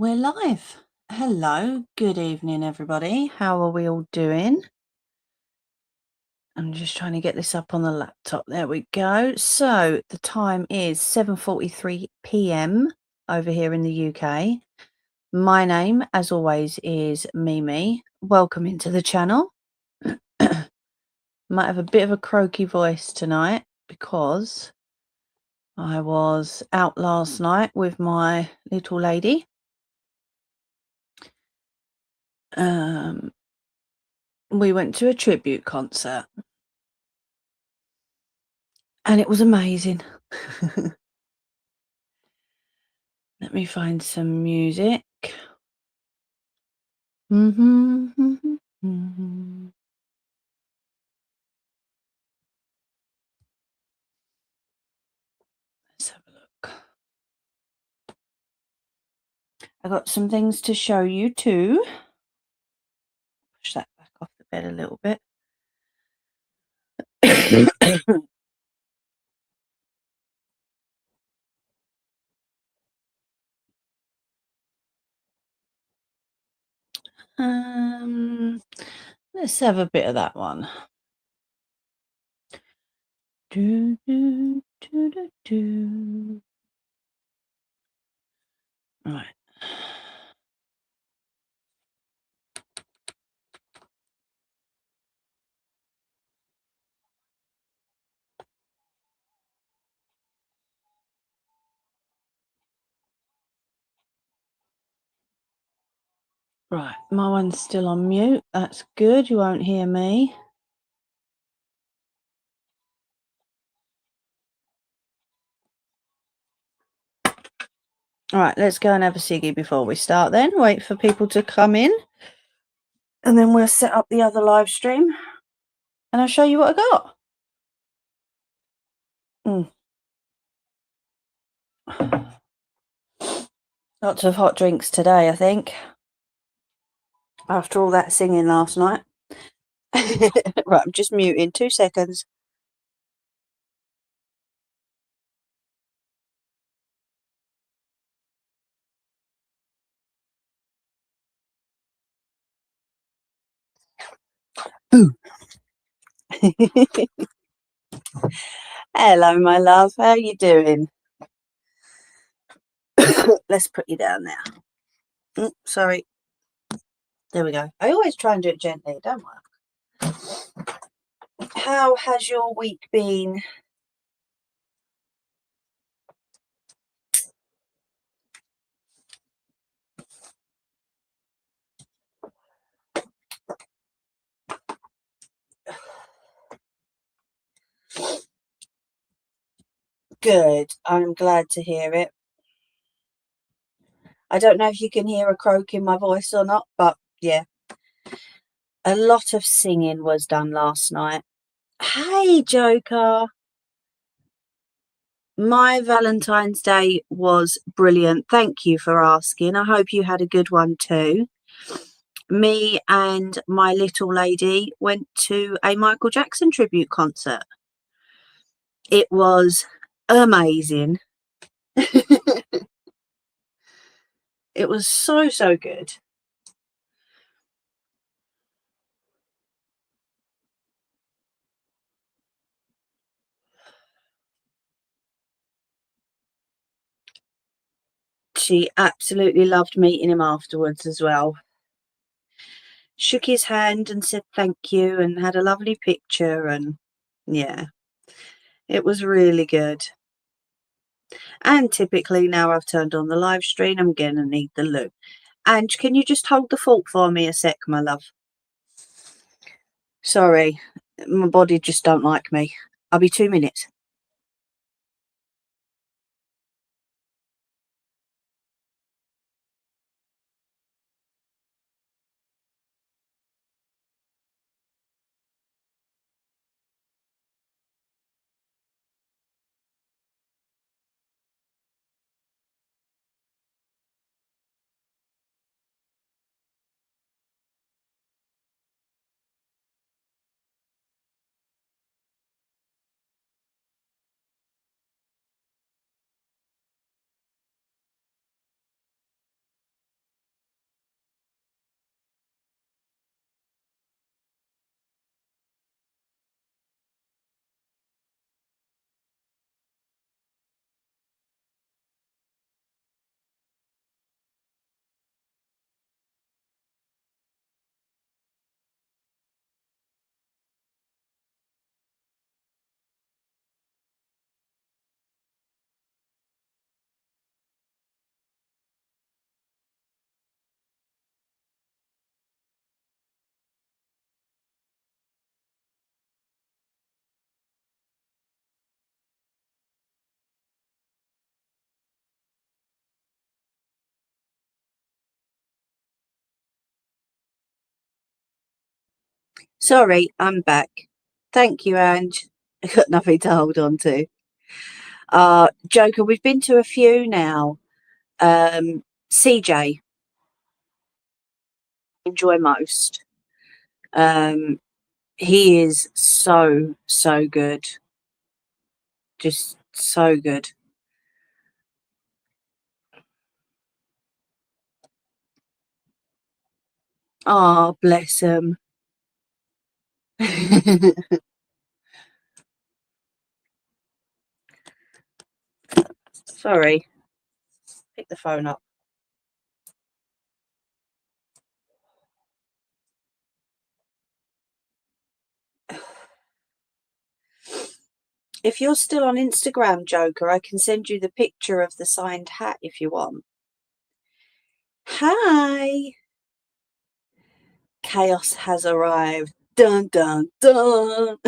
We're live. Hello, good evening, everybody. How are we all doing? I'm just trying to get this up on the laptop. There we go. So the time is 7:43 p.m. over here in the UK. My name, as always, is Mimi. Welcome into the channel. Might have a bit of a croaky voice tonight because I was out last night with my little lady. We went to a tribute concert and it was amazing. Let me find some music. Let's have a look. I got some things to show you too. Push that back off the bed a little bit. Let's have a bit of that one. Right. Right, my one's still on mute. That's good. You won't hear me. All right, let's go and have a ciggy before we start then. Wait for people to come in. And then we'll set up the other live stream. And I'll show you what I got. Lots of hot drinks today, I think. After all that singing last night. Right, I'm just muting. 2 seconds. Hello, my love. How are you doing? Let's put you down there. Sorry. There we go. I always try and do it gently, don't I? How has your week been? Good. I'm glad to hear it. I don't know if you can hear a croak in my voice or not, but yeah. A lot of singing was done last night. Hey, Joker. My Valentine's Day was brilliant. Thank you for asking. I hope you had a good one too. Me and my little lady went to a Michael Jackson tribute concert. It was amazing. It was so good. She absolutely loved meeting him afterwards as well. Shook his hand and said thank you and had a lovely picture, and yeah, it was really good. And typically now I've turned on the live stream, I'm going to need the loo. And can you just hold the fork for me a sec, my love? Sorry, my body just don't like me. I'll be 2 minutes. Sorry, I'm back. Thank you, Ange. I got nothing to hold on to. Joker, we've been to a few now. CJ, enjoy most. He is so good. Just so good. Oh, bless him. Sorry. Pick the phone up. If you're still on Instagram, Joker, I can send you the picture of the signed hat if you want. Hi. Chaos has arrived. Dun dun dun.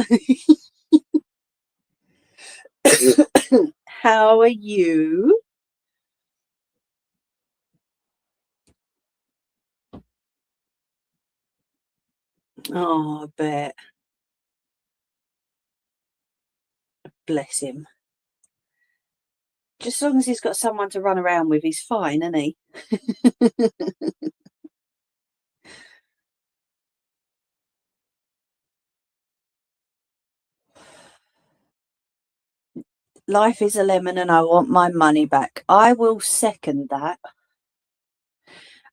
How are you? Oh, I bet. Bless him. Just as long as he's got someone to run around with, he's fine, isn't he? Life is a lemon and I want my money back. I will second that.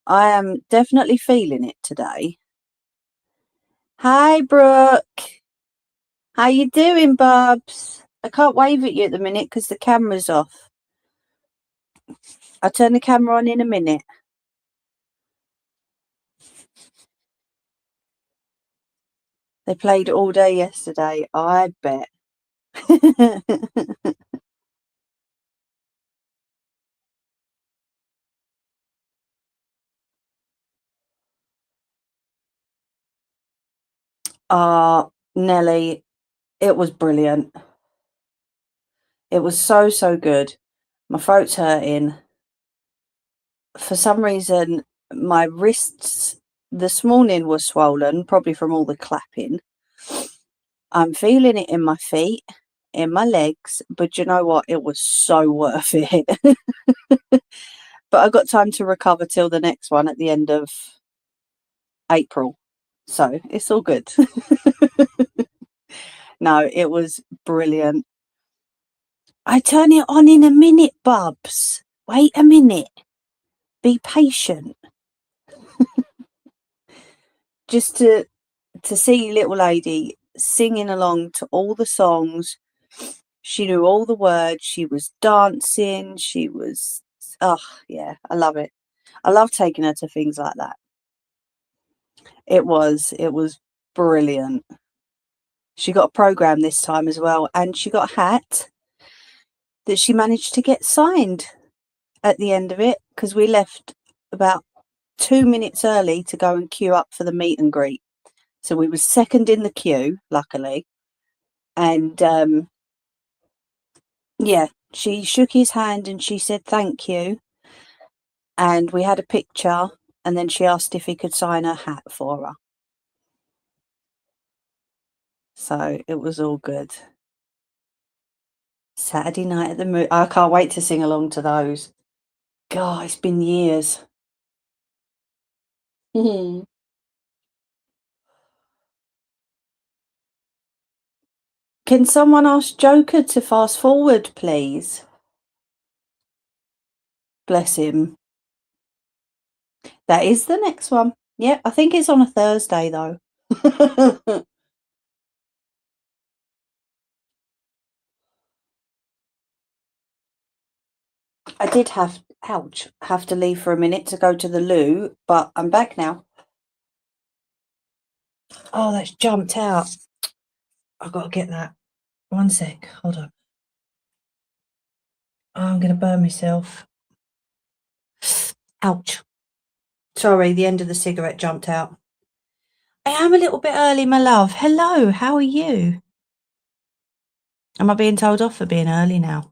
I am definitely feeling it today. Hi, Brooke. How you doing, Bubs? I can't wave at you at the minute because the camera's off. I'll turn the camera on in a minute. They played all day yesterday, I bet. Nelly, it was brilliant. It was so good. My throat's hurting. For some reason, my wrists this morning were swollen, probably from all the clapping. I'm feeling it in my feet, in my legs, but you know what? It was so worth it. But I got time to recover till the next one at the end of April. So it's all good. No, it was brilliant. I turn it on in a minute, Bubs. Wait a minute. Be patient. Just to see little lady singing along to all the songs. She knew all the words. She was dancing. She was, oh yeah, I love it. I love taking her to things like that. It was brilliant. She got a program this time as well, and she got a hat that she managed to get signed at the end of it because we left about 2 minutes early to go and queue up for the meet and greet. So we were second in the queue, luckily. And yeah, she shook his hand and she said thank you. And we had a picture, and then she asked if he could sign her hat for her. So it was all good. Saturday night at the Moot. I can't wait to sing along to those. God, it's been years. Can someone ask Joker to fast forward, please? Bless him. That is the next one. Yeah, I think it's on a Thursday though. I did have to leave for a minute to go to the loo, but I'm back now. Oh, that's jumped out. I've got to get that. 1 sec. Hold on. Oh, I'm going to burn myself. Ouch. Sorry, the end of the cigarette jumped out. I am a little bit early, my love. Hello, how are you? Am I being told off for being early now?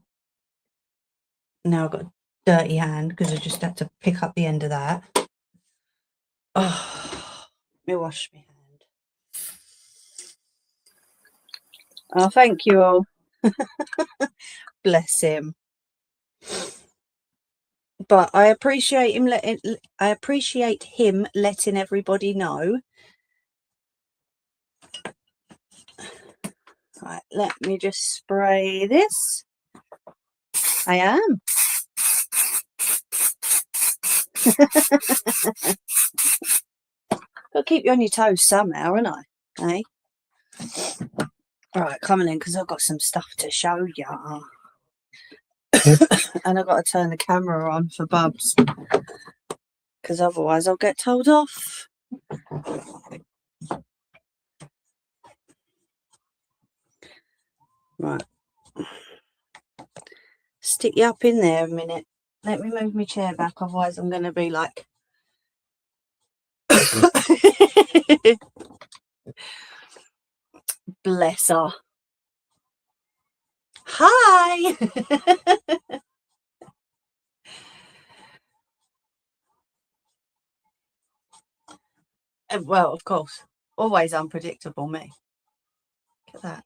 Now I've got a dirty hand because I just had to pick up the end of that. Oh, let me wash my hand. Oh, thank you all. Bless him. But I appreciate him letting everybody know. Right, let me just spray this. I am. Got to keep you on your toes somehow, haven't I? Hey? Alright, coming in because I've got some stuff to show you. And I've got to turn the camera on for Bubs, because otherwise I'll get told off. Right. Stick you up in there a minute. Let me move my chair back, otherwise I'm going to be like... Bless her. Hi! Well, of course. Always unpredictable, me. Look at that.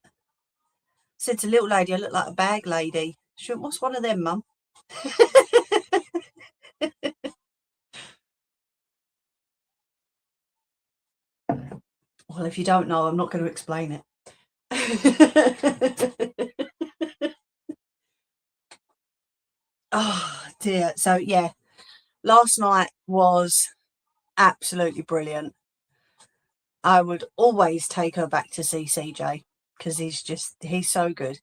Said to little lady, I look like a bag lady. She went, what's one of them, Mum? Well, if you don't know, I'm not going to explain it. Oh, dear. So, yeah, last night was absolutely brilliant. I would always take her back to see CJ because he's so good.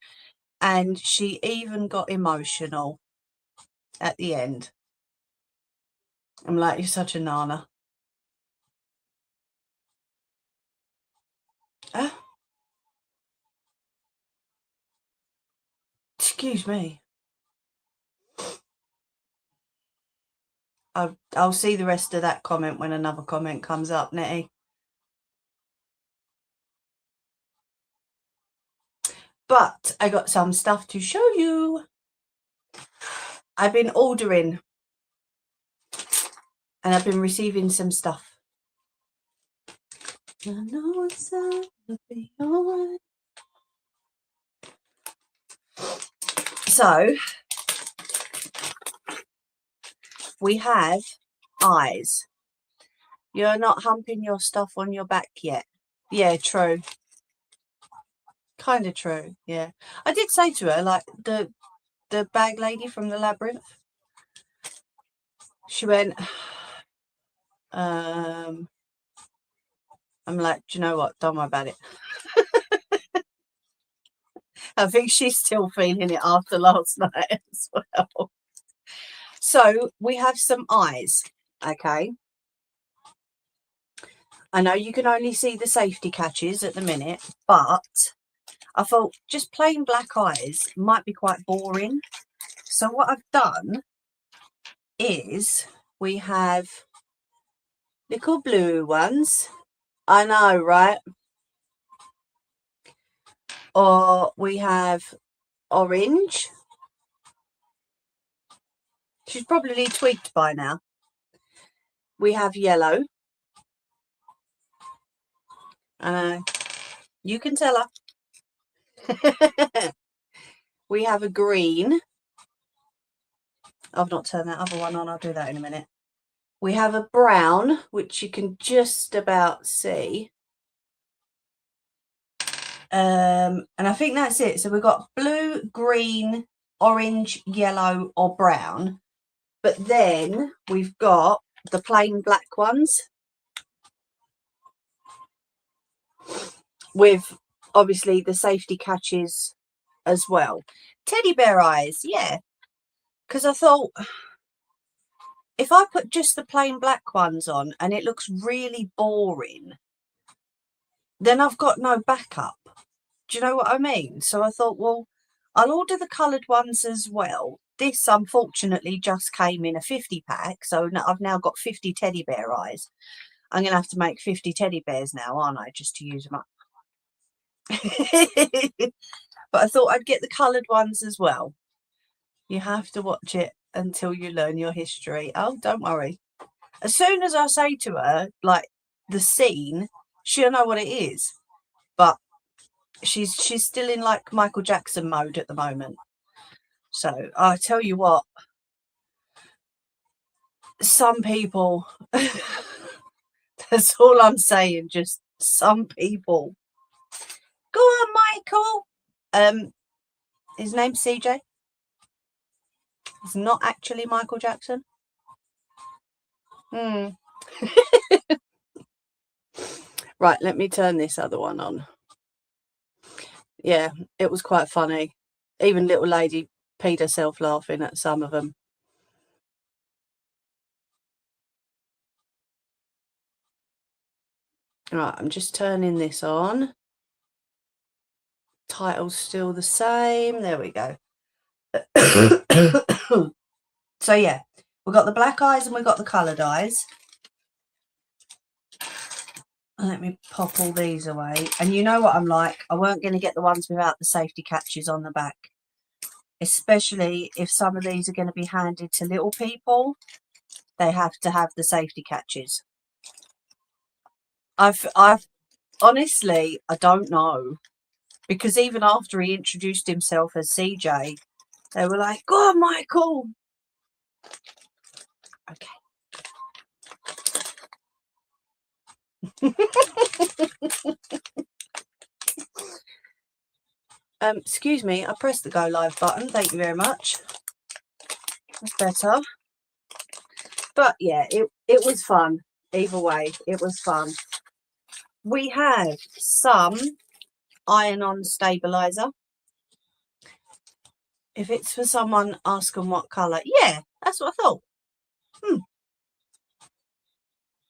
And she even got emotional at the end. I'm like, you're such a nana. Excuse me. I'll see the rest of that comment when another comment comes up, Nettie. But I got some stuff to show you. I've been ordering and I've been receiving some stuff. I know it's all be alright. So we have eyes. You're not humping your stuff on your back yet. Yeah, true. Kind of true. Yeah. I did say to her, like, the bag lady from the labyrinth, she went, I'm like, do you know what? Don't worry about it. I think she's still feeling it after last night as well. So we have some eyes, okay? I know you can only see the safety catches at the minute, but I thought just plain black eyes might be quite boring. So what I've done is we have little blue ones. I know, right? Or we have orange. She's probably tweaked by now. We have yellow. You can tell her. We have a green. I've not turned that other one on. I'll do that in a minute. We have a brown, which you can just about see. And I think that's it. So we've got blue, green, orange, yellow or brown. But then we've got the plain black ones with obviously the safety catches as well. Teddy bear eyes, yeah. Because I thought, if I put just the plain black ones on and it looks really boring, then I've got no backup. Do you know what I mean? So I thought, well, I'll order the coloured ones as well. This, unfortunately, just came in a 50 pack. So I've now got 50 teddy bear eyes. I'm going to have to make 50 teddy bears now, aren't I? Just to use them up. But I thought I'd get the coloured ones as well. You have to watch it until you learn your history. Oh, don't worry. As soon as I say to her, like, the scene, she'll know what it is. But She's still in like Michael Jackson mode at the moment. So I tell you what, some people, that's all I'm saying, just some people. Go on, Michael. His name's CJ. It's not actually Michael Jackson. Right, let me turn this other one on. Yeah, it was quite funny. Even little lady peed herself laughing at some of them. Right, I'm just turning this on. Title's still the same. There we go. So yeah, we've got the black eyes and we've got the coloured eyes. Let me pop all these away. And you know what I'm like, I weren't going to get the ones without the safety catches on the back. Especially if some of these are going to be handed to little people, they have to have the safety catches. I've honestly, I don't know. Because even after he introduced himself as CJ, they were like, go on, Michael. Okay. Excuse me, I pressed the go live button. Thank you very much. That's better. But yeah, it was fun. Either way, it was fun. We have some iron-on stabilizer. If it's for someone asking what colour, yeah, that's what I thought.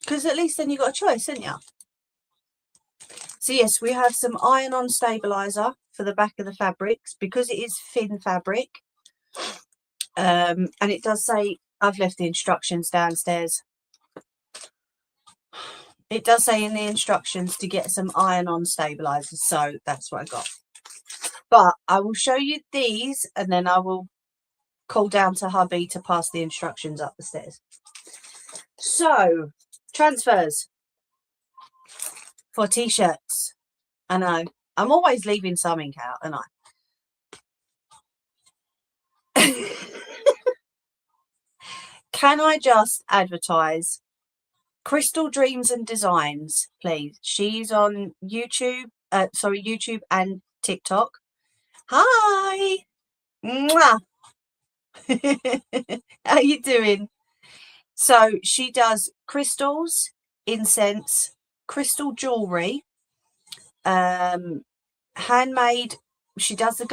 Because at least then you got a choice, haven't you? So yes, we have some iron-on stabilizer for the back of the fabrics because it is thin fabric. And it does say, I've left the instructions downstairs. It does say in the instructions to get some iron-on stabilizers, so that's what I got. But I will show you these and then I will call down to hubby to pass the instructions up the stairs. So, transfers for t-shirts. I know. I'm always leaving some ink out, aren't I? Can I just advertise Crystal Dreams and Designs, please? She's on YouTube, YouTube and TikTok. Hi! Mwah! How you doing? So she does crystals, incense, crystal jewelry, handmade. She does the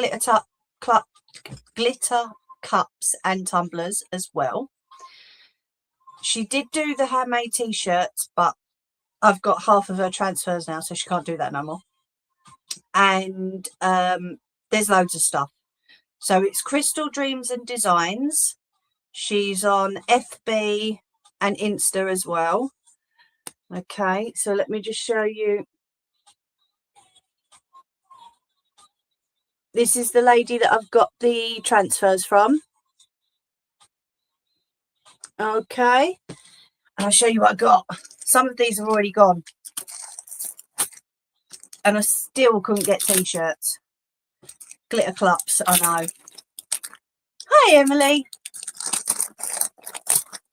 glitter cups and tumblers as well. She did do the handmade t-shirts, but I've got half of her transfers now, so she can't do that no more. And there's loads of stuff. So it's Crystal Dreams and Designs. She's on FB and Insta as well. Okay, so let me just show you. This is the lady that I've got the transfers from. Okay, and I'll show you what I got. Some of these have already gone. And I still couldn't get t-shirts. Glitter clubs, I know. Hi, Emily.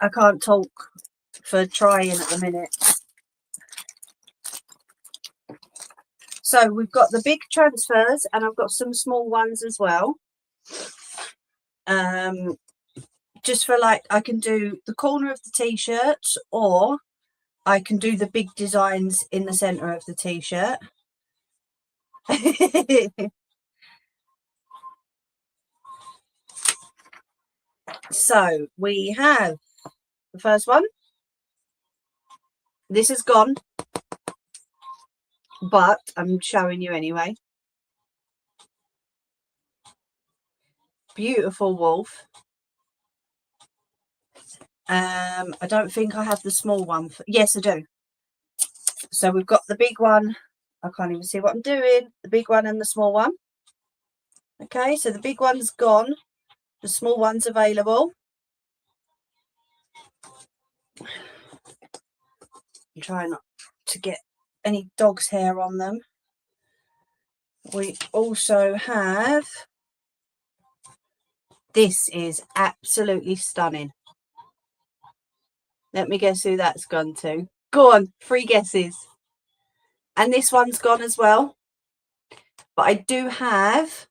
I can't talk for trying at the minute. So we've got the big transfers and I've got some small ones as well. Just for like, I can do the corner of the t-shirt or I can do the big designs in the center of the t-shirt. So we have the first one. This is gone, but I'm showing you anyway. Beautiful wolf. I don't think I have the small one. Yes, I do. So we've got the big one. I can't even see what I'm doing. The big one and the small one. Okay, so the big one's gone. The small one's available. I'm trying not to get any dog's hair on them. We also have, this is absolutely stunning. Let me guess who that's gone to. Go on, 3 guesses. And this one's gone as well. But I do have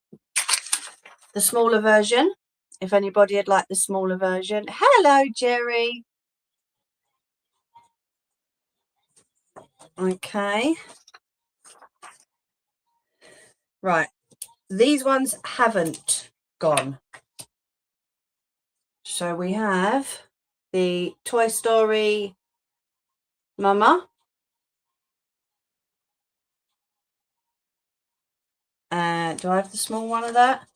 the smaller version, if anybody would like the smaller version. Hello, Jerry. Okay. Right. These ones haven't gone. So we have the Toy Story Mama. Do I have the small one of that? I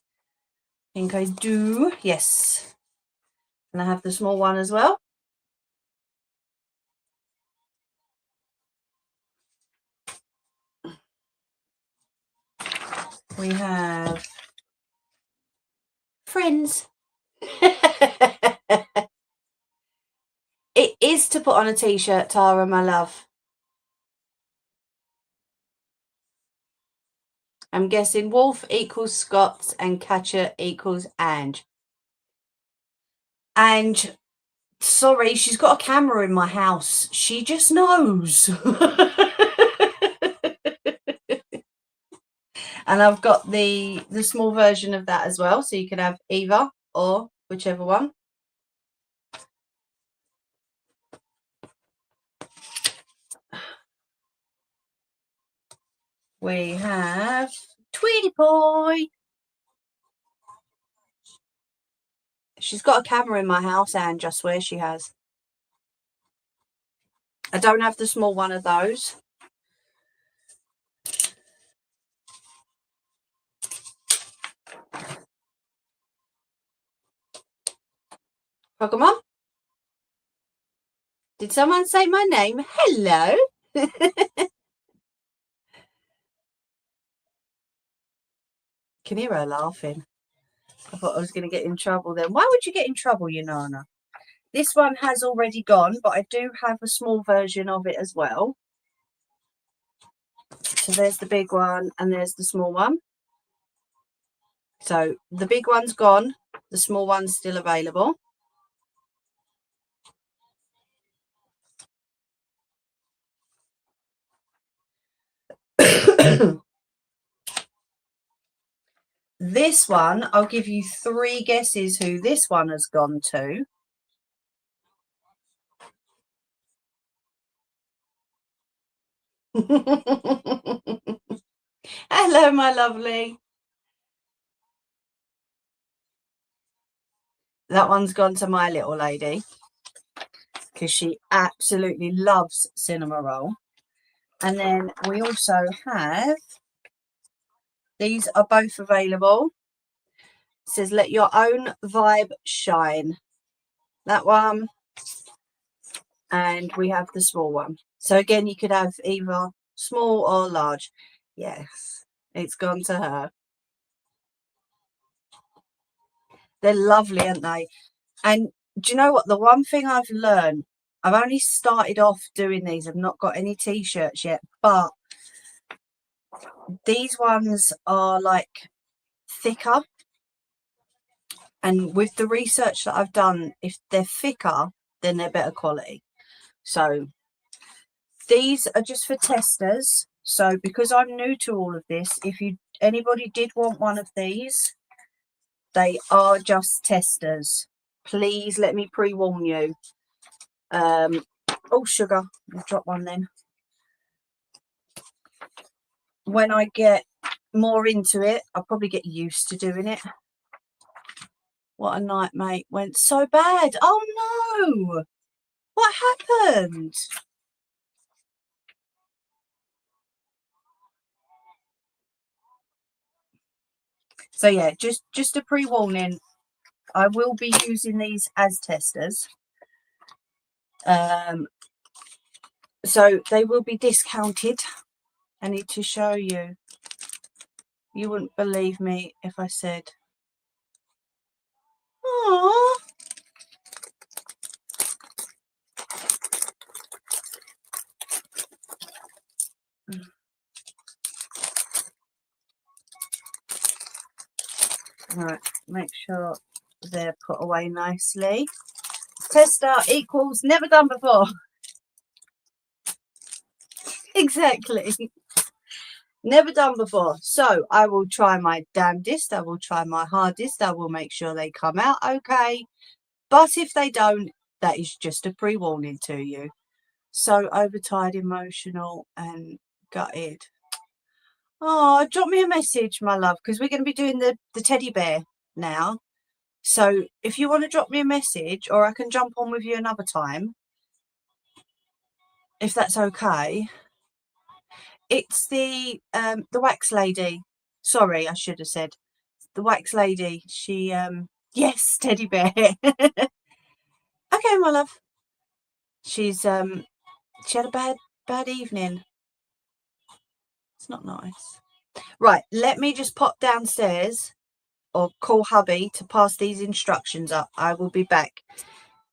think I do. Yes. And I have the small one as well. We have Friends. It is to put on a t-shirt, Tara, my love. I'm guessing Wolf equals Scott and Catcher equals Ange. Ange, sorry, she's got a camera in my house. She just knows. And I've got the small version of that as well. So you can have either or whichever one. We have Tweety Boy. She's got a camera in my house, and I swear she has. I don't have the small one of those. Pokemon? Did someone say my name? Hello. Can hear her laughing. I thought I was going to get in trouble then. Why would you get in trouble, you Nana? This one has already gone, but I do have a small version of it as well. So there's the big one and there's the small one. So the big one's gone. The small one's still available. This one, I'll give you 3 guesses who this one has gone to. Hello, my lovely. That one's gone to my little lady because she absolutely loves Cinnamoroll. And then we also have, these are both available. It says, let your own vibe shine. That one. And we have the small one. So again, you could have either small or large. Yes, it's gone to her. They're lovely, aren't they? And do you know what? The one thing I've learned, I've only started off doing these. I've not got any t-shirts yet, but these ones are like thicker. And with the research that I've done, if they're thicker, then they're better quality. So these are just for testers. So because I'm new to all of this, if anybody did want one of these, they are just testers. Please let me pre-warn you. Oh, sugar. I'll drop one then. When I get more into it, I'll probably get used to doing it. What a night, mate. Went so bad. Oh, no. What happened? So, yeah, just a pre-warning. I will be using these as testers. So they will be discounted. I need to show you. You wouldn't believe me if I said, oh, Right, make sure they're put away nicely. Tester equals never done before. Exactly. Never done before. So I will try my damnedest. I will try my hardest. I will make sure they come out okay. But if they don't, that is just a pre-warning to you. So overtired, emotional and gutted. Oh, drop me a message, my love, because we're going to be doing the teddy bear now. So if you want to drop me a message, or I can jump on with you another time, if that's okay. It's the wax lady. Sorry, I should have said the wax lady. She yes, teddy bear. Okay, my love. She's she had a bad evening. It's not nice. Right, let me just pop downstairs or call hubby to pass these instructions up. I will be back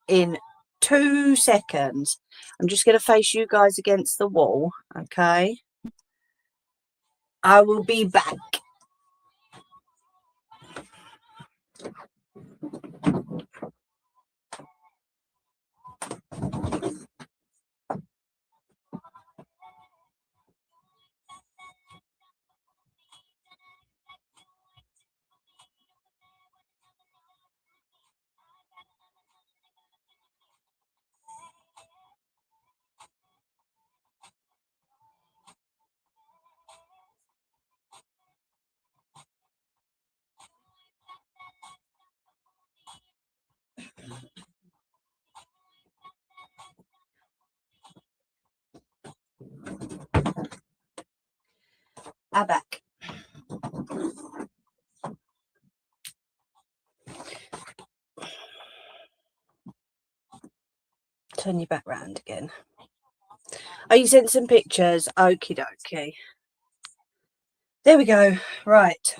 in 2 seconds. I'm just going to face you guys against the wall, okay? I will be back. I'm back. Turn you back round again. Oh, you sent some pictures. Okie dokie. There we go. Right.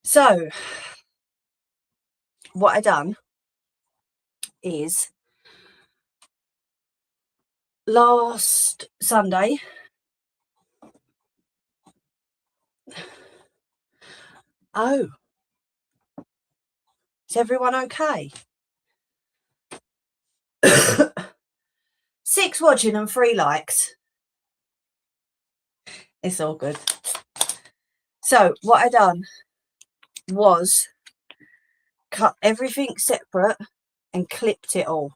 So, what I done is last Sunday. Oh, is everyone okay? 6 watching and 3 likes. It's all good. So what I done was cut everything separate and clipped it all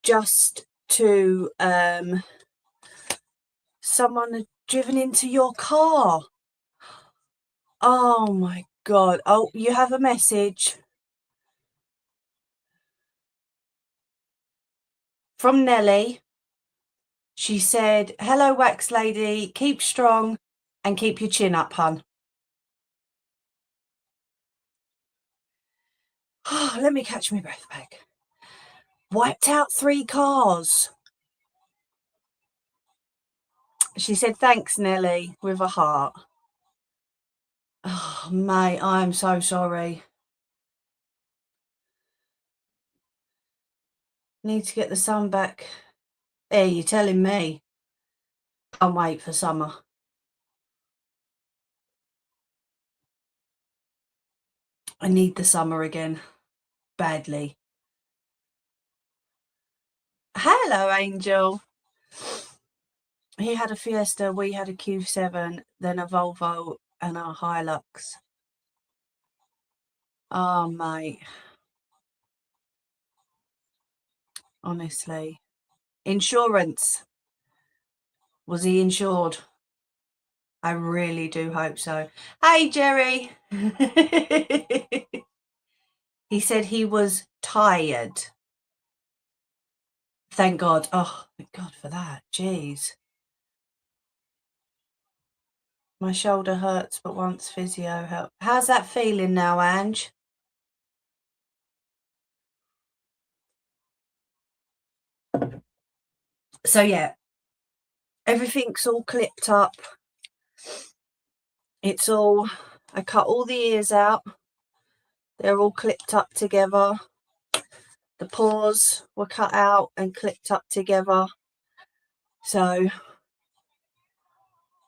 just to someone had driven into your car. Oh my god. Oh, you have a message from Nelly. She said, hello wax lady, keep strong and keep your chin up, hun. Oh, let me catch my breath back. Wiped out 3 cars. She said, thanks, Nelly, with a heart. Oh, mate, I'm so sorry. Need to get the sun back. There, you're telling me. Can't wait for summer. I need the summer again. Badly. Hello, Angel. He had a Fiesta, we had a Q7, then a Volvo and a Hilux. Oh, mate. Honestly. Insurance. Was he insured? I really do hope so. Hey, Jerry. He said he was tired. Thank God. Oh, thank God for that. Jeez. My shoulder hurts, but wants physio help. How's that feeling now, Ange? So, yeah. Everything's all clipped up. It's all... I cut all the ears out. They're all clipped up together. The paws were cut out and clipped up together. So...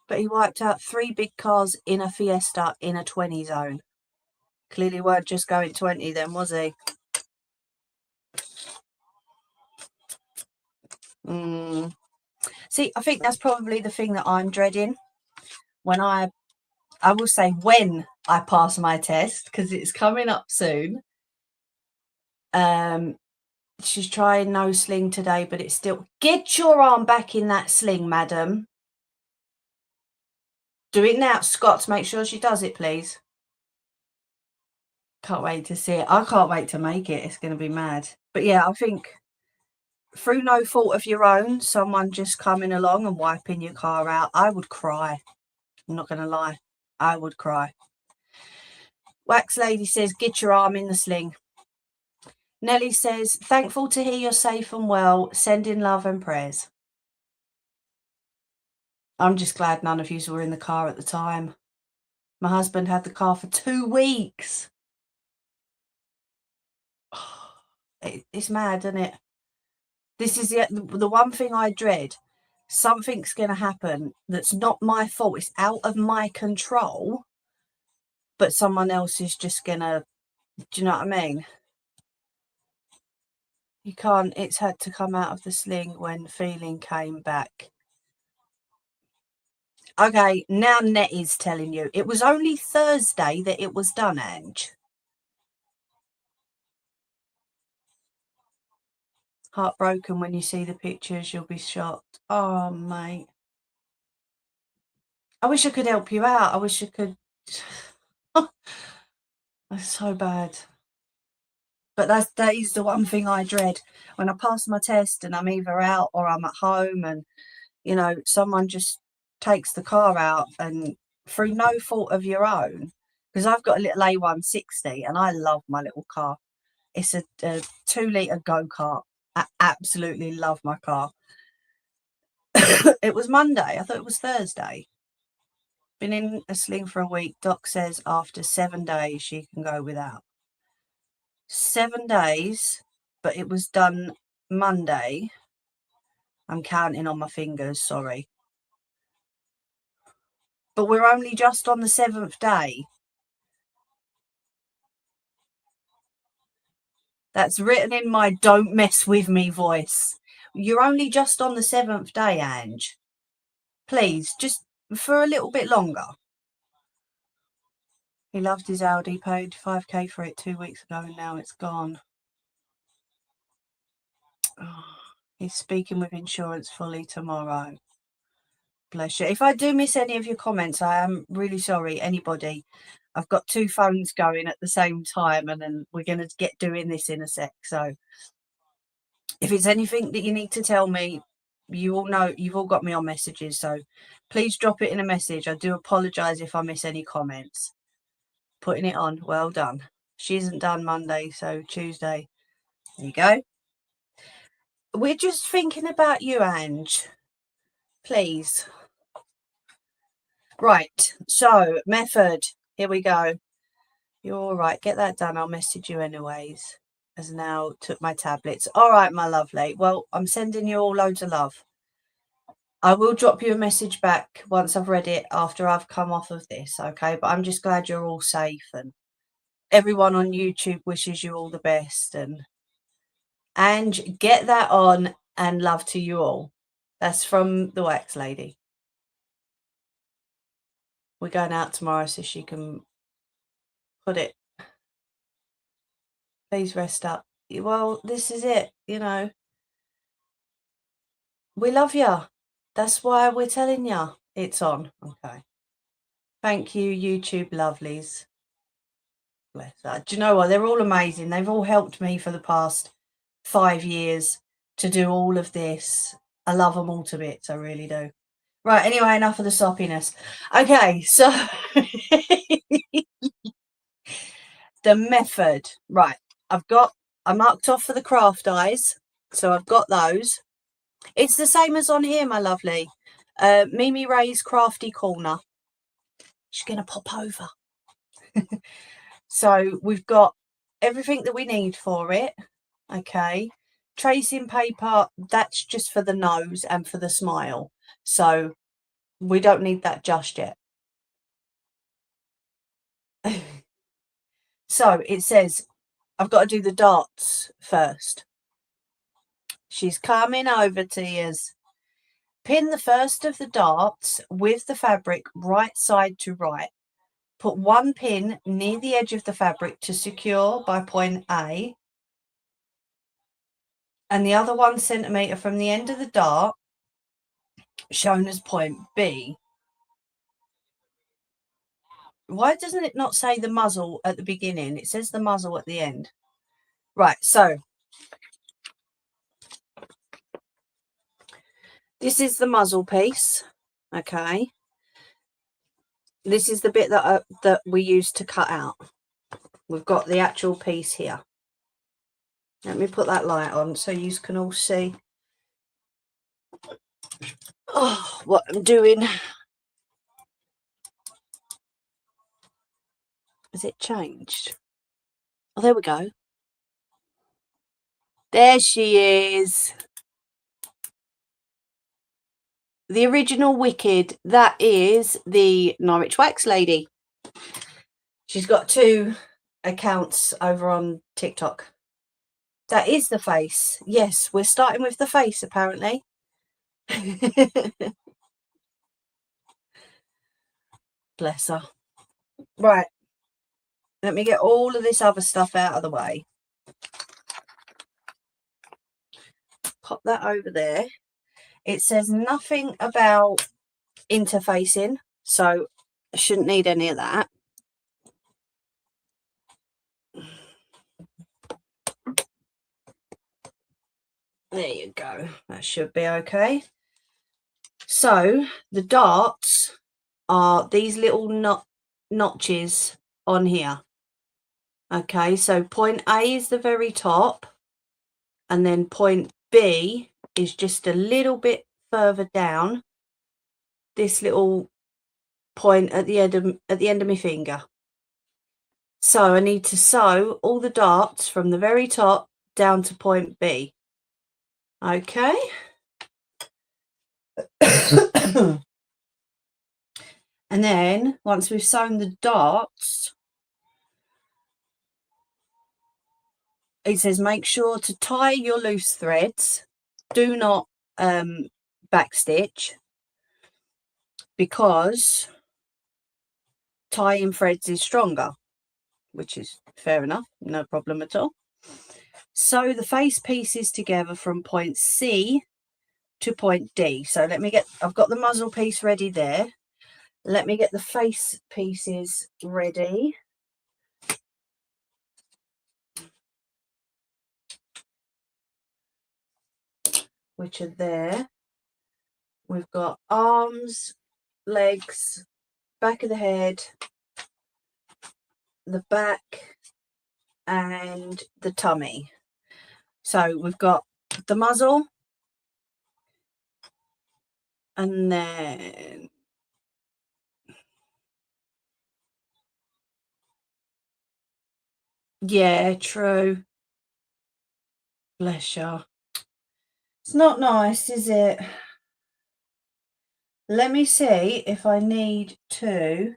But he wiped out 3 big cars in a Fiesta in a 20 zone. Clearly weren't just going 20 then, was he? See, I think that's probably the thing that I'm dreading. When I will say when I pass my test, because it's coming up soon. She's trying no sling today, but it's still... Get your arm back in that sling, madam. Do it now, Scott. Make sure she does it, please. Can't wait to see it. I can't wait to make it. It's going to be mad. But yeah, I think through no fault of your own, someone just coming along and wiping your car out, I would cry. I'm not going to lie. I would cry. Wax Lady says, get your arm in the sling. Nelly says, thankful to hear you're safe and well. Sending love and prayers. I'm just glad none of you were in the car at the time. My husband had the car for 2 weeks. It's mad, isn't it? This is the one thing I dread. Something's going to happen that's not my fault. It's out of my control. But someone else is just going to... Do you know what I mean? You can't... It's had to come out of the sling when feeling came back. Okay, now Nettie's telling you. It was only Thursday that it was done, Ange. Heartbroken when you see the pictures, you'll be shocked. Oh, mate. I wish I could help you out. I wish I could. That's so bad. But that is the one thing I dread. When I pass my test and I'm either out or I'm at home and, you know, someone just takes the car out and through no fault of your own, because I've got a little A160 and I love my little car. It's a 2-litre go-kart. I absolutely love my car. It was Monday. I thought it was Thursday. Been in a sling for a week. Doc says after 7 days she can go without. 7 days, but it was done Monday. I'm counting on my fingers, sorry. But we're only just on the 7th day. That's written in my don't mess with me voice. You're only just on the 7th day, Ange. Please, just for a little bit longer. He loved his Audi, paid 5k for it 2 weeks ago and now it's gone. Oh, he's speaking with insurance fully tomorrow. Bless you. If I do miss any of your comments, I am really sorry, anybody. I've got 2 phones going at the same time and then we're going to get doing this in a sec. So if it's anything that you need to tell me, you all know, you've all got me on messages. So please drop it in a message. I do apologise if I miss any comments. Putting it on. Well done. She isn't done Monday, so Tuesday. There you go. We're just thinking about you, Ange. Please. Right. So, method. Here we go. You're all right. Get that done. I'll message you anyways. As now took my tablets. All right, my lovely. Well, I'm sending you all loads of love. I will drop you a message back once I've read it after I've come off of this, okay? But I'm just glad you're all safe and everyone on YouTube wishes you all the best. And get that on and love to you all. That's from the Wax Lady. We're going out tomorrow so she can put it. Please rest up. Well, this is it, you know. We love you. That's why we're telling you it's on. Okay. Thank you, YouTube lovelies. Bless her. Do you know what? They're all amazing. They've all helped me for the past 5 years to do all of this. I love them all to bits. I really do. Right, anyway, enough of the soppiness. Okay, so the method. Right, I marked off for the craft eyes, so I've got those. It's the same as on here, my lovely. Mimi Ray's Crafty Corner. She's going to pop over. So we've got everything that we need for it. Okay. Tracing paper, that's just for the nose and for the smile. So We don't need that just yet. So it says I've got to do the darts first. She's coming over to us. Pin the first of the darts with the fabric right side to right. Put one pin near the edge of the fabric to secure by point A, and the other 1 centimetre from the end of the dart, shown as point B. Why doesn't it not say the muzzle at the beginning? It says the muzzle at the end. Right, so this is the muzzle piece, okay? This is the bit that we use to cut out. We've got the actual piece here. Let me put that light on so you can all see what I'm doing. Has it changed? Oh, there we go. There she is. The original Wicked. That is the Norwich Wax lady. She's got 2 accounts over on TikTok. That is the face. Yes, we're starting with the face, apparently. Bless her. Right. Let me get all of this other stuff out of the way. Pop that over there. It says nothing about interfacing, so I shouldn't need any of that. There you go. That should be okay. So the darts are these little notches on here. Okay, so point A is the very top, and then point B is just a little bit further down. This little point at the end of my finger. So I need to sew all the darts from the very top down to point B. Okay. And then once we've sewn the darts, it says make sure to tie your loose threads. Do not backstitch, because tying threads is stronger, which is fair enough, no problem at all. Sew the face pieces together from point C to point D. So I've got the muzzle piece ready there. Let me get the face pieces ready. Which are there. We've got arms, legs, back of the head, the back, and the tummy. So we've got the muzzle, and then yeah, true. Bless you. It's not nice, is it? Let me see if I need to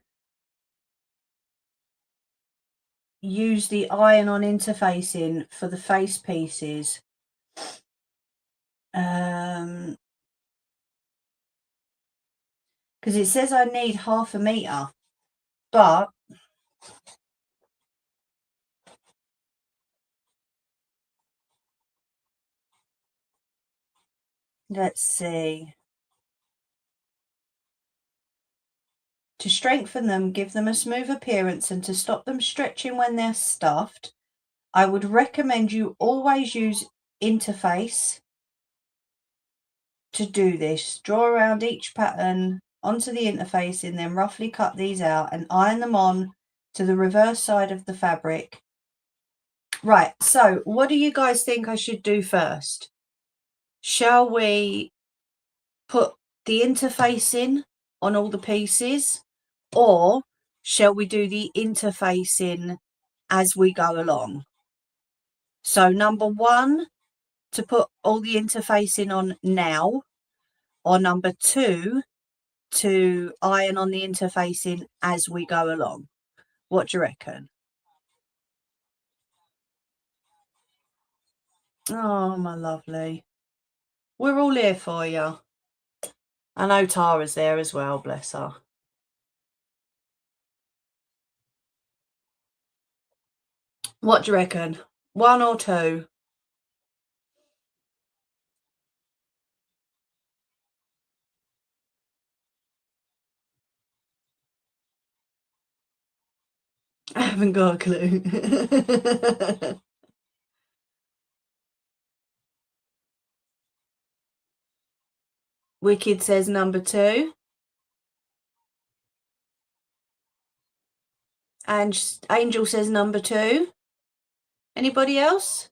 use the iron-on interfacing for the face pieces. Because it says I need 1/2 meter, but let's see. To strengthen them, give them a smooth appearance, and to stop them stretching when they're stuffed, I would recommend you always use interface to do this. Draw around each pattern onto the interface and then roughly cut these out and iron them on to the reverse side of the fabric. Right, so what do you guys think I should do first? Shall we put the interfacing on all the pieces, or shall we do the interfacing as we go along? So number 1, to put all the interfacing on now, or number 2, to iron on the interfacing as we go along. What do you reckon? Oh, my lovely. We're all here for you. I know Tara's there as well, bless her. What do you reckon? 1 or 2? I haven't got a clue. Wicked says number 2. And Angel says number 2. Anybody else?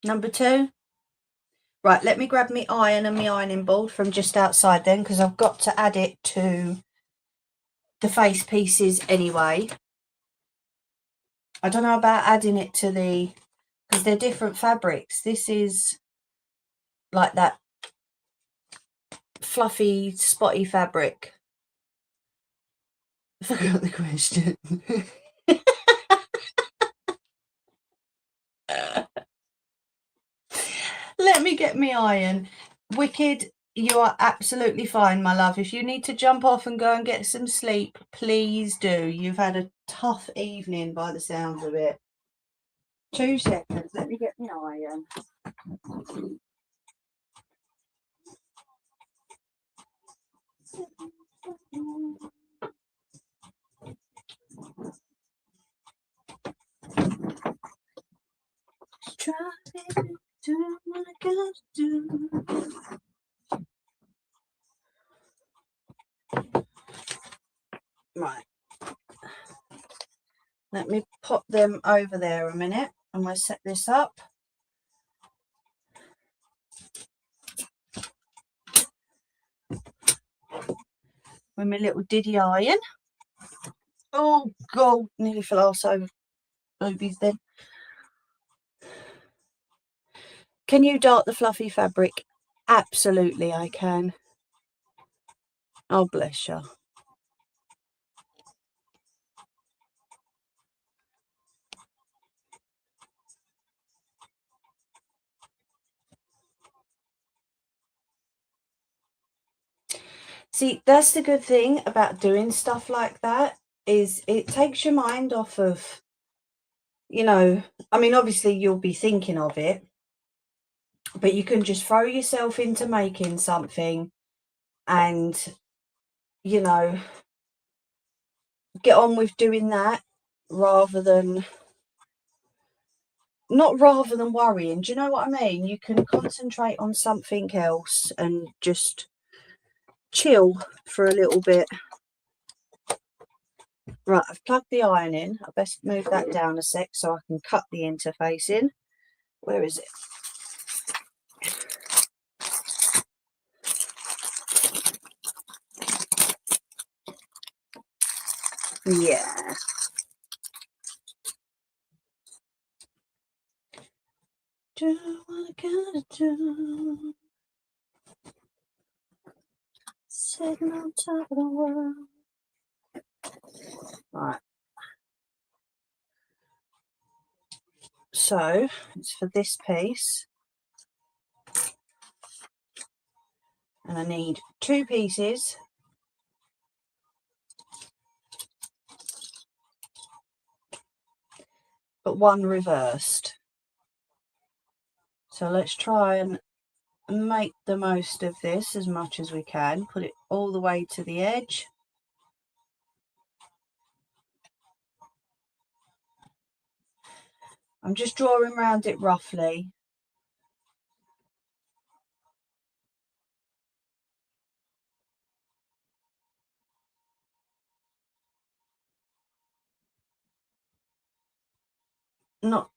Number 2? Right, let me grab me iron and my ironing board from just outside then, because I've got to add it to the face pieces anyway. I don't know about adding it to the, because they're different fabrics. This is like that fluffy, spotty fabric. I forgot the question. Let me get me iron. Wicked, you are absolutely fine, my love. If you need to jump off and go and get some sleep, please do. You've had a tough evening by the sounds of it. 2 seconds. Let me get my iron. Try to do what I gotta do. Right. Let me pop them over there a minute. I'm going to set this up. With my little diddy iron. Oh, God. Nearly fell arse over boobies then. Can you dart the fluffy fabric? Absolutely, I can. Oh, bless you. See, that's the good thing about doing stuff like that, is it takes your mind off of, you know, I mean, obviously you'll be thinking of it, but you can just throw yourself into making something and, you know, get on with doing that rather than worrying. Do you know what I mean? You can concentrate on something else and just chill for a little bit. Right, I've plugged the iron in. I best move that down a sec so I can cut the interface in. Where is it? Yeah. Do what I gotta do. Sitting on top of the world. Right. So it's for this piece. And I need 2 pieces. But 1 reversed. So let's try and make the most of this as much as we can. Put it all the way to the edge. I'm just drawing around it roughly. Not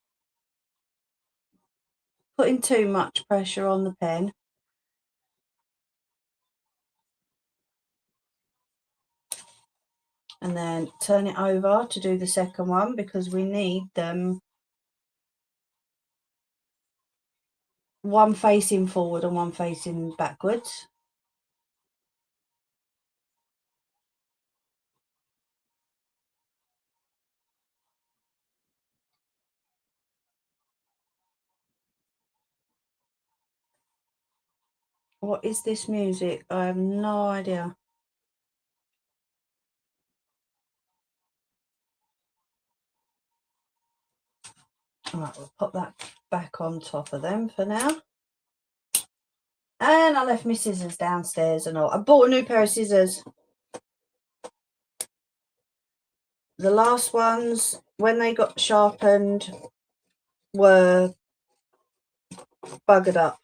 putting too much pressure on the pen. and then turn it over to do the second one because we need them one facing forward and one facing backwards. What is this music? I have no idea. Alright, we'll put that back on top of them for now. And I left my scissors downstairs and all. I bought a new pair of scissors. The last ones, when they got sharpened, were buggered up.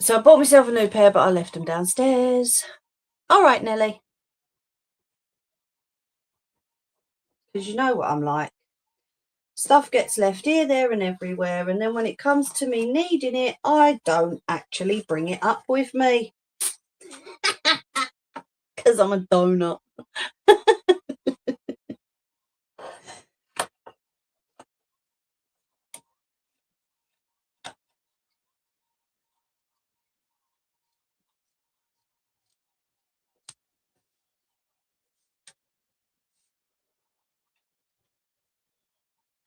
So I bought myself a new pair, but I left them downstairs. All right, Nelly. Because you know what I'm like. Stuff gets left here, there and everywhere. And then when it comes to me needing it, I don't actually bring it up with me. Because I'm a donut.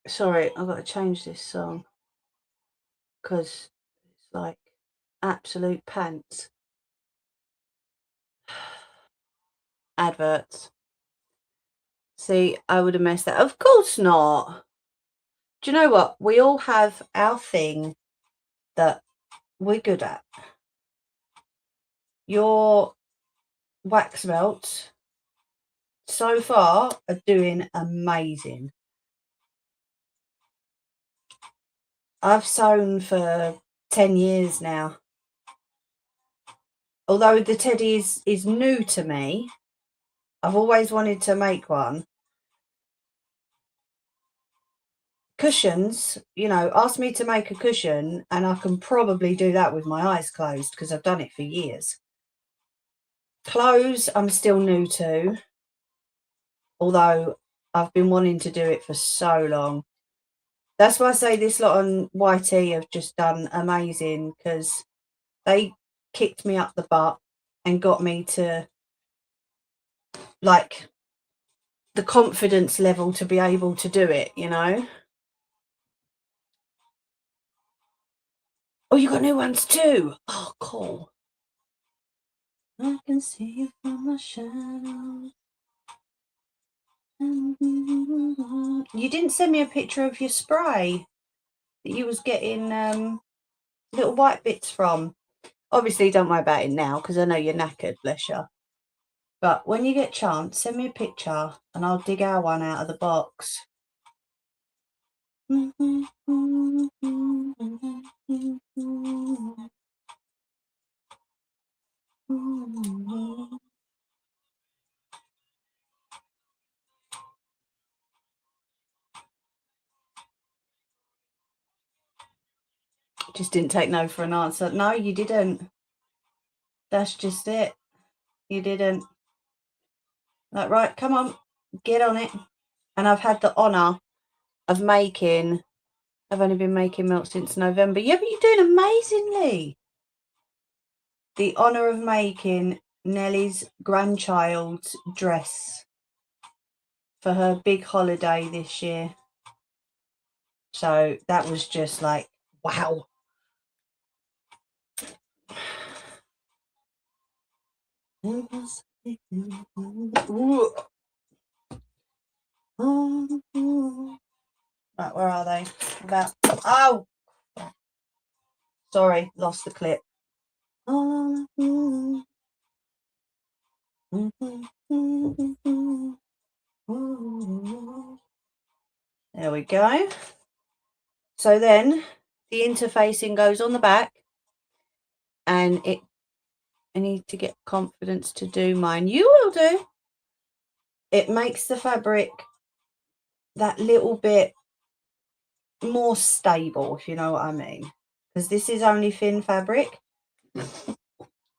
Sorry, I've got to change this song. Because it's like absolute pants. Adverts. See, I would have messed that. Of course not. Do you know what? We all have our thing that we're good at. Your wax melts so far are doing amazing. I've sewn for 10 years now. Although the teddy is new to me, I've always wanted to make one. Cushions, you know, ask me to make a cushion and I can probably do that with my eyes closed because I've done it for years. Clothes, I'm still new to, although I've been wanting to do it for so long. That's why I say this lot on YT have just done amazing because they kicked me up the butt and got me to like the confidence level to be able to do it, you know. Oh, you got new ones too. Oh, cool. I can see you from my shadow. You didn't send me a picture of your spray that you was getting little white bits from. Obviously, don't worry about it now because I know you're knackered, bless you. But when you get a chance, send me a picture and I'll dig our one out of the box. Just didn't take no for an answer. No, you didn't. That's just it. You didn't. Like, right, come on, get on it. And I've had the honour of making, I've only been making milk since November. Yeah, but you're doing amazingly. The honour of making Nellie's grandchild's dress for her big holiday this year. So that was just like, wow. Right, where are they? About, oh, sorry, lost the clip. There we go. So then the interfacing goes on the back, and I need to get confidence to do mine. You will do. It makes the fabric that little bit more stable, if you know what I mean, because this is only thin fabric,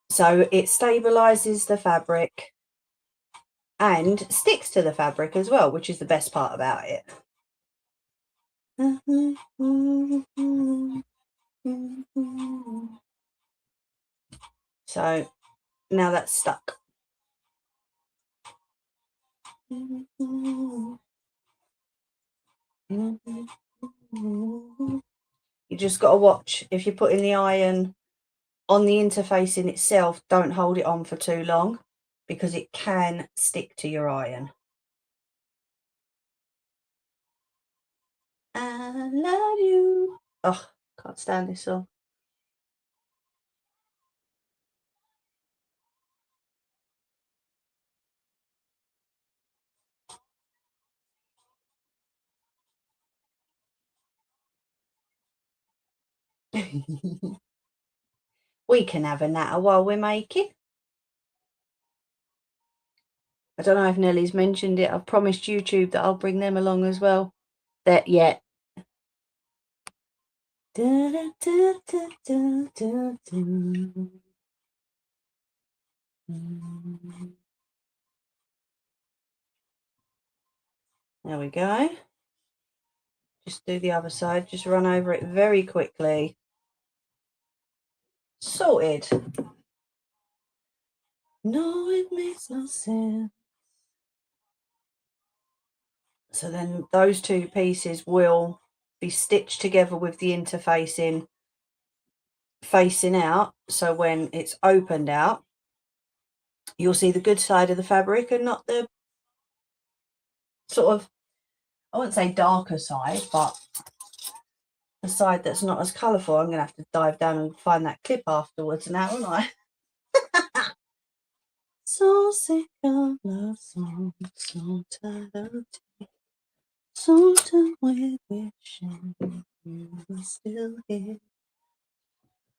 so it stabilizes the fabric and sticks to the fabric as well, which is the best part about it. So now that's stuck. You just got to watch if you're putting the iron on the interfacing itself, don't hold it on for too long because it can stick to your iron. I love you. Oh, can't stand this song. We can have a natter while we're making. I don't know if Nellie's mentioned it. I've promised YouTube that I'll bring them along as well. That yeah. There we go. Just do the other side. Just run over it very quickly. Sorted. No, it makes no sense. So then those two pieces will be stitched together with the interfacing facing out. So when it's opened out, you'll see the good side of the fabric and not the sort of, I wouldn't say darker side, but the side that's not as colourful. I'm going to have to dive down and find that clip afterwards now, aren't I? So sick of love songs, so tired of tea, so done with wishing you were still here.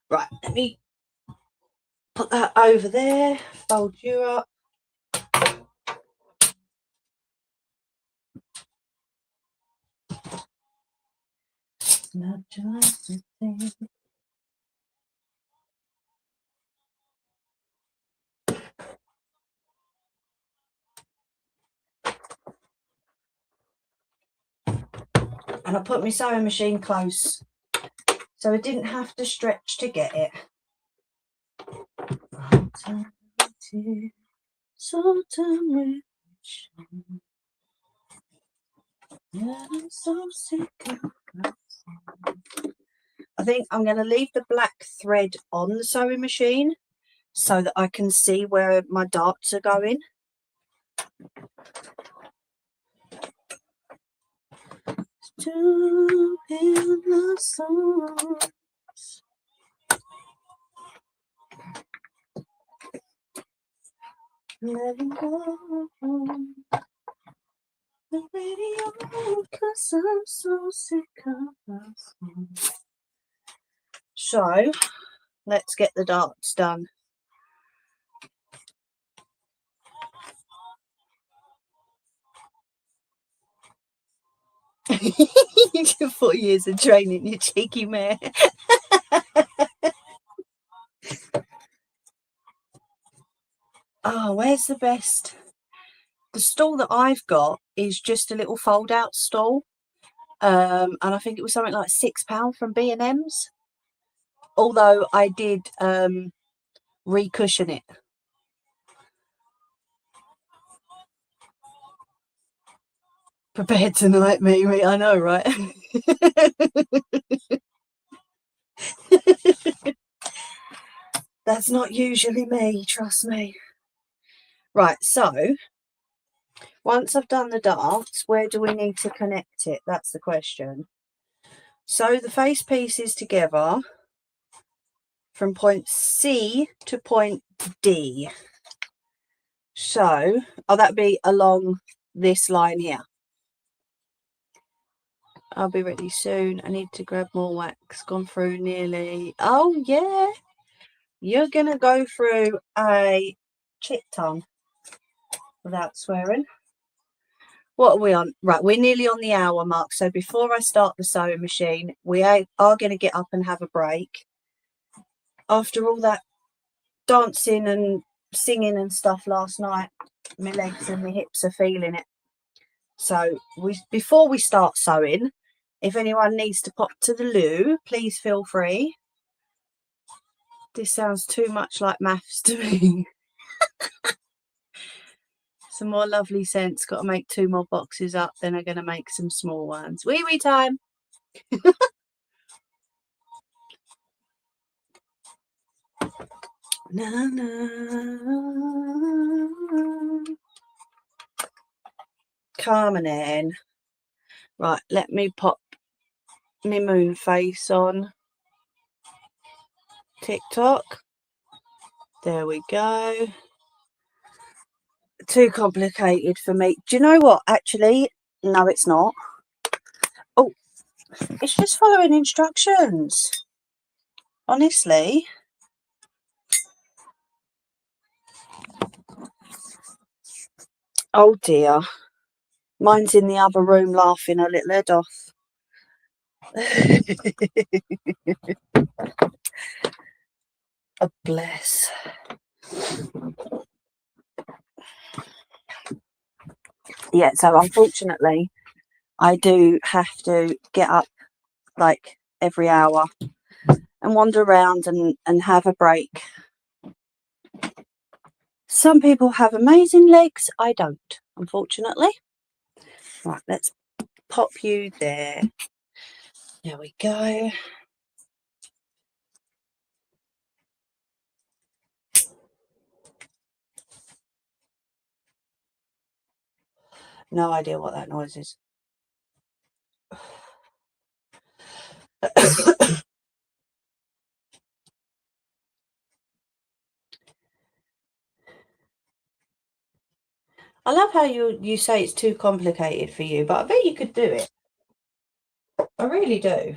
Right, let me put that over there, fold you up. Not just a thing. And I put my sewing machine close, so I didn't have to stretch to get it. So done with wishing. Yeah, I'm so sick of. I think I'm going to leave the black thread on the sewing machine so that I can see where my darts are going. To hear the songs. Letting go the radio, 'cause I'm so sick of the songs. So let's get the darts done. You did 4 years of training, you cheeky mare. Oh, where's the best? The stall that I've got is just a little fold-out stall, and I think it was something like £6 from B&M's. Although I did re-cushion it. Prepared tonight, Mimi. I know, right? That's not usually me, trust me. Right, so once I've done the darts, where do we need to connect it? That's the question. Sew the face pieces together from point C to point D. So, oh, that'd be along this line here. I'll be ready soon. I need to grab more wax. Gone through nearly. Oh, yeah. You're going to go through a chit tongue without swearing. What are we on? Right, we're nearly on the hour mark. So before I start the sewing machine, we are going to get up and have a break. After all that dancing and singing and stuff last night, My legs and my hips are feeling it. So before we start sewing, if anyone needs to pop to the loo, please feel free. This sounds too much like maths to me. Some more lovely scents. Got to make 2 more boxes up. Then I'm going to make some small ones. Wee wee time. Na, na. Coming in. Right, let me pop my moon face on TikTok. There we go. Too complicated for me. Do you know what? Actually, no, it's not. Oh, it's just following instructions. Honestly. Oh dear. Mine's in the other room laughing her little head off. Oh, bless. Yeah, so unfortunately, I do have to get up like every hour and wander around and have a break. Some people have amazing legs. I don't, unfortunately. Right, let's pop you there. There we go. No idea what that noise is. I love how you say it's too complicated for you, but I bet you could do it. I really do.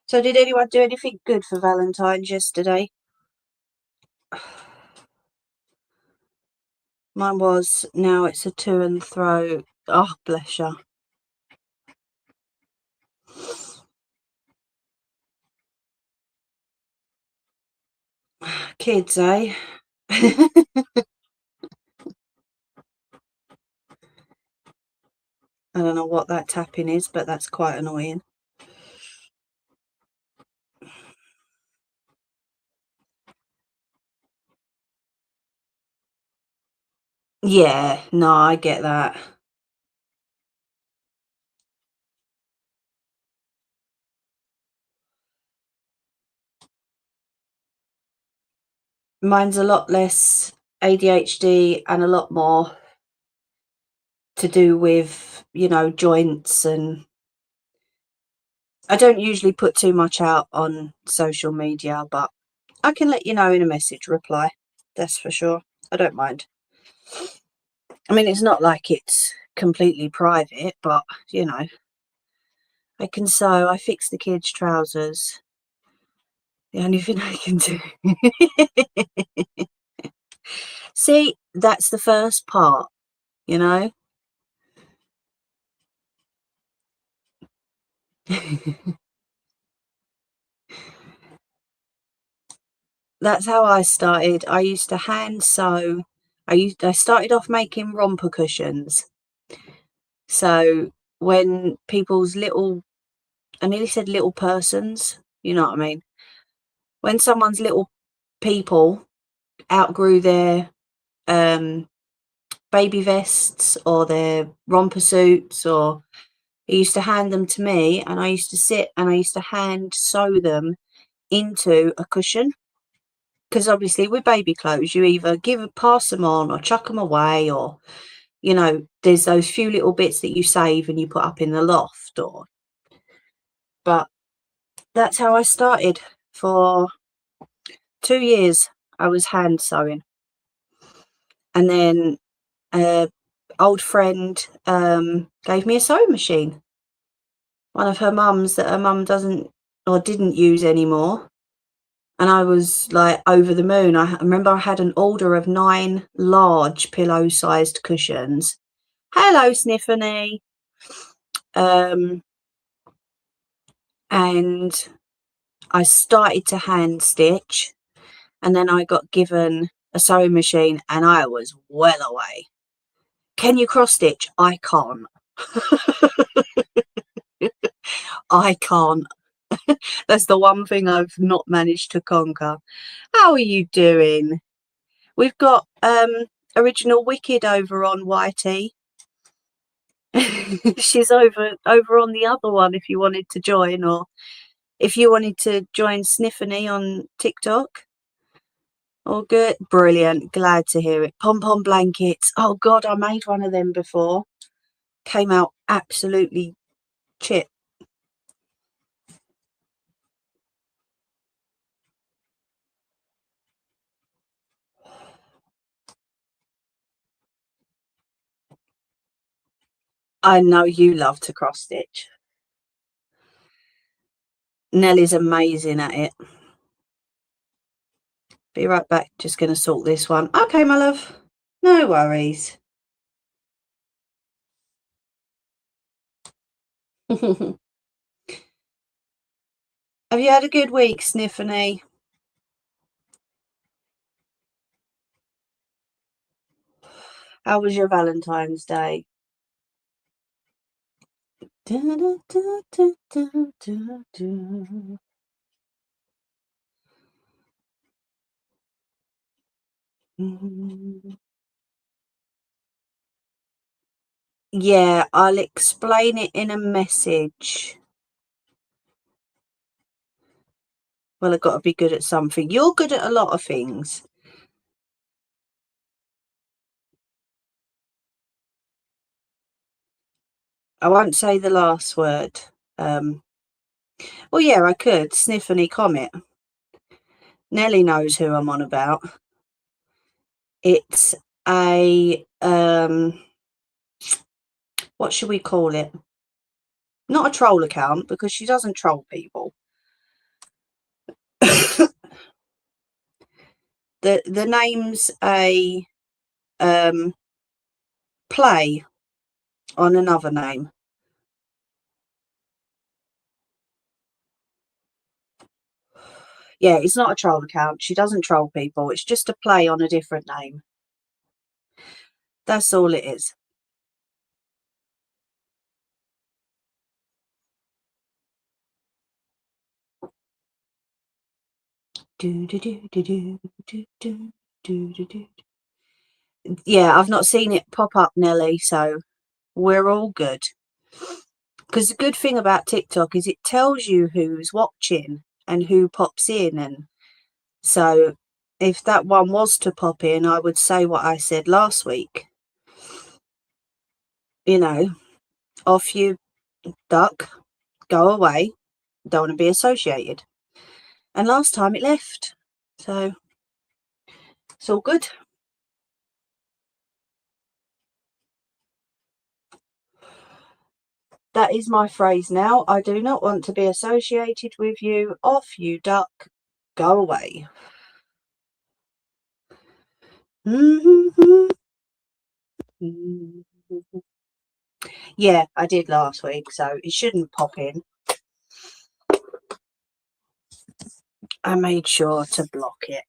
So did anyone do anything good for Valentine's yesterday? Mine was. Now it's a to and fro. Oh, bless you. Kids, eh? I don't know what that tapping is, but that's quite annoying. Yeah, no, I get that. Mine's a lot less ADHD and a lot more to do with, joints, and I don't usually put too much out on social media, but I can let you know in a message reply. That's for sure. I don't mind. I mean, it's not like it's completely private, but, I can sew. I fix the kids' trousers. The only thing I can do. See, that's the first part, you know? That's how I started. I used to hand sew. I started off making romper cushions. So when people's little, I nearly said little persons, you know what I mean? When someone's little people outgrew their baby vests or their romper suits, or he used to hand them to me, and I used to sit and I used to hand sew them into a cushion. Because obviously with baby clothes, you either pass them on or chuck them away, or, there's those few little bits that you save and you put up in the loft, but that's how I started. For 2 years, I was hand sewing. And then a old friend gave me a sewing machine. one of her mums that her mum doesn't or didn't use anymore. And I was like over the moon. I remember I had an order of 9 large pillow-sized cushions. Hello, Sniffany. And I started to hand stitch, and then I got given a sewing machine and I was well away. Can you cross stitch? I can't. I can't. That's the one thing I've not managed to conquer. How are you doing? We've got Original Wicked over on YT. She's over on the other one if you wanted to join, or if you wanted to join Sniffany on TikTok. All good. Brilliant. Glad to hear it. Pom-pom blankets. Oh God, I made one of them before. Came out absolutely chip. I know you love to cross stitch. Nellie's amazing at it. Be right back. Just going to sort this one. Okay, my love. No worries. Have you had a good week, Sniffany? How was your Valentine's Day? Yeah, I'll explain it in a message. Well, I've got to be good at something. You're good at a lot of things. I won't say the last word. Well, yeah, I could. Sniffany Comet. Nellie knows who I'm on about. It's a, what should we call it? Not a troll account, because she doesn't troll people. The name's a play on another name. Yeah, it's not a troll account. She doesn't troll people. It's just a play on a different name. That's all it is. Yeah, I've not seen it pop up, Nelly, so we're all good. Because the good thing about TikTok is it tells you who's watching and who pops in. And so if that one was to pop in, I would say what I said last week. You know, off you duck, go away, don't want to be associated. And last time it left. So it's all good. That is my phrase now. I do not want to be associated with you. Off you duck, go away. Yeah, I did last week, so it shouldn't pop in. I made sure to block it.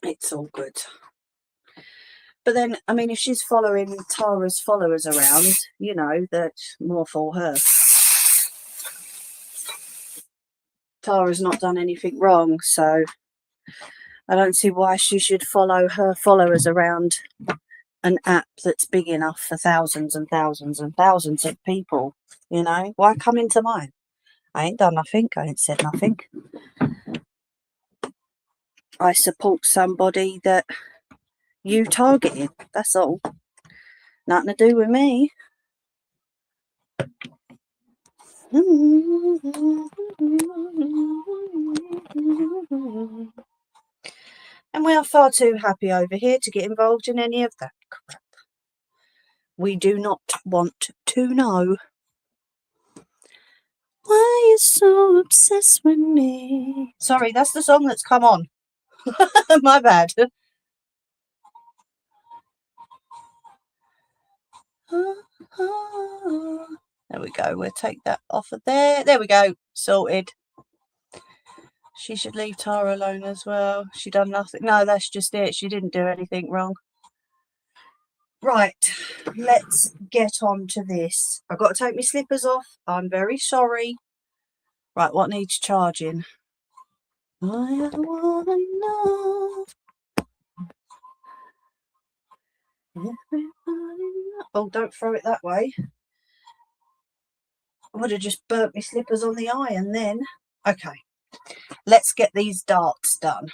It's all good. But then, I mean, if she's following Tara's followers around, you know, that's more for her. Tara's not done anything wrong, so I don't see why she should follow her followers around an app that's big enough for thousands and thousands and thousands of people. You know, why come into mine? I ain't done nothing. I ain't said nothing. I support somebody that you targeted. That's all. Nothing to do with me. And we are far too happy over here to get involved in any of that crap. We do not want to know. Why you so obsessed with me? Sorry, that's the song that's come on. My bad. There we go. We'll take that off of there. There we go. Sorted. She should leave Tara alone as well. She done nothing. No, that's just it. She didn't do anything wrong. Right, let's get on to this. I've got to take my slippers off. I'm very sorry. Right, what needs charging? I wanna know. Oh, don't throw it that way. I would have just burnt my slippers on the iron then. Okay, let's get these darts done.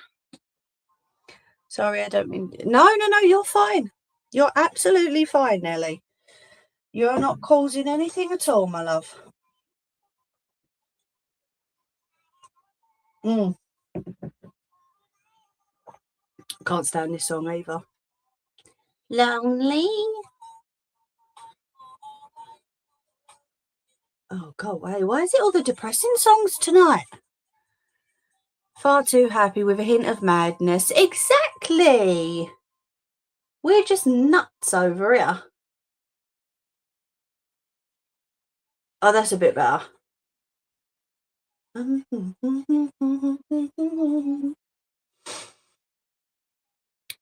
Sorry, I don't mean... No, you're fine. You're absolutely fine, Nelly. You're not causing anything at all, my love. Can't stand this song either. Lonely. Oh, go away. Why is it all the depressing songs tonight? Far too happy with a hint of madness. Exactly. We're just nuts over here. Oh, that's a bit better.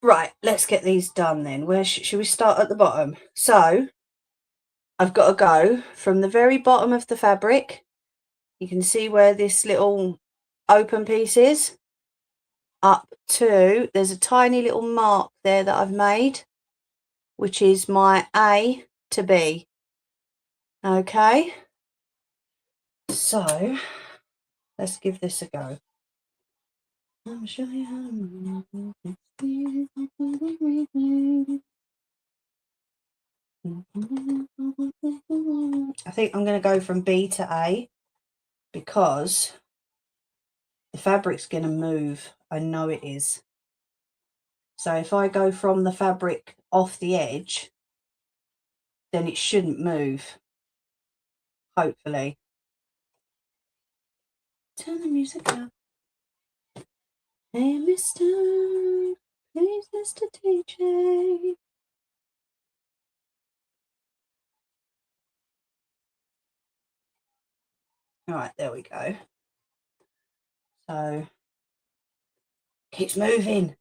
Right, let's get these done then. Where should we start? At the bottom? So I've got to go from the very bottom of the fabric. You can see where this little open piece is. Up to, there's a tiny little mark there that I've made, which is my A to B. Okay, so let's give this a go. I'll show you how. I think I'm going to go from B to A because the fabric's going to move. I know it is. So if I go from the fabric off the edge, then it shouldn't move, hopefully. Turn the music up. Hey, mister, please, Mr. DJ. All right, there we go. So, keeps moving.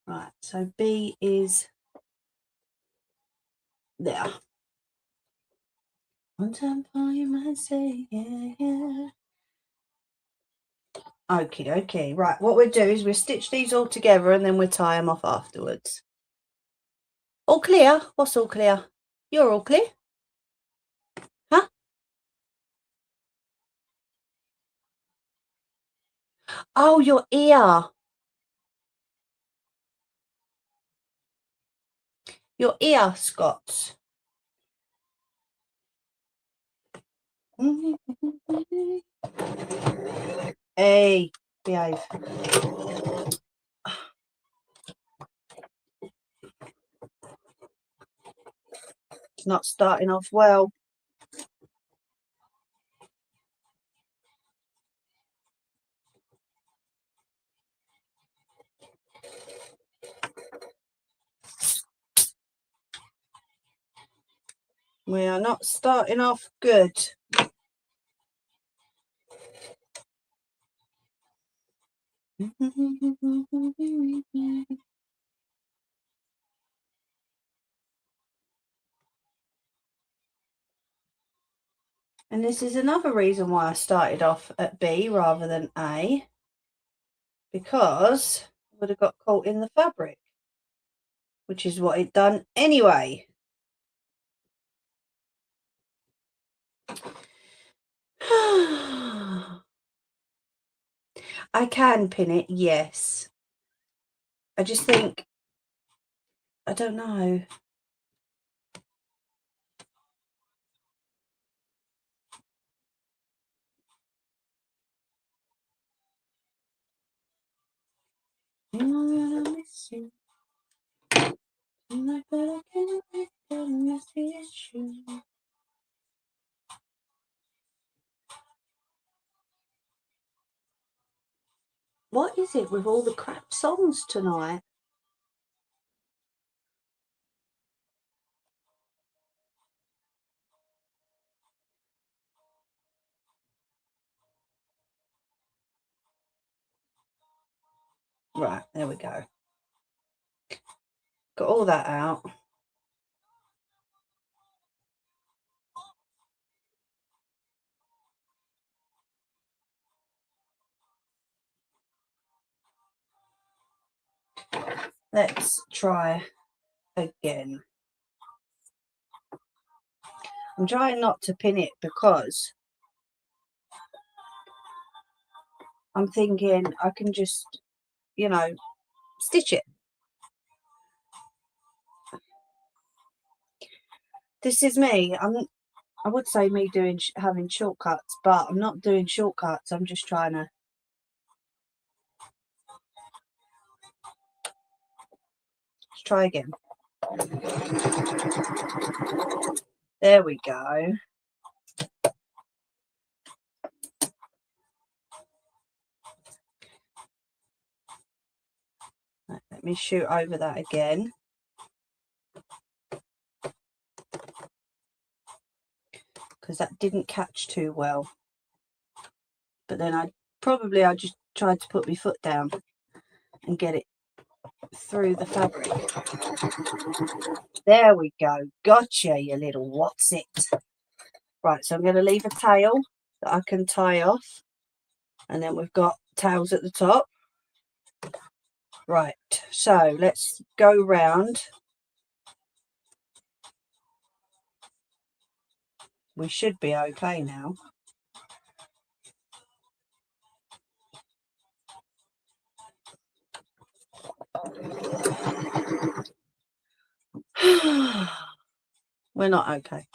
Right, so B is there. One time for you might say, yeah. Okay. Right, what we'll do is we'll stitch these all together and then we'll tie them off afterwards. All clear? What's all clear? You're all clear? Huh? Oh, your ear. Your ear, Scots. Hey, behave. It's not starting off well. We are not starting off good. And this is another reason why I started off at B rather than A, because I would have got caught in the fabric, which is what it done anyway. I can pin it, yes. I just think, I don't know. I miss you. What is it with all the crap songs tonight? Right, there we go. Got all that out. Let's try again. I'm trying not to pin it because I'm thinking I can just, you know, stitch it. This is me. I would say me doing having shortcuts, but I'm not doing shortcuts. I'm just trying to. Let's try again. There we go. Let me shoot over that again. Because that didn't catch too well. But then I just tried to put my foot down and get it through the fabric. There we go. Gotcha, you little what's it. Right, so I'm going to leave a tail that I can tie off. And then we've got tails at the top. Right, so let's go round. We should be okay now. We're not okay.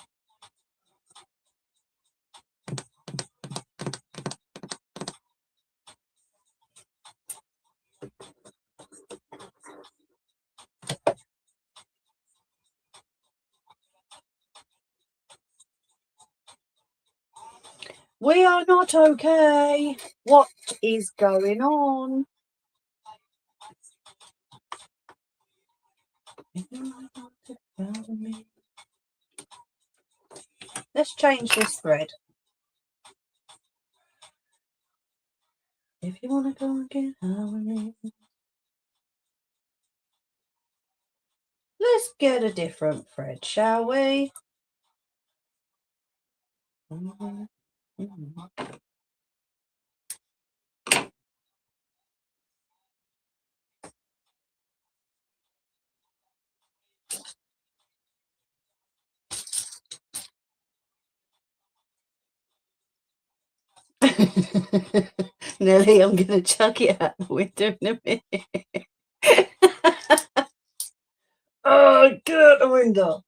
We are not okay. What is going on? Let's change this thread. If you want to go and get out with me. Let's get a different thread, shall we? Nelly, I'm going to chuck it out the window in a minute. Oh, get out the window.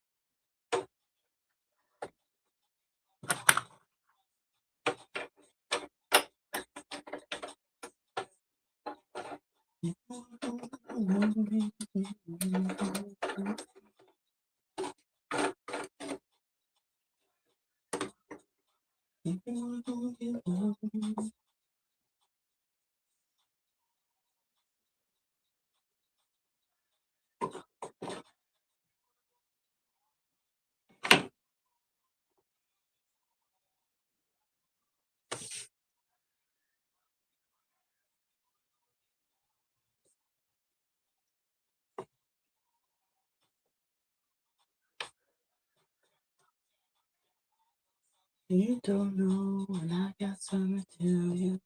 You don't know, and I got something to tell you.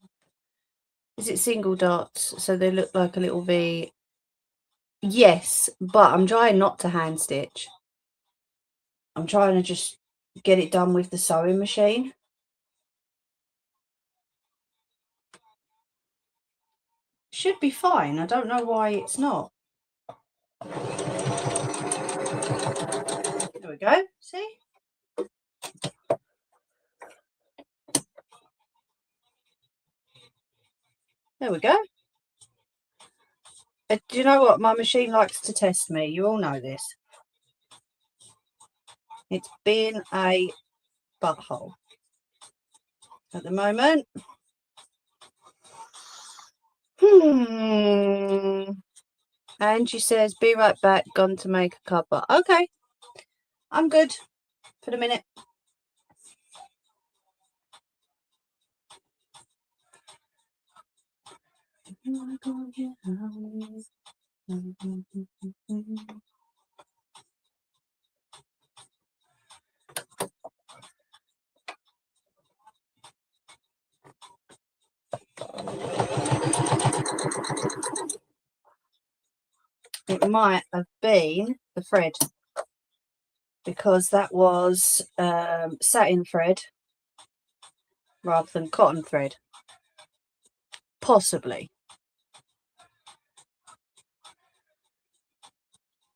Is it single dots? So they look like a little V. Yes, but I'm trying not to hand stitch. I'm trying to just get it done with the sewing machine. Should be fine. I don't know why it's not. There we go. See? There we go. Do you know what? My machine likes to test me. You all know this. It's been a butthole at the moment. Angie says, be right back, gone to make a cuppa. Okay, I'm good for the minute. It might have been the thread, because that was satin thread rather than cotton thread. Possibly.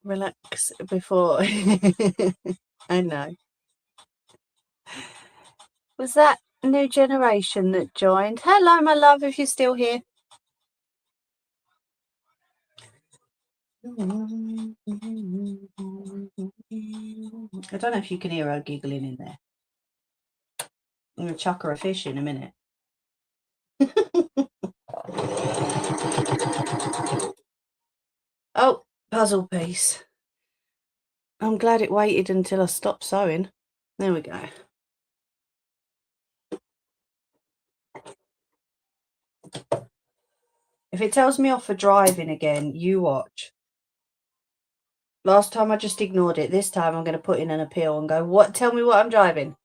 Relax before. I know. Was that New Generation that joined? Hello, my love, if you're still here. I don't know if you can hear her giggling in there. I'm going to chuck her a fish in a minute. Oh, puzzle piece. I'm glad it waited until I stopped sewing. There we go. If it tells me off for driving again, you watch. Last time I just ignored it. This time I'm going to put in an appeal and go, what? Tell me what I'm driving.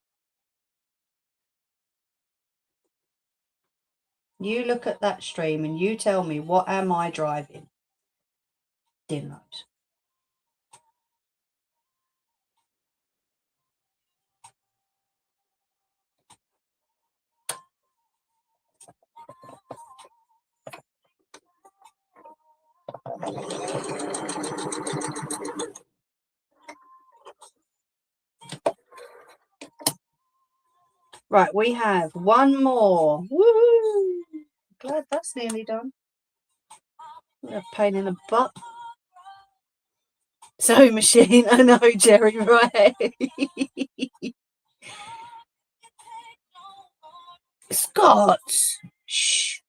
You look at that stream and you tell me, what am I driving? Dinros. Right, we have one more. Woohoo! Glad that's nearly done. What a pain in the butt. Sewing machine. I know, Jerry, right? Scott! Shh.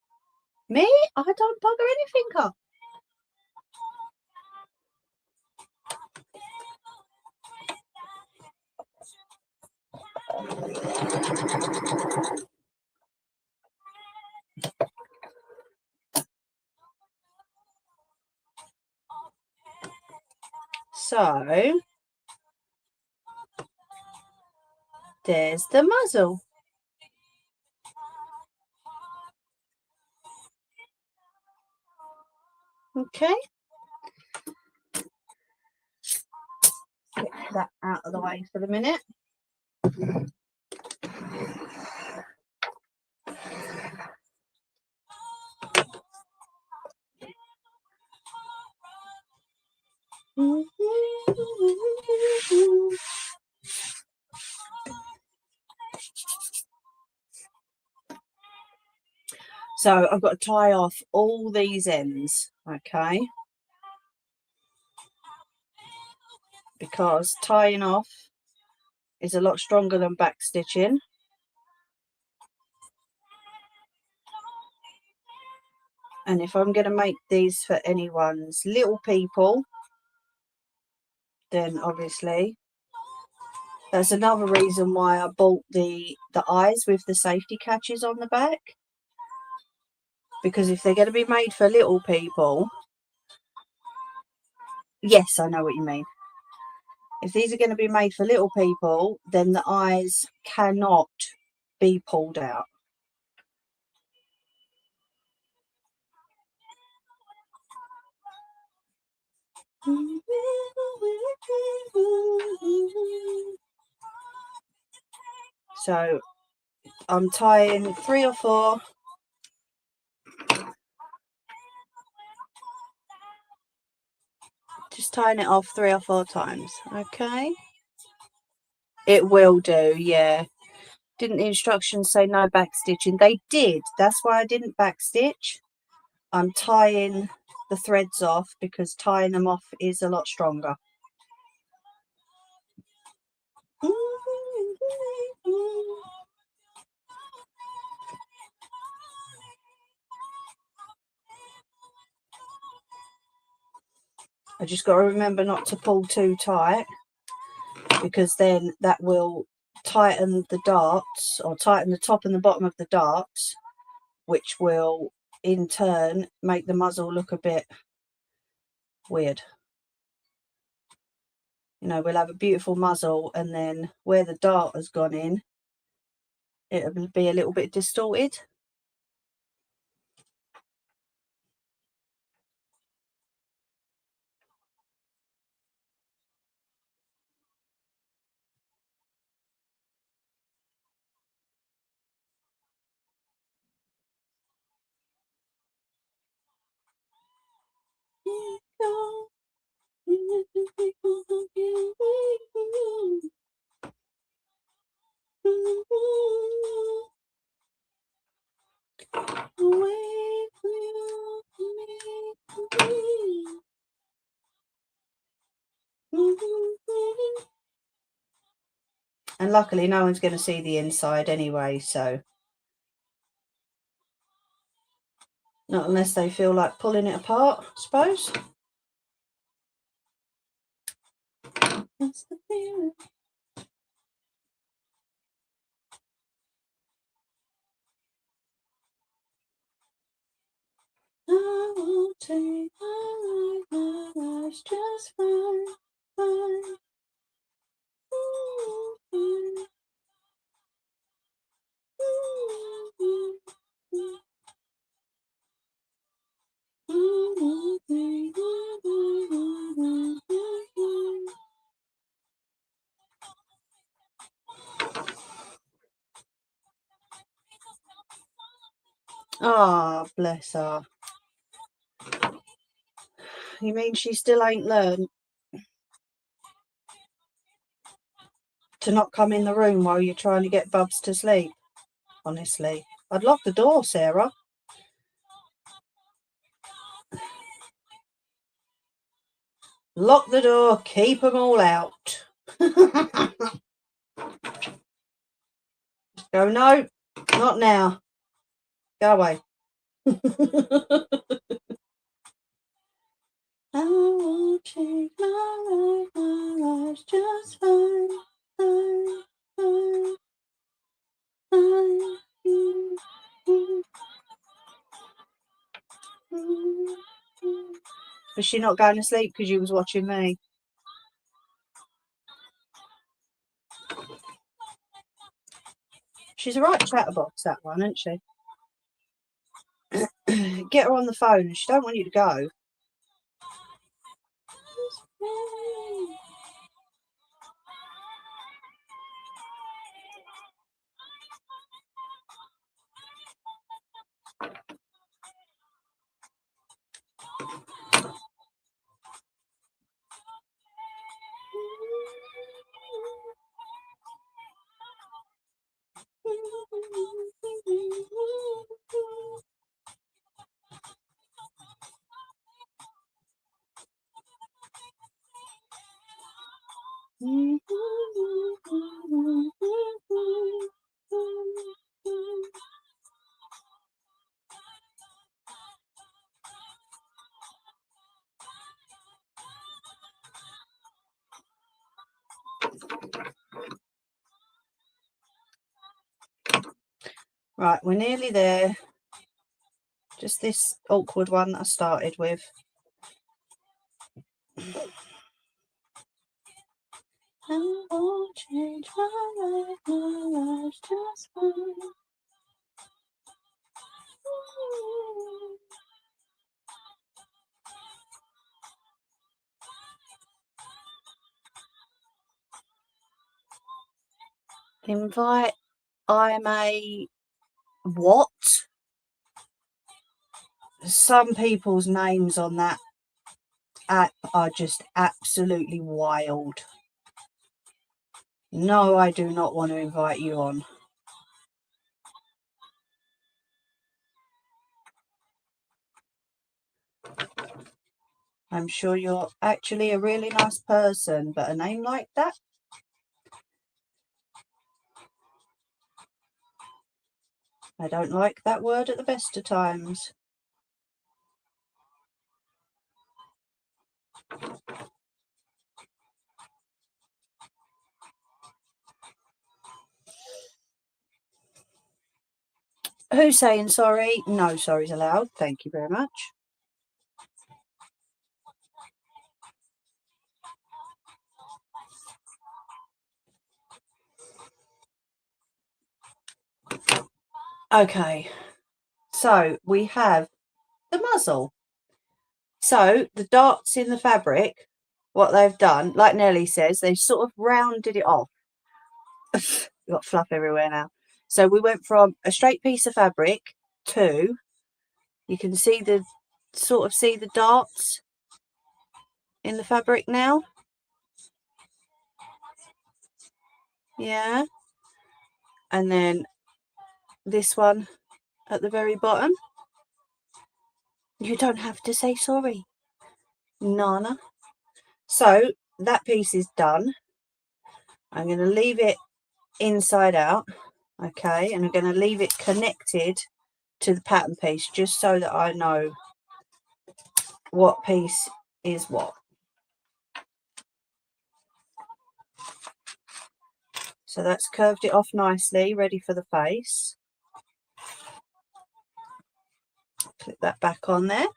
Me? I don't bugger anything up. So, there's the muzzle. Okay. Get that out of the way for the minute. So I've got to tie off all these ends, okay? Because tying off is a lot stronger than back stitching. And if I'm going to make these for anyone's little people, then obviously that's another reason why I bought the eyes with the safety catches on the back. Because if they're going to be made for little people, yes, I know what you mean. If these are going to be made for little people, then the eyes cannot be pulled out. So I'm tying 3 or 4. Just tying it off 3 or 4 times, okay? It will do, yeah. Didn't the instructions say no back stitching? They did. That's why I didn't back stitch. I'm tying the threads off because tying them off is a lot stronger. I just got to remember not to pull too tight, because then that will tighten the darts, or tighten the top and the bottom of the darts, which will in turn make the muzzle look a bit weird. You know, we'll have a beautiful muzzle, and then where the dart has gone in, it'll be a little bit distorted. And luckily no one's going to see the inside anyway, so not unless they feel like pulling it apart, I suppose. That's the feeling. I won't take my life, my life's just fine, fine. Ah, bless her. You mean she still ain't learned to not come in the room while you're trying to get Bubs to sleep? Honestly, I'd lock the door, Sarah. Lock the door, keep them all out. Go, no, not now. Go away. I won't change my life's just fine, fine, fine, fine. Was she not going to sleep because you was watching me? She's a right chatterbox, that one, isn't she? Get her on the phone. She don't want you to go. Right, we're nearly there. Just this awkward one that I started with. I won't change my life's just fine. Invite IMA what? Some people's names on that app are just absolutely wild. No, I do not want to invite you on. I'm sure you're actually a really nice person, but a name like that? I don't like that word at the best of times. Who's saying sorry? No sorries allowed. Thank you very much. Okay, so we have the muzzle. So the darts in the fabric, what they've done, like Nelly says, they've sort of rounded it off. We've got fluff everywhere now. So we went from a straight piece of fabric to, you can see the darts in the fabric now. Yeah. And then this one at the very bottom. You don't have to say sorry, Nana. So that piece is done. I'm going to leave it inside out, okay, and I'm going to leave it connected to the pattern piece just so that I know what piece is what. So that's curved it off nicely, ready for the face. Clip that back on there.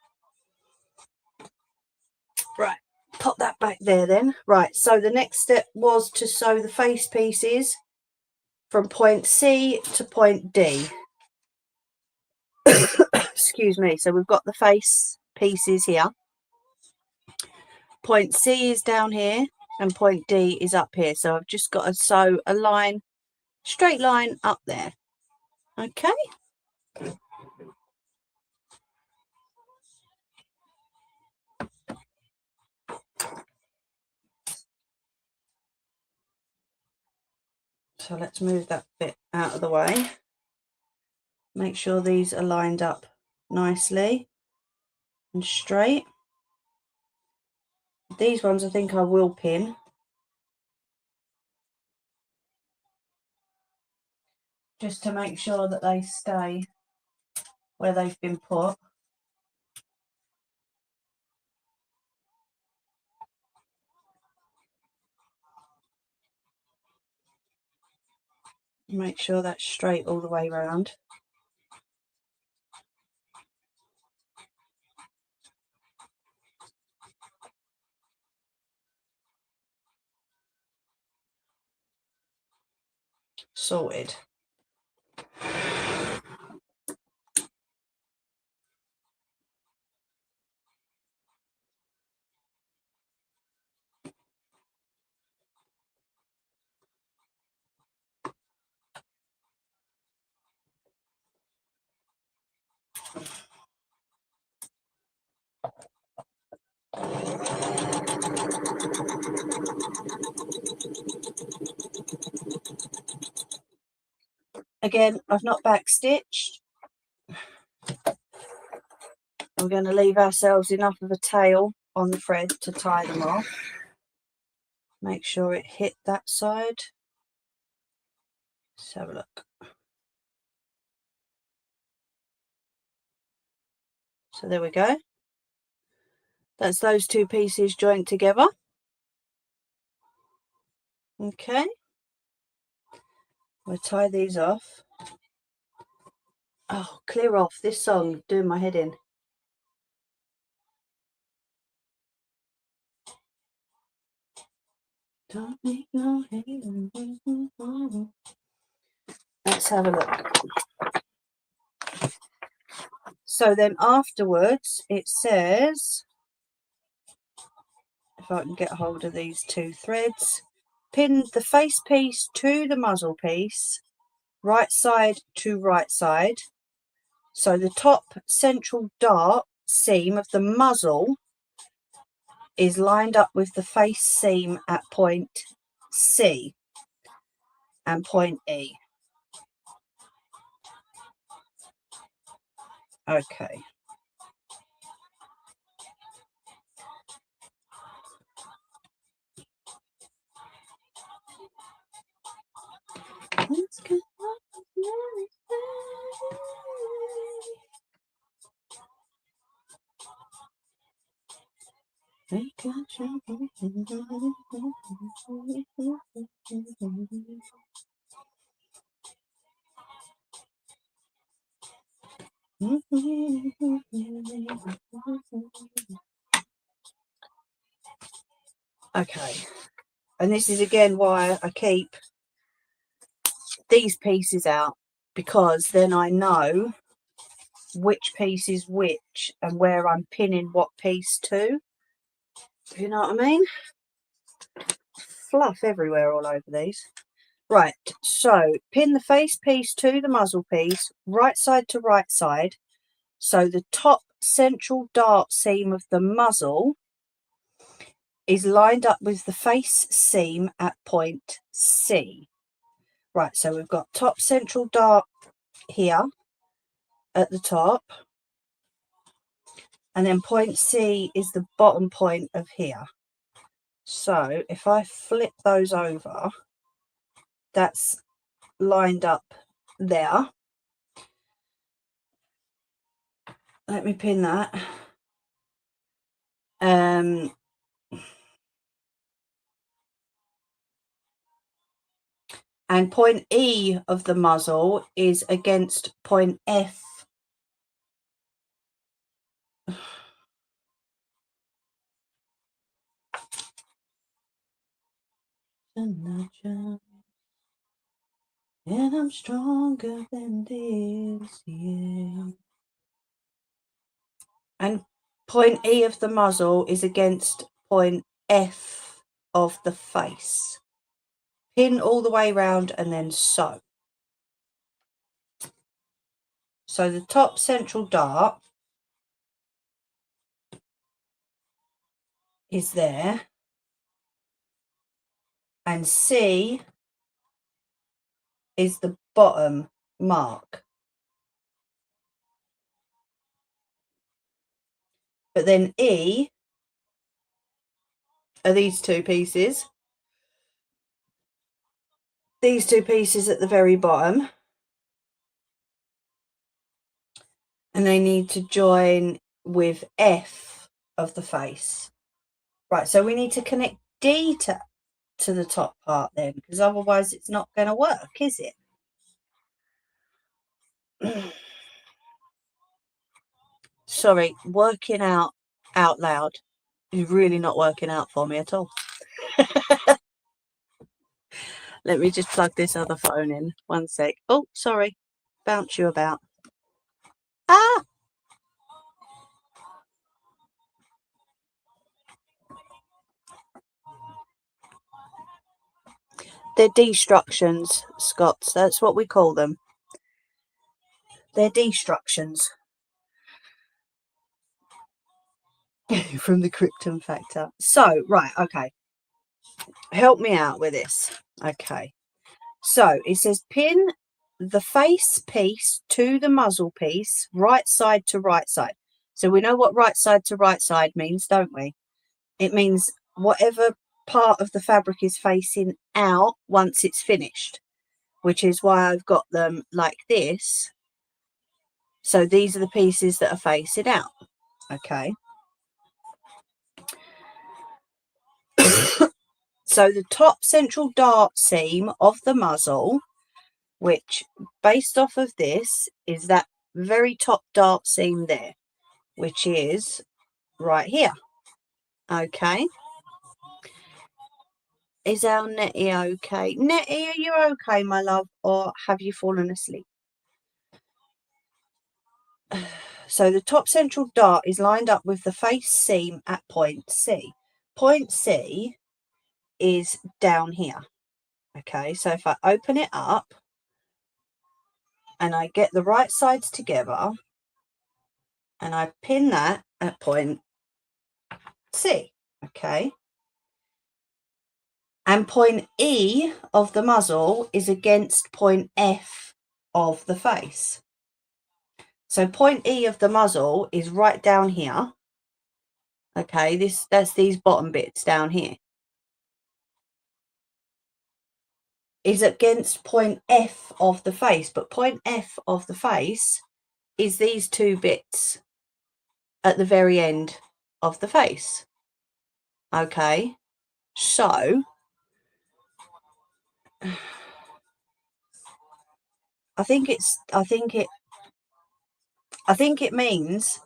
Right, pop that back there then. Right, so the next step was to sew the face pieces from point C to point D. Excuse me. So we've got the face pieces here. Point C is down here and point D is up here. So I've just got to sew a line, straight line up there. Okay. So let's move that bit out of the way. Make sure these are lined up nicely and straight. These ones I think I will pin. Just to make sure that they stay where they've been put. Make sure that's straight all the way around. Sorted. Again, I've not back stitched. We're going to leave ourselves enough of a tail on the thread to tie them off. Make sure it hit that side. Let's have a look. So there we go. That's those two pieces joined together. Okay. We'll tie these off. Oh, clear off. This song doing my head in. Let's have a look. So then afterwards it says, if I can get hold of these two threads, pin the face piece to the muzzle piece, right side to right side. So the top central dart seam of the muzzle is lined up with the face seam at point C and point E. Okay. Okay, and this is again why I keep these pieces out, because then I know which piece is which and where I'm pinning what piece to. You know what I mean? Fluff everywhere all over these. Right, so pin the face piece to the muzzle piece, right side to right side. So the top central dart seam of the muzzle is lined up with the face seam at point C. Right, so we've got top central dart here at the top, and then point C is the bottom point of here. So if I flip those over, that's lined up there. Let me pin that. And point E of the muzzle is against point F. And I'm stronger than this, yeah. And point E of the muzzle is against point F of the face. Pin all the way round and then sew. So the top central dart is there, and C is the bottom mark. But then E are these two pieces. These two pieces at the very bottom. And they need to join with F of the face. Right, so we need to connect D to the top part then, because otherwise it's not going to work, is it? Sorry, working out loud is really not working out for me at all. Let me just plug this other phone in. 1 sec. Oh, sorry. Bounce you about. Ah! They're destructions, Scots. That's what we call them. They're destructions. From the Krypton Factor. So, right, okay. Help me out with this. Okay. So, it says pin the face piece to the muzzle piece, right side to right side. So, we know what right side to right side means, don't we? It means whatever part of the fabric is facing out once it's finished, which is why I've got them like this. So, these are the pieces that are facing out. Okay. So the top central dart seam of the muzzle, which based off of this is that very top dart seam there, which is right here. Okay. Is our Nettie okay? Nettie, are you okay, my love, or have you fallen asleep? So the top central dart is lined up with the face seam at point C. Point C is down here. Okay, so if I open it up and I get the right sides together and I pin that at point C, okay? And point E of the muzzle is against point F of the face. So point E of the muzzle is right down here. Okay, that's these bottom bits down here. Is against point F of the face, but point F of the face is these two bits at the very end of the face. Okay, so I think it means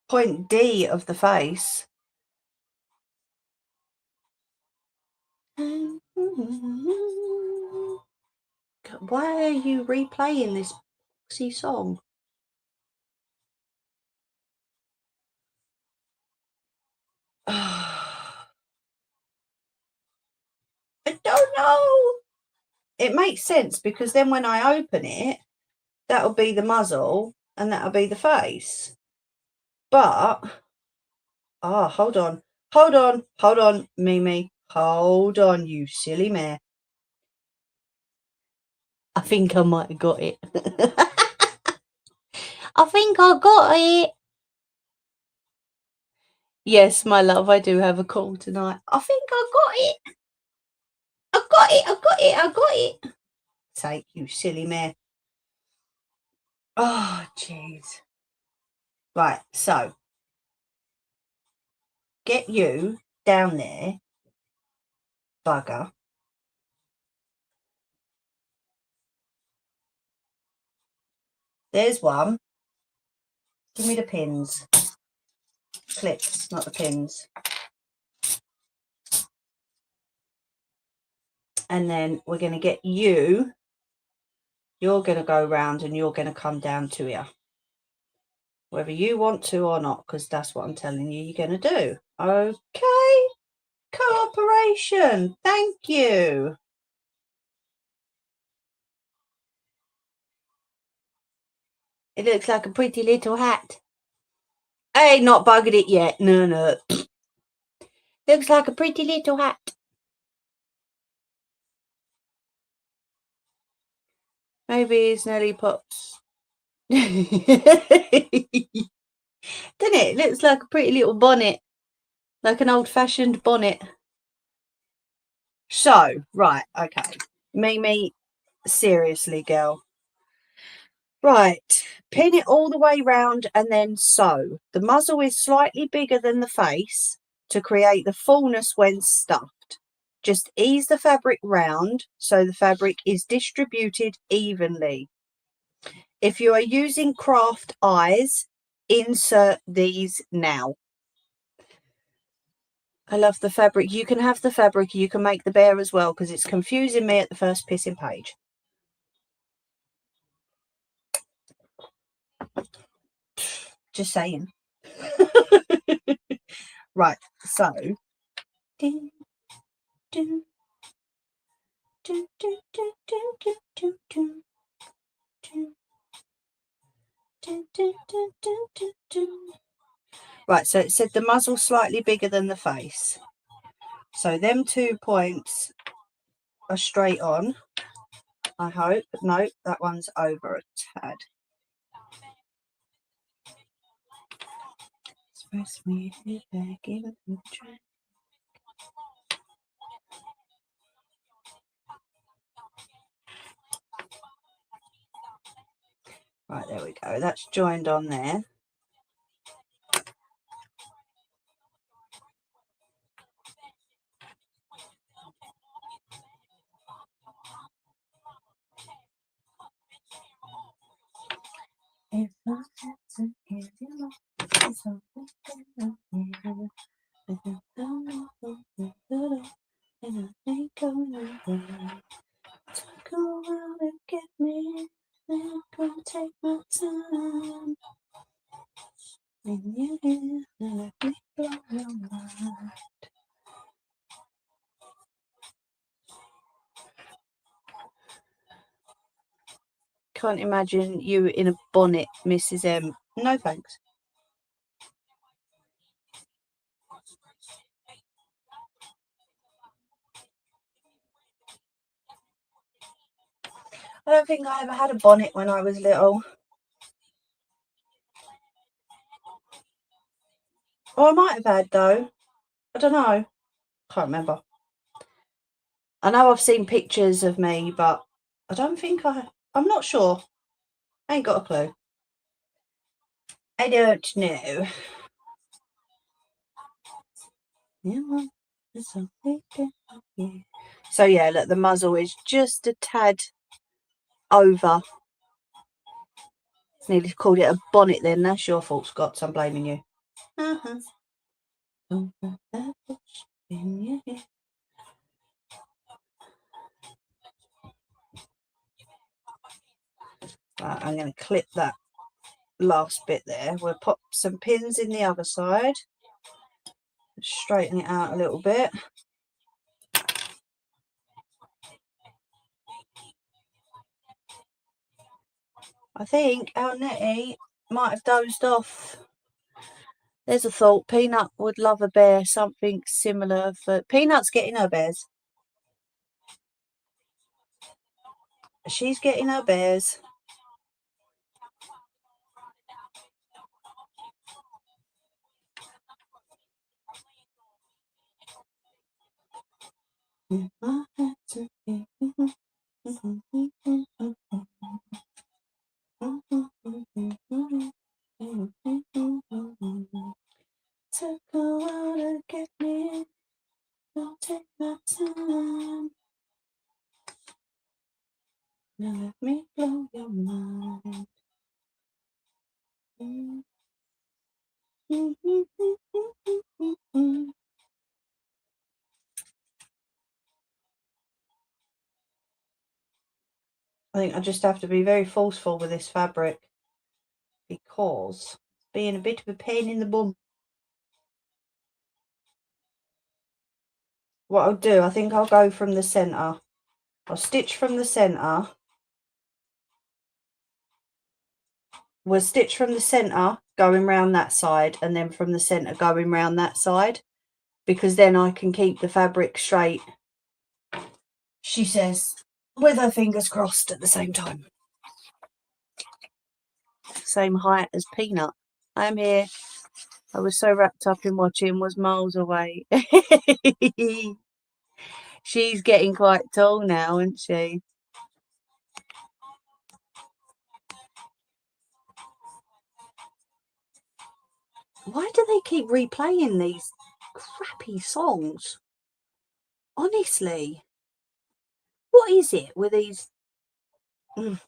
point D of the face. Why are you replaying this boxy song? I don't know. It makes sense because then when I open it, that'll be the muzzle and that'll be the face. But, hold on. Hold on, Mimi. Hold on, you silly mare. I think I might have got it. I think I got it. Yes, my love, I do have a call tonight. I think I got it. I got it. Sake, you silly mare. Oh, jeez. Right, so get you down there, bugger. There's one. Give me the pins. Clips, not the pins. And then we're going to get you. You're going to go round and you're going to come down to here. Whether you want to or not, because that's what I'm telling you you're going to do. Okay. Cooperation. Thank you. It looks like a pretty little hat. I ain't not buggered it yet. No. Looks like a pretty little hat. Maybe it's Nelly Pops. Doesn't it? Looks like a pretty little bonnet. Like an old-fashioned bonnet. So, right, okay. Mimi, seriously, girl. Right, pin it all the way round and then sew. The muzzle is slightly bigger than the face to create the fullness when stuffed. Just ease the fabric round so the fabric is distributed evenly. If you are using craft eyes, insert these now. I love the fabric. You can have the fabric, you can make the bear as well, because it's confusing me at the first pissing page. Just saying. Right, so right, so it said the muzzle slightly bigger than the face. So them 2 points are straight on, I hope. No, that one's over a tad. Express me back in the track. Right, there we go. That's joined on there. If I had to give you something and I ain't going away. Take a while to get me, then gonna take my time. In your hand, let me blow your mind. Can't imagine you in a bonnet, Mrs. M. No thanks. I don't think I ever had a bonnet when I was little. Or I might have had, though. I don't know. Can't remember. I know I've seen pictures of me, but I don't think I'm not sure. I ain't got a clue. I don't know. So yeah, look, the muzzle is just a tad over. Nearly called it a bonnet then. That's your fault, Scott, so I'm blaming you. Right, I'm going to clip that last bit there. We'll pop some pins in the other side. Straighten it out a little bit. I think our Nettie might have dozed off. There's a thought. Peanut would love a bear, something similar for... Peanut's getting her bears. She's getting her bears. Took a while to get me. Don't take my time. Now let me blow your mind. I think I just have to be very forceful with this fabric because it's being a bit of a pain in the bum. What I'll do, I think I'll go from the centre. I'll stitch from the centre. We'll stitch from the centre going round that side and then from the centre going round that side, because then I can keep the fabric straight, she says, with her fingers crossed at the same time. Same height as Peanut. I'm here. I was so wrapped up in watching, was miles away. She's getting quite tall now, isn't she? Why do they keep replaying these crappy songs? Honestly. What is it with these? I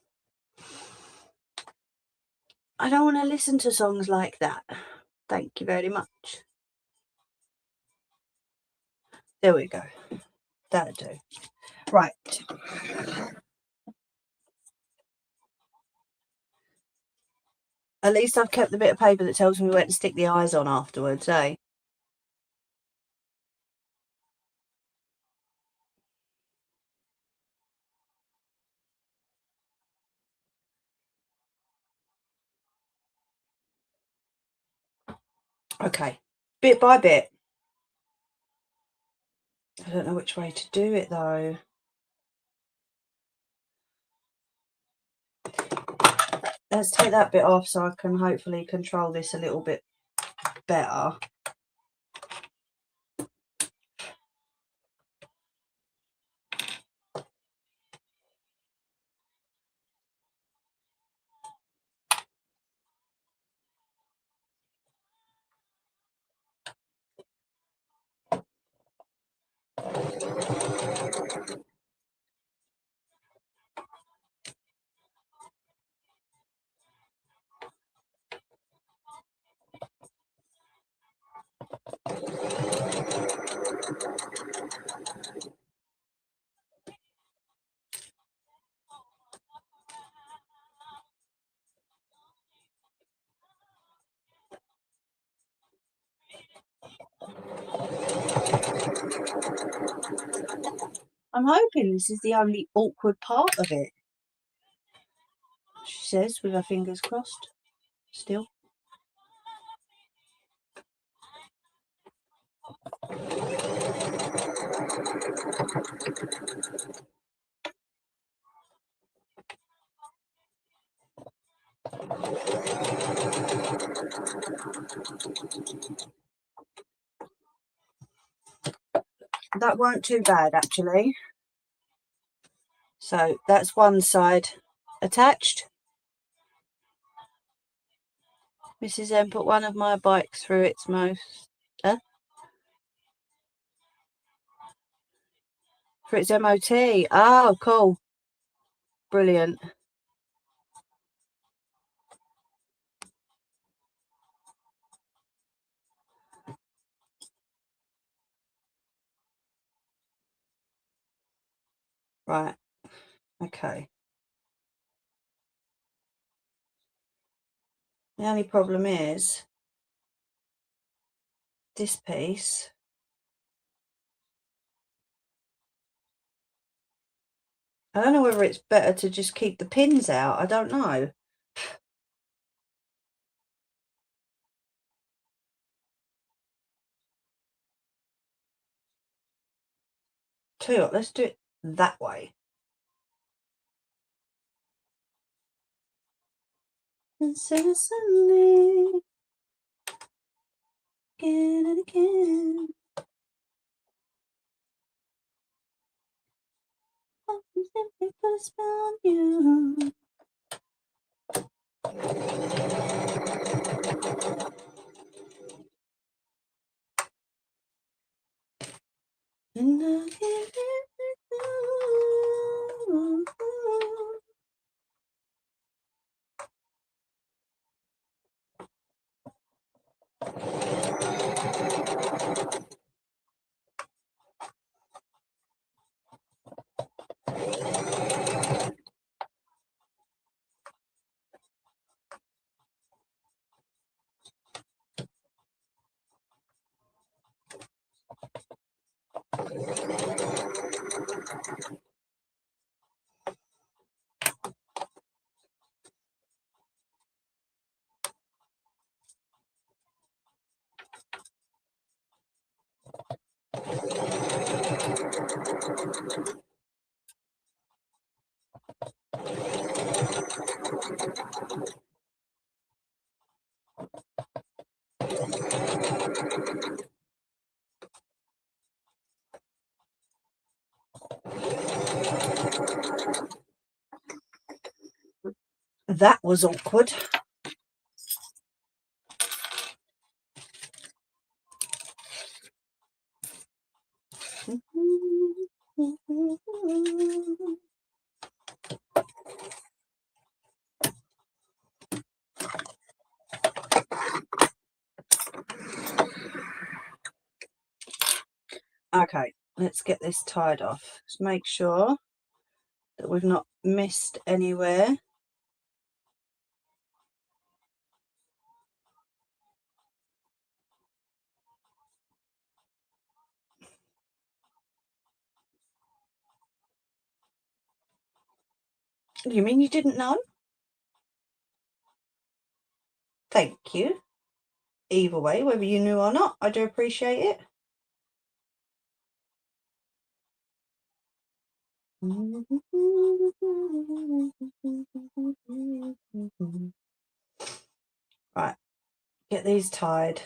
don't want to listen to songs like that. Thank you very much. There we go. That'll do. Right. At least I've kept the bit of paper that tells me where to stick the eyes on afterwards, eh? Okay. Bit by bit. I don't know which way to do it though. Let's take that bit off so I can hopefully control this a little bit better. I'm hoping this is the only awkward part of it. She says with her fingers crossed. Still. That weren't too bad actually. So that's one side attached. Mrs. M put one of my bikes through its most... For its MOT. Oh, cool. Brilliant. Right. Okay. The only problem is this piece. I don't know whether it's better to just keep the pins out. I don't know. Tell you what, let's do it that way. Incessantly, again and again. Simply put a spell on you. And I give it to you. That was awkward. Okay, let's get this tied off. Let's make sure that we've not missed anywhere. You mean you didn't know? Thank you. Either way, whether you knew or not, I do appreciate it. Right, get these tied.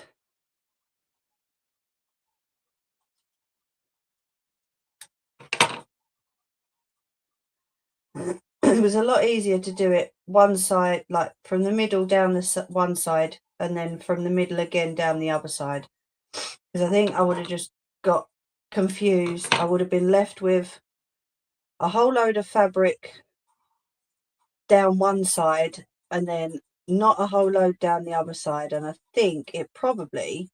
It was a lot easier to do it one side, like from the middle down the one side, and then from the middle again down the other side. Because I think I would have just got confused. I would have been left with a whole load of fabric down one side and then not a whole load down the other side. And I think it probably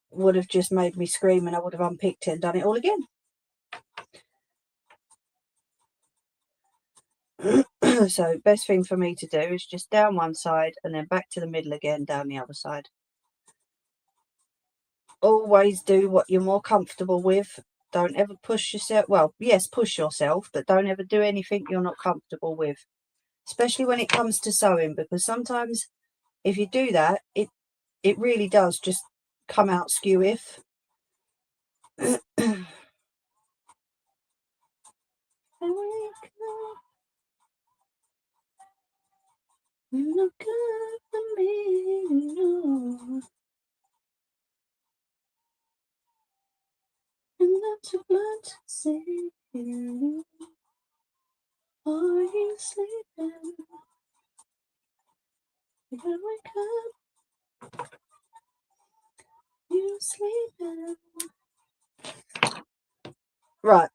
would have just made me scream, and I would have unpicked it and done it all again. So best thing for me to do is just down one side and then back to the middle again, down the other side. Always do what you're more comfortable with. Don't ever push yourself. Well, yes, push yourself, but don't ever do anything you're not comfortable with, especially when it comes to sewing, because sometimes if you do that, it really does just come out skew if. You're not good for me, no. I'm not too blind to see you. Are you sleeping? You gotta wake up. You sleeping? Right.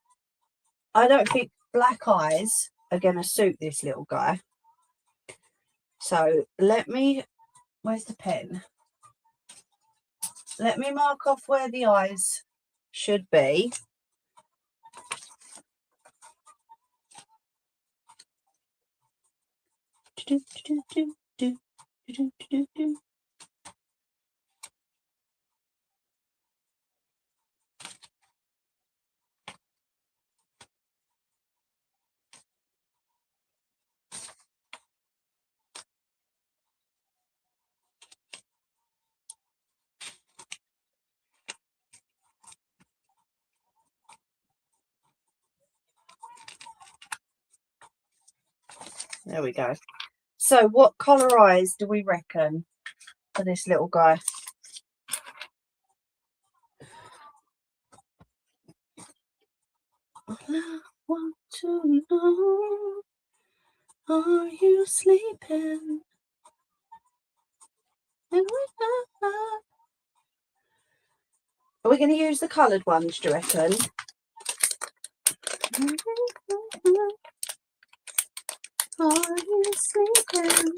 I don't think black eyes are going to suit this little guy. So let me, where's the pen? Let me mark off where the eyes should be. There we go. So what colour eyes do we reckon for this little guy? I want to know, are you sleeping? Are we going to use the coloured ones, do you reckon? Are you sleeping?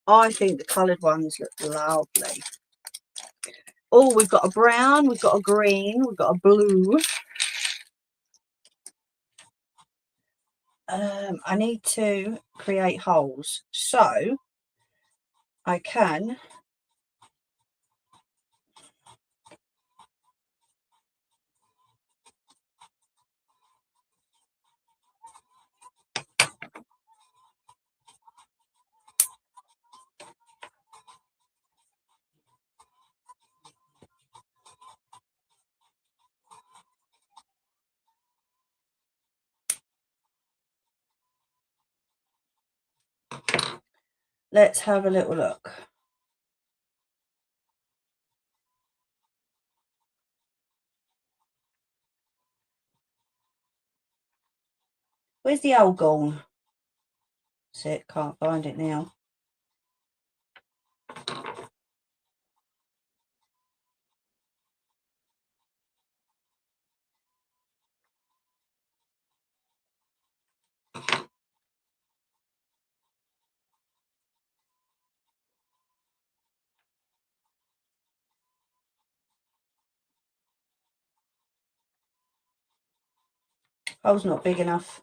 I think the coloured ones look lovely. Oh, we've got a brown, we've got a green, we've got a blue. I need to create holes, so I can let's have a little look. Where's the old gone? That's it, can't find it now. Hole's not big enough.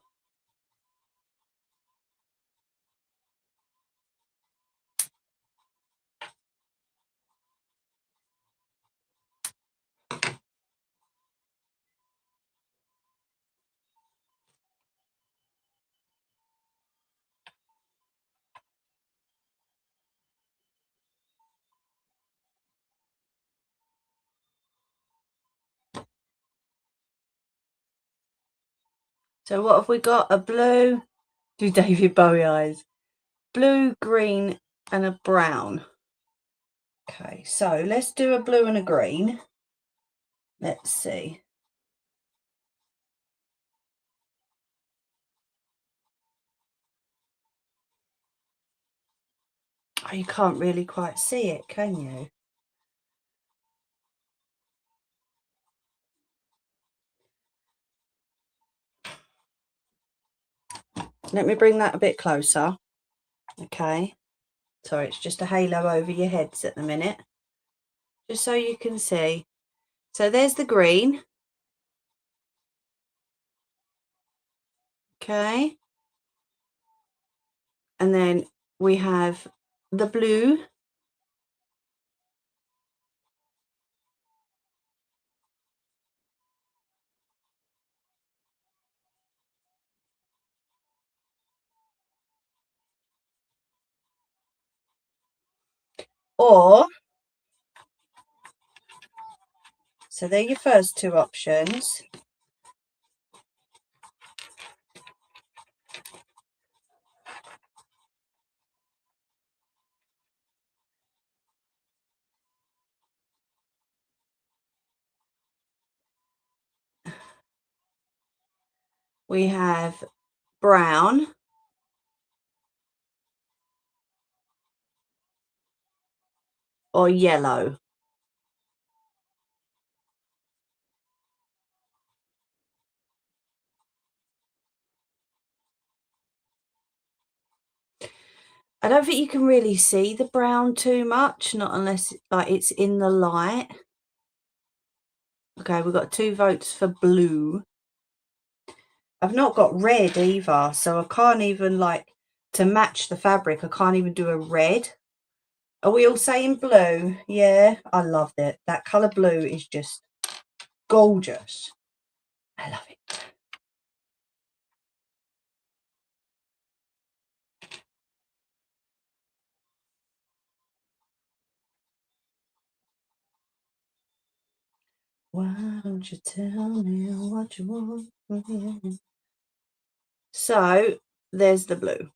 So what have we got? A blue, do David Bowie eyes. Blue, green and a brown. Okay, so let's do a blue and a green. Let's see. Oh, you can't really quite see it, can you? Let me bring that a bit closer. Okay. Sorry, it's just a halo over your heads at the minute. Just so you can see. So there's the green. Okay. And then we have the blue. Or, so they're your first two options. We have brown. Or yellow. I don't think you can really see the brown too much, not unless like it's in the light. Okay, we've got 2 votes for blue. I've not got red either, so I can't even, like, to match the fabric, I can't even do a red. Are we all saying blue? Yeah, I loved it. That colour blue is just gorgeous. I love it. Why don't you tell me what you want from me? So, there's the blue.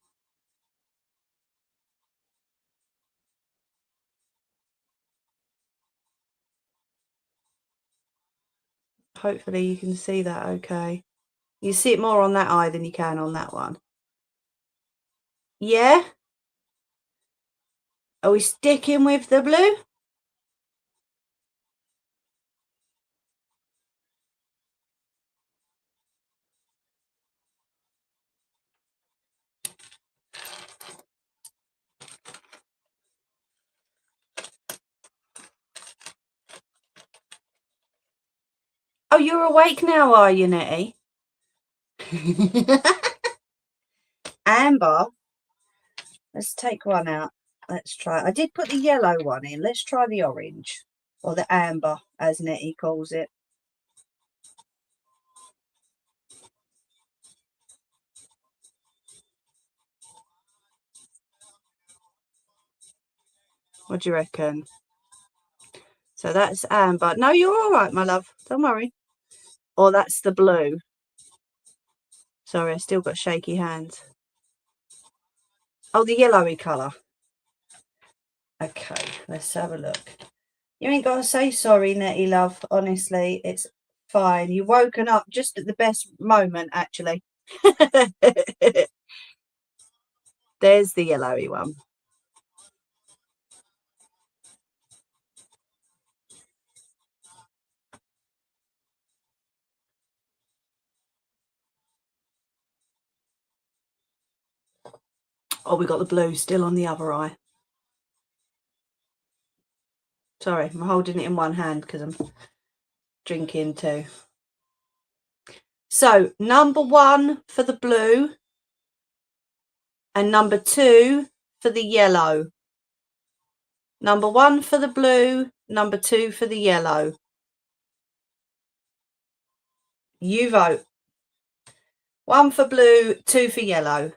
Hopefully you can see that okay. You see it more on that eye than you can on that one. Yeah? Are we sticking with the blue? Oh, you're awake now, are you, Nettie? Amber. Let's take one out. Let's try. I did put the yellow one in. Let's try the orange. Or the amber, as Nettie calls it. What do you reckon? So that's amber. No, you're all right, my love. Don't worry. Or that's the blue. Sorry, I still got shaky hands. Oh, the yellowy colour. Okay, let's have a look. You ain't got to say sorry, Nettie, love. Honestly, it's fine. You've woken up just at the best moment, actually. There's the yellowy one. Oh, we got the blue still on the other eye. Sorry, I'm holding it in one hand because I'm drinking too. So, number 1 for the blue and number 2 for the yellow. Number 1 for the blue, number 2 for the yellow. You vote. 1 for blue, 2 for yellow.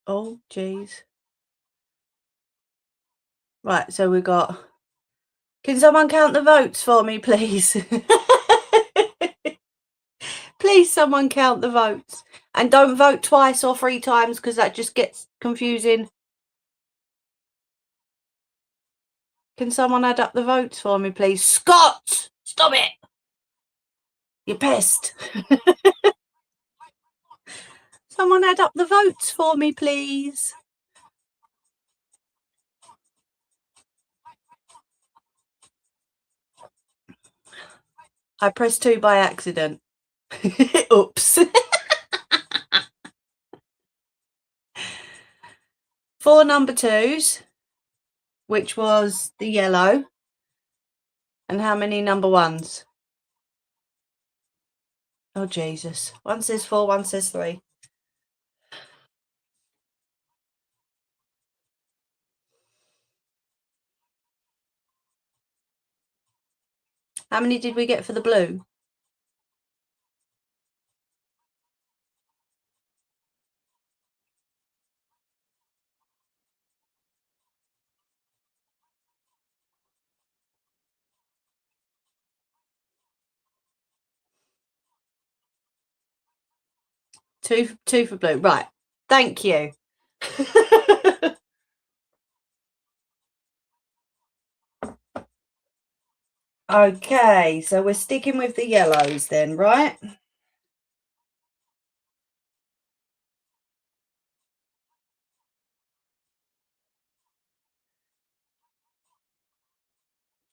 Oh, jeez. Right, so we got... Can someone count the votes for me, please? Please, someone count the votes. And don't vote twice or 3 times because that just gets confusing. Can someone add up the votes for me, please? Scott! Stop it! You're pissed. Someone add up the votes for me, please. I pressed 2 by accident. Oops. 4 number 2s, which was the yellow. And how many number 1s? Oh, Jesus. One says 4, one says 3. How many did we get for the blue? Two for blue. Right. Thank you. Okay, so we're sticking with the yellows then, right?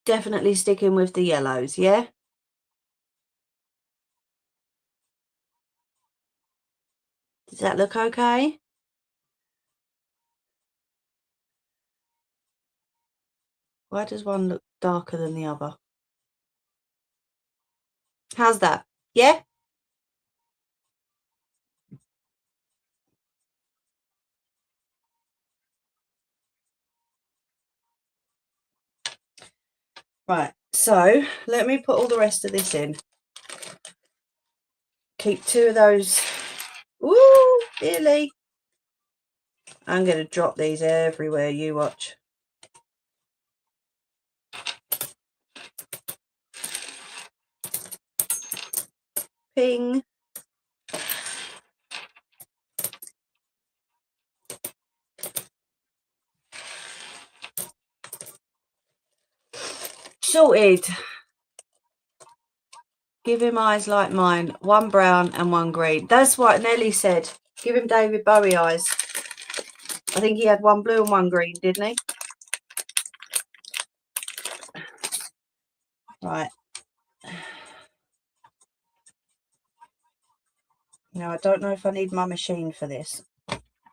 Definitely sticking with the yellows, yeah? Does that look okay? Why does one look darker than the other? How's that? Yeah? Right, so let me put all the rest of this in. Keep 2 of those. Woo, Billy. I'm going to drop these everywhere, you watch. Ping. Sorted. Give him eyes like mine. 1 brown and 1 green. That's what Nelly said. Give him David Bowie eyes. I think he had 1 blue and 1 green, didn't he? Right. Now, I don't know if I need my machine for this,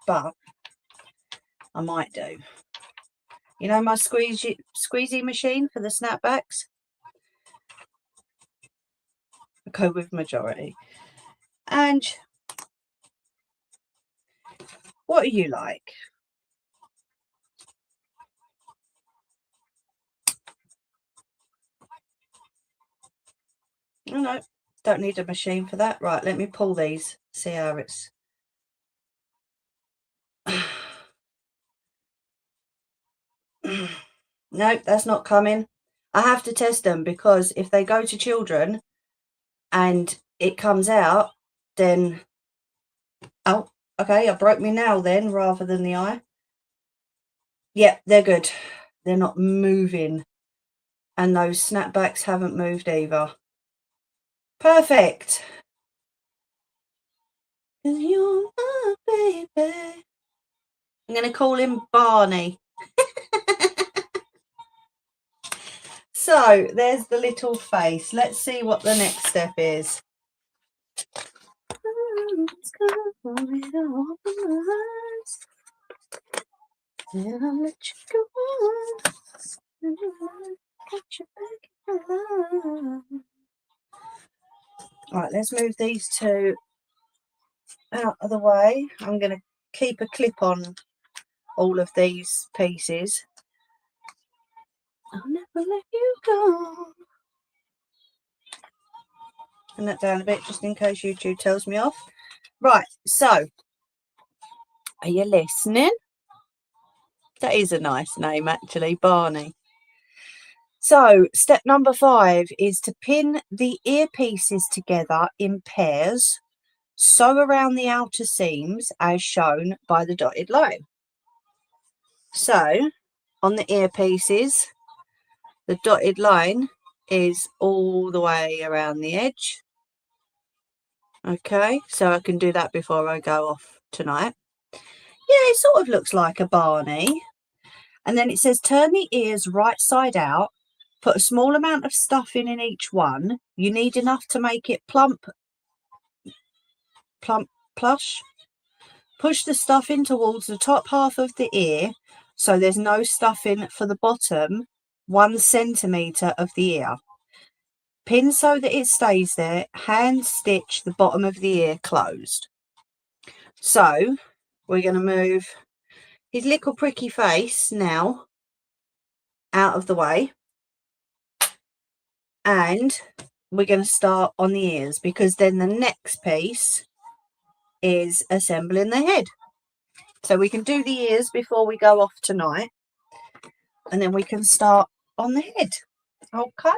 but I might do. You know my squeezy machine for the snapbacks? I go with majority. And what are you like? Oh, no, don't need a machine for that. Right, let me pull these, see how it's... No, that's not coming. I have to test them because if they go to children and it comes out, then... Oh, okay, I broke my nail then rather than the eye. Yep, they're good. They're not moving. And those snapbacks haven't moved either. Perfect. You're my baby. I'm going to call him Barney. So there's the little face. Let's see what the next step is. Right, let's move these 2 out of the way. I'm going to keep a clip on all of these pieces. I'll never let you go. Turn that down a bit just in case YouTube tells me off. Right, so are you listening? That is a nice name actually, Barney. So step number 5 is to pin the earpieces together in pairs, sew around the outer seams as shown by the dotted line. So on the earpieces, the dotted line is all the way around the edge. Okay, so I can do that before I go off tonight. Yeah, it sort of looks like a Barney. And then it says turn the ears right side out, put a small amount of stuffing in each one. You need enough to make it plump, plush. Push the stuffing towards the top half of the ear so there's no stuffing for the bottom 1 centimetre of the ear. Pin so that it stays there. Hand stitch the bottom of the ear closed. So we're going to move his little pricky face now out of the way, and we're going to start on the ears because then the next piece is assembling the head. So we can do the ears before we go off tonight, and then we can start on the head. Okay.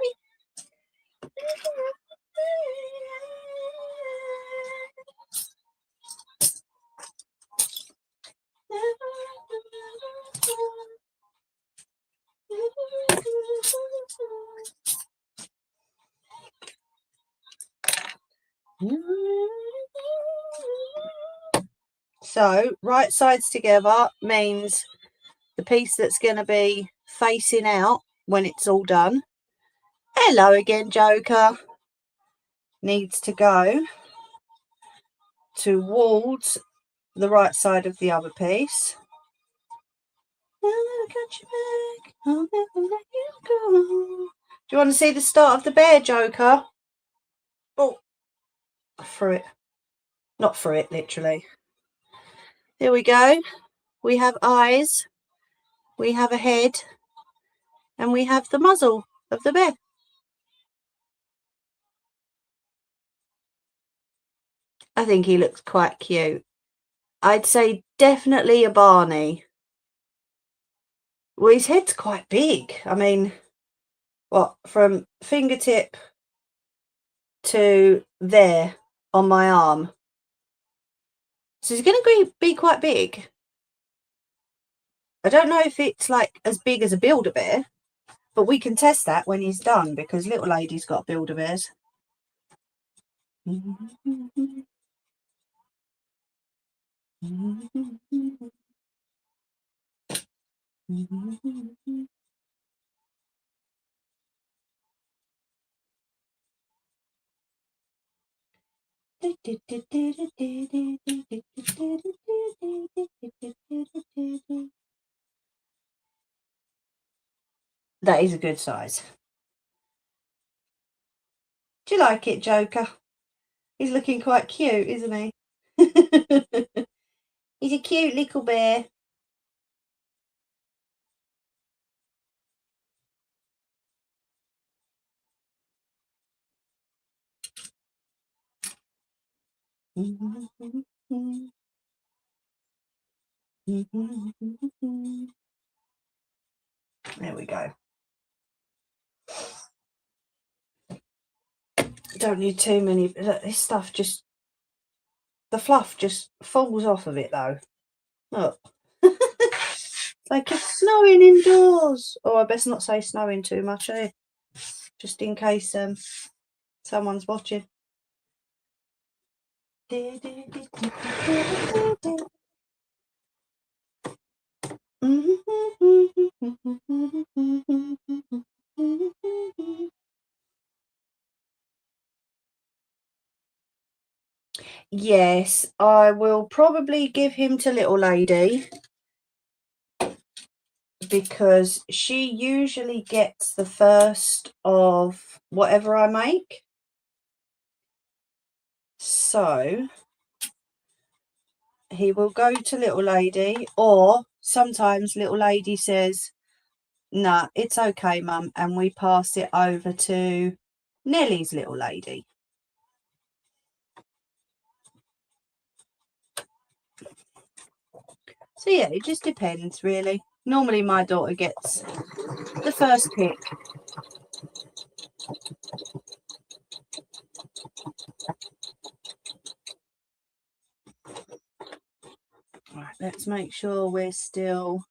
So right sides together means the piece that's going to be facing out when it's all done. Hello again, Joker. Needs to go towards the right side of the other piece. I'll never got you back. I'll never let you go. Do you want to see the start of the bear, Joker? Oh, through it. Not through it, literally. Here we go. We have eyes, we have a head, and we have the muzzle of the bear. I think he looks quite cute. I'd say definitely a Barney. Well, his head's quite big. I mean, what, from fingertip to there on my arm. So he's going to be quite big. I don't know if it's like as big as a Build-A-Bear, but we can test that when he's done because little lady's got Build-A-Bears. That is a good size. Do you like it, Joker? He's looking quite cute, isn't he? He's a cute little bear. There we go. Don't need too many. This stuff just, the fluff just falls off of it though. Look. Like it's snowing indoors. Oh, I best not say snowing too much, eh? Just in case someone's watching. Yes, I will probably give him to little lady because she usually gets the first of whatever I make. So he will go to little lady, or sometimes little lady says, nah, it's okay, Mum, and we pass it over to Nellie's little lady. So yeah, it just depends really. Normally my daughter gets the first pick. Right, let's make sure we're still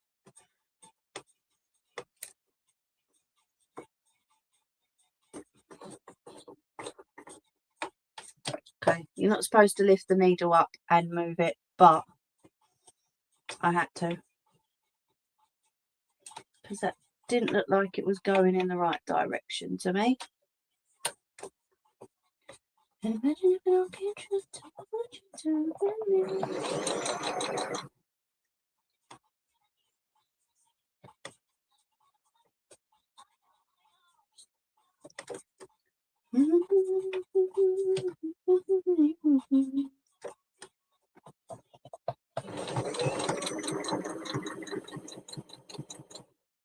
okay. You're not supposed to lift the needle up and move it, but I had to because that didn't look like it was going in the right direction to me. And imagine if I can't trust what you do.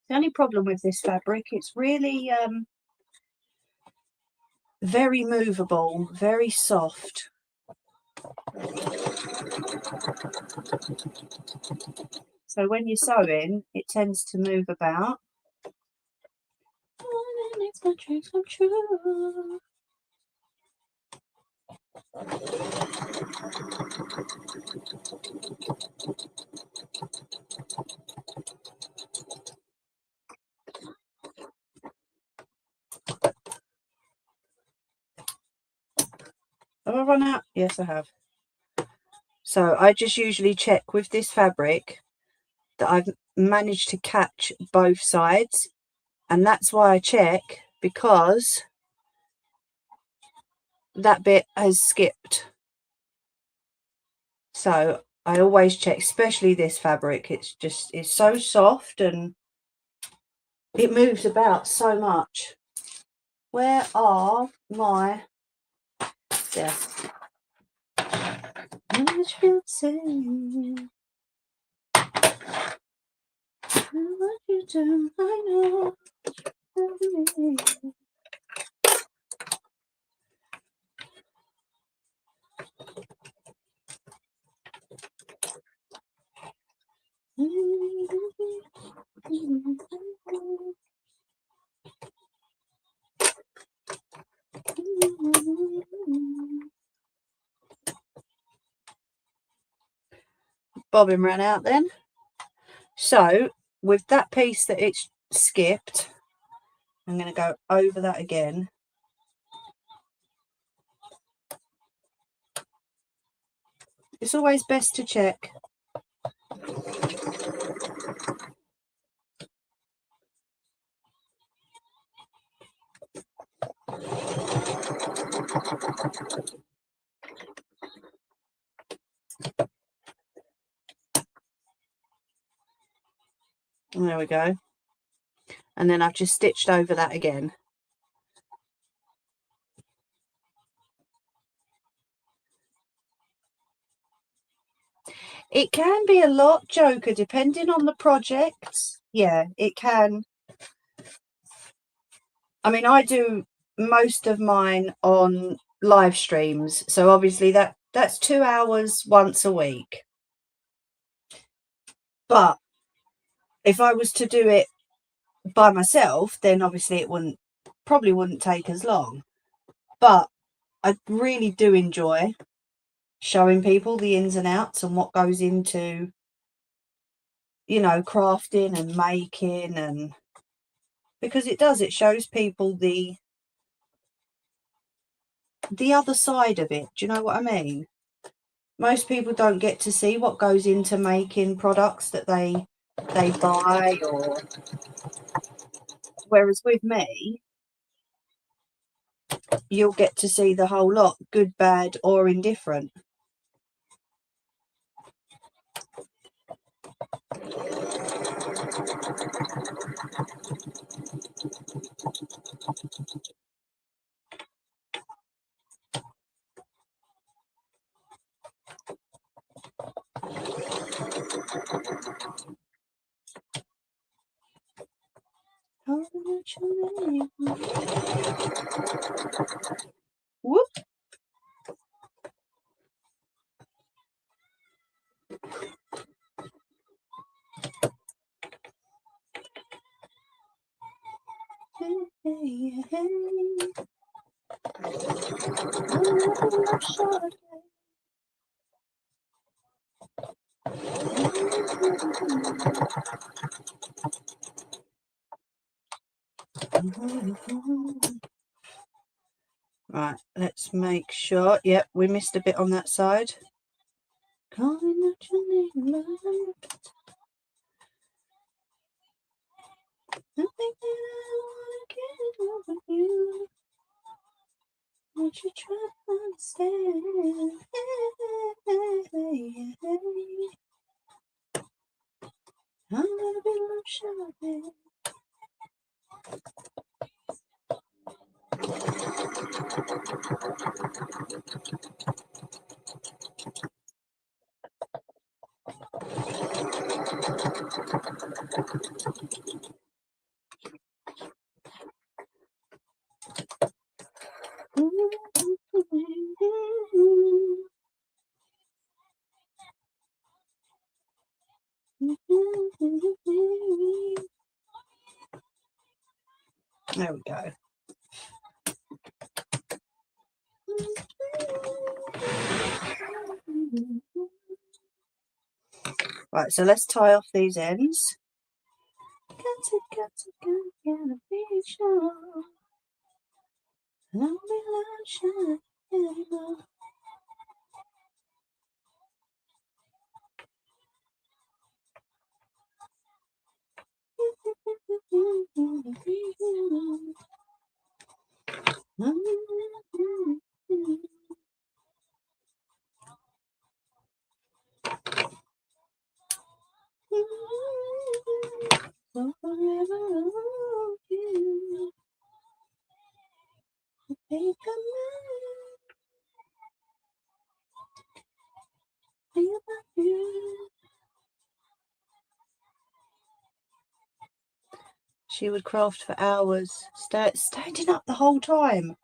The only problem with this fabric, it's really very movable, very soft. So when you're sewing, it tends to move about. Oh, that makes my dreams come true. Have I run out? Yes, I have. So I just usually check with this fabric that I've managed to catch both sides. And that's why I check, because that bit has skipped. So I always check, especially this fabric. It's so soft and it moves about so much. Where are my... Yeah. What you do, I know. Bobbin ran out then. So with that piece that it's skipped, I'm going to go over that again. It's always best to check. There we go. And then I've just stitched over that again. It can be a lot, Joker, depending on the projects. Yeah, it can. I mean, I do most of mine on live streams, so obviously that's 2 hours once a week. But if I was to do it by myself, then obviously it probably wouldn't take as long. But I really do enjoy showing people the ins and outs and what goes into, you know, crafting and making, and because it shows people the other side of it. Do you know what I mean? Most people don't get to see what goes into making products that they buy, or whereas with me, you'll get to see the whole lot, good, bad, or indifferent. Whoop. Right, let's make sure. Yep, we missed a bit on that side. Calling out your name, love. I think that I wanna get over you. Won't you try to understand? I'm gonna be love shopping. There we go. Right, so let's tie off these ends. Gotta be sure. I'll be shine anymore. She would craft for hours, standing up the whole time.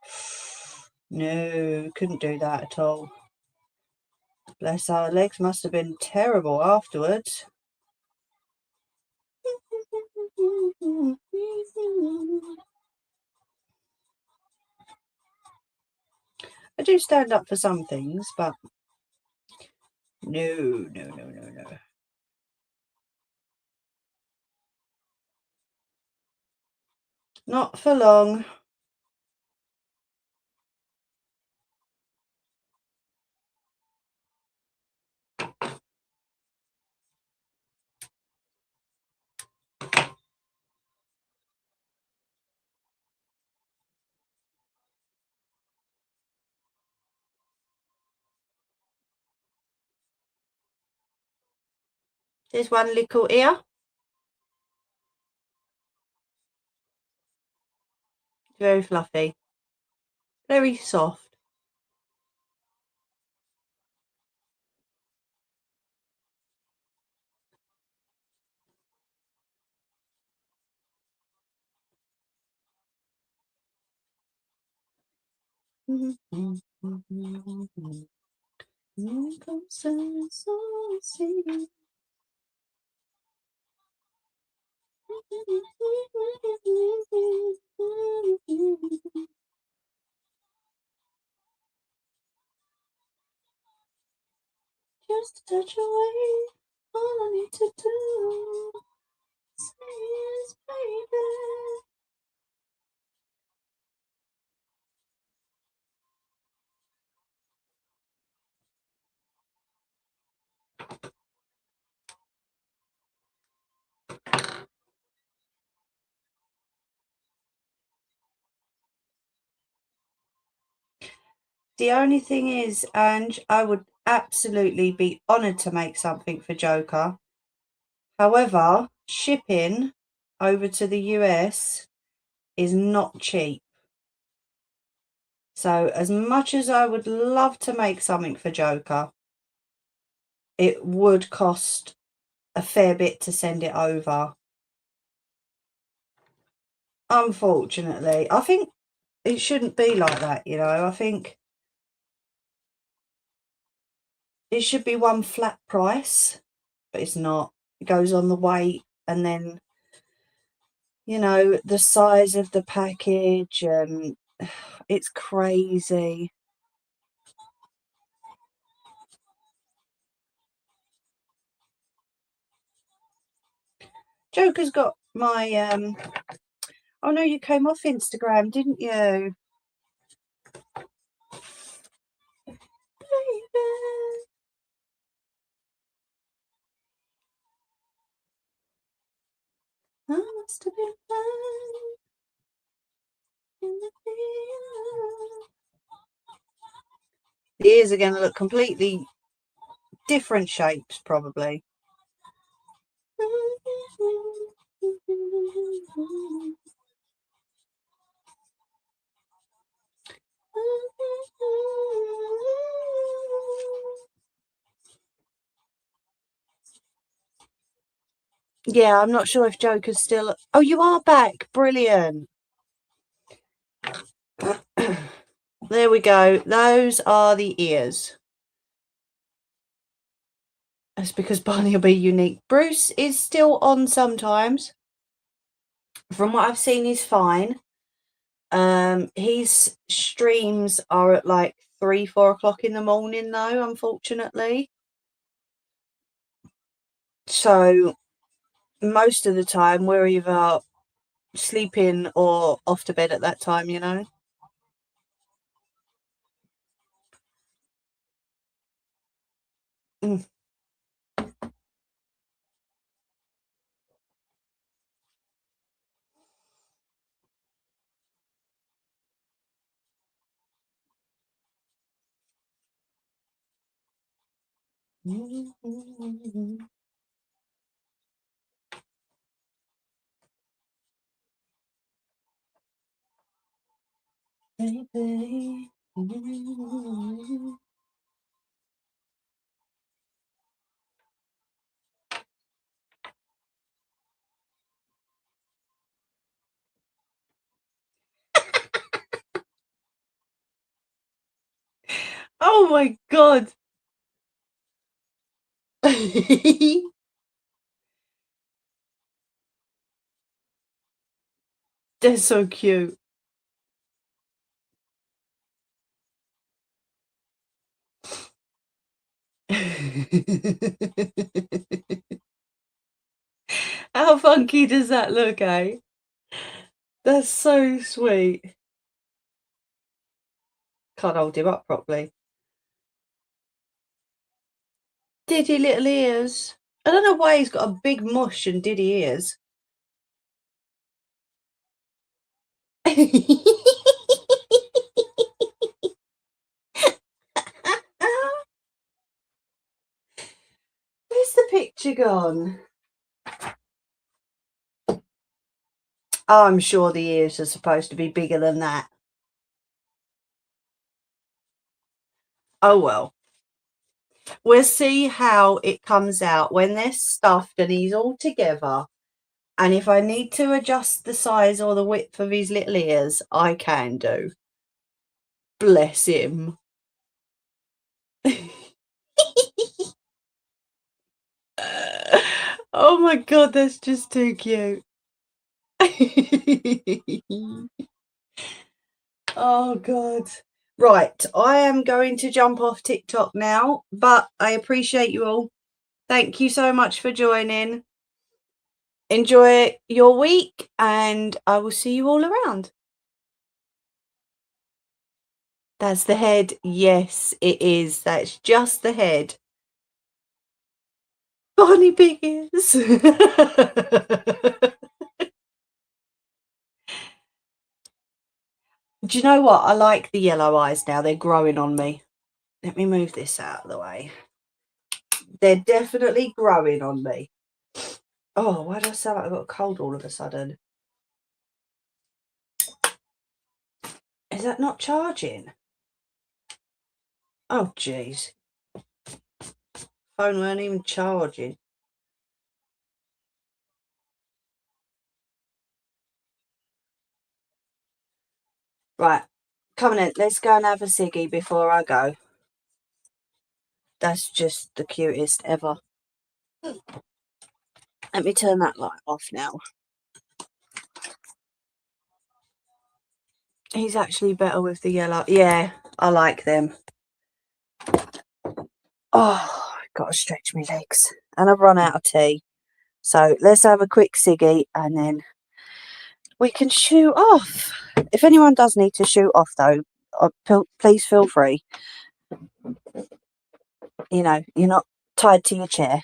No, couldn't do that at all. Bless her, legs must have been terrible afterwards. I do stand up for some things, but no. Not for long. There's one little ear. Very fluffy. Very soft. Just a touch away, all I need to do is, baby. The only thing is, Ange, I would absolutely be honoured to make something for Joker. However, shipping over to the US is not cheap. So as much as I would love to make something for Joker, it would cost a fair bit to send it over. Unfortunately, I think it shouldn't be like that, you know. I think it should be one flat price, but it's not. It goes on the weight and then, you know, the size of the package, and it's crazy. Joker's got my oh no, you came off Instagram, didn't you? Baby. I must have been blind in the field. The ears are going to look completely different shapes, probably. Yeah, I'm not sure if Joker's still... Oh, you are back. Brilliant. There we go. Those are the ears. That's because Barney will be unique. Bruce is still on sometimes. From what I've seen, he's fine. His streams are at like 3-4 o'clock in the morning though, unfortunately. So most of the time we're either sleeping or off to bed at that time, you know. Baby. Oh my god. They're so cute. How funky does that look, eh? That's so sweet. Can't hold him up properly. Diddy little ears. I don't know why he's got a big mush and diddy ears. Where's the picture gone? Oh, I'm sure the ears are supposed to be bigger than that. Oh well. We'll see how it comes out when they're stuffed and he's all together. And if I need to adjust the size or the width of his little ears, I can do. Bless him. Oh my god, that's just too cute. Oh god. Right, I am going to jump off TikTok now, but I appreciate you all. Thank you so much for joining. Enjoy your week, and I will see you all around. That's the head. Yes, it is. That's just the head. Bonnie Big Ears. Do you know what? I like the yellow eyes now. They're growing on me. Let me move this out of the way. They're definitely growing on me. Oh, why do I sound like I've got a cold all of a sudden? Is that not charging? Oh, jeez. Phone weren't even charging. Right. Come on in. Let's go and have a ciggy before I go. That's just the cutest ever. Let me turn that light off now. He's actually better with the yellow. Yeah, I like them. Oh, I've got to stretch my legs. And I've run out of tea. So let's have a quick ciggy and then we can shoot off. If anyone does need to shoot off though, please feel free. You know, you're not tied to your chair.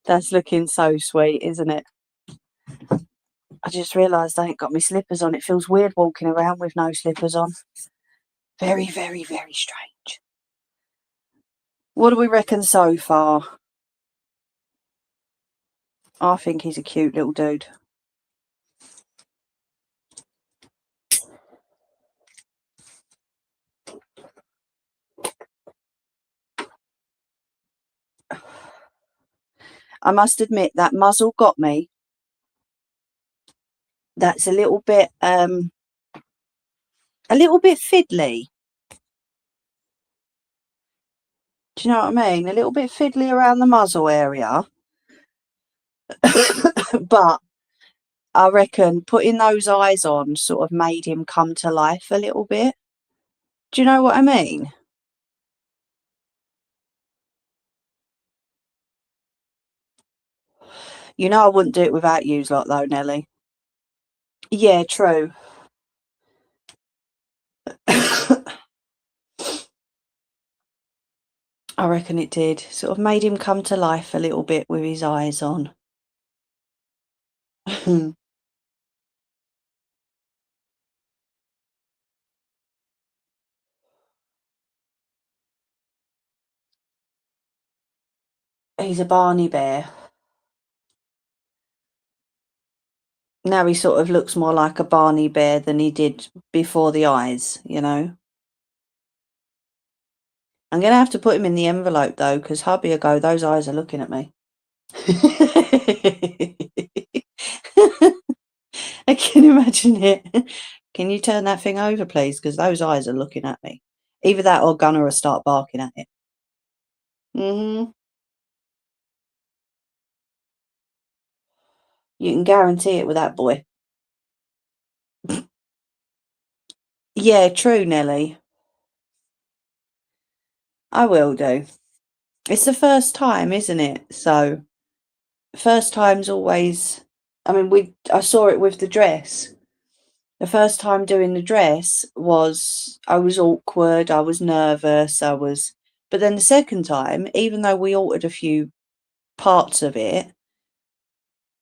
That's looking so sweet, isn't it? I just realised I ain't got my slippers on. It feels weird walking around with no slippers on. Very, very, very strange. What do we reckon so far? I think he's a cute little dude. I must admit that muzzle got me. That's a little bit fiddly. Do you know what I mean? A little bit fiddly around the muzzle area. But I reckon putting those eyes on sort of made him come to life a little bit. Do you know what I mean? You know I wouldn't do it without yous lot though, Nelly. Yeah, true. I reckon it did. Sort of made him come to life a little bit with his eyes on. He's a Barney bear. Now he sort of looks more like a Barney bear than he did before the eyes, you know. I'm going to have to put him in the envelope though, because hubby will go, those eyes are looking at me. I can imagine it. Can you turn that thing over, please? Because those eyes are looking at me. Either that or Gunnar will start barking at it. You can guarantee it with that boy. Yeah, true, Nelly. I will do. It's the first time, isn't it? So, first time's always. I mean, I saw it with the dress. The first time doing the dress was I was awkward, I was nervous, but then the second time, even though we altered a few parts of it,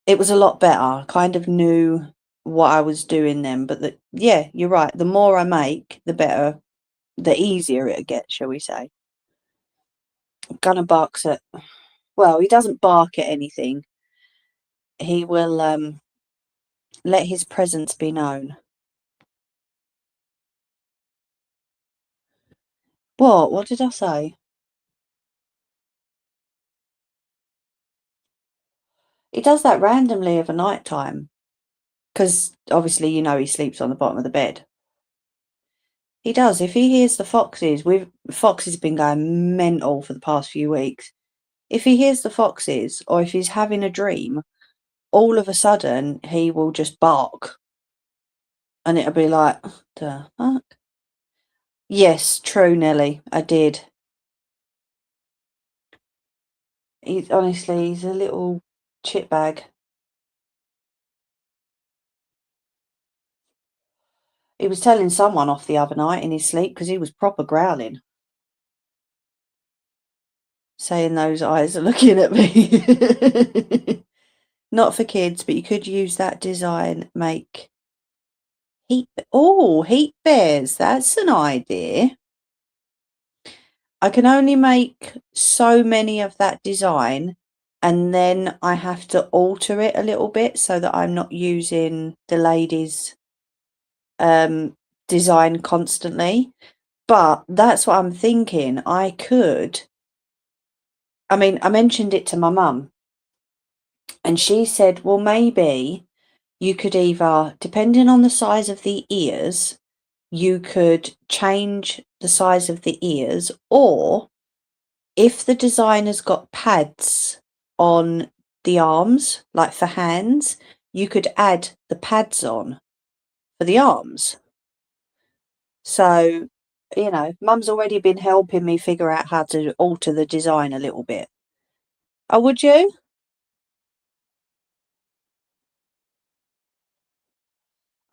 it was a lot better. I kind of knew what I was doing then. But yeah, you're right. The more I make, the better, the easier it gets, shall we say. Gunnar barks at, well, he doesn't bark at anything. He will let his presence be known. What? What did I say? He does that randomly of a night time. Because obviously, you know, he sleeps on the bottom of the bed. He does. If he hears the foxes, foxes have been going mental for the past few weeks. If he hears the foxes or if he's having a dream, all of a sudden he will just bark. And it'll be like, the fuck? Yes, true, Nelly. I did. He's honestly, he's a little chipbag. He was telling someone off the other night in his sleep because he was proper growling. Saying those eyes are looking at me. Not for kids, but you could use that design, make heat bears. That's an idea. I can only make so many of that design, and then I have to alter it a little bit so that I'm not using the lady's design constantly. But that's what I'm thinking. I mentioned it to my mum, and she said, well, maybe you could either, depending on the size of the ears, you could change the size of the ears, or if the designer's got pads on the arms, like for hands, you could add the pads on for the arms. So, you know, Mum's already been helping me figure out how to alter the design a little bit. Oh, would you?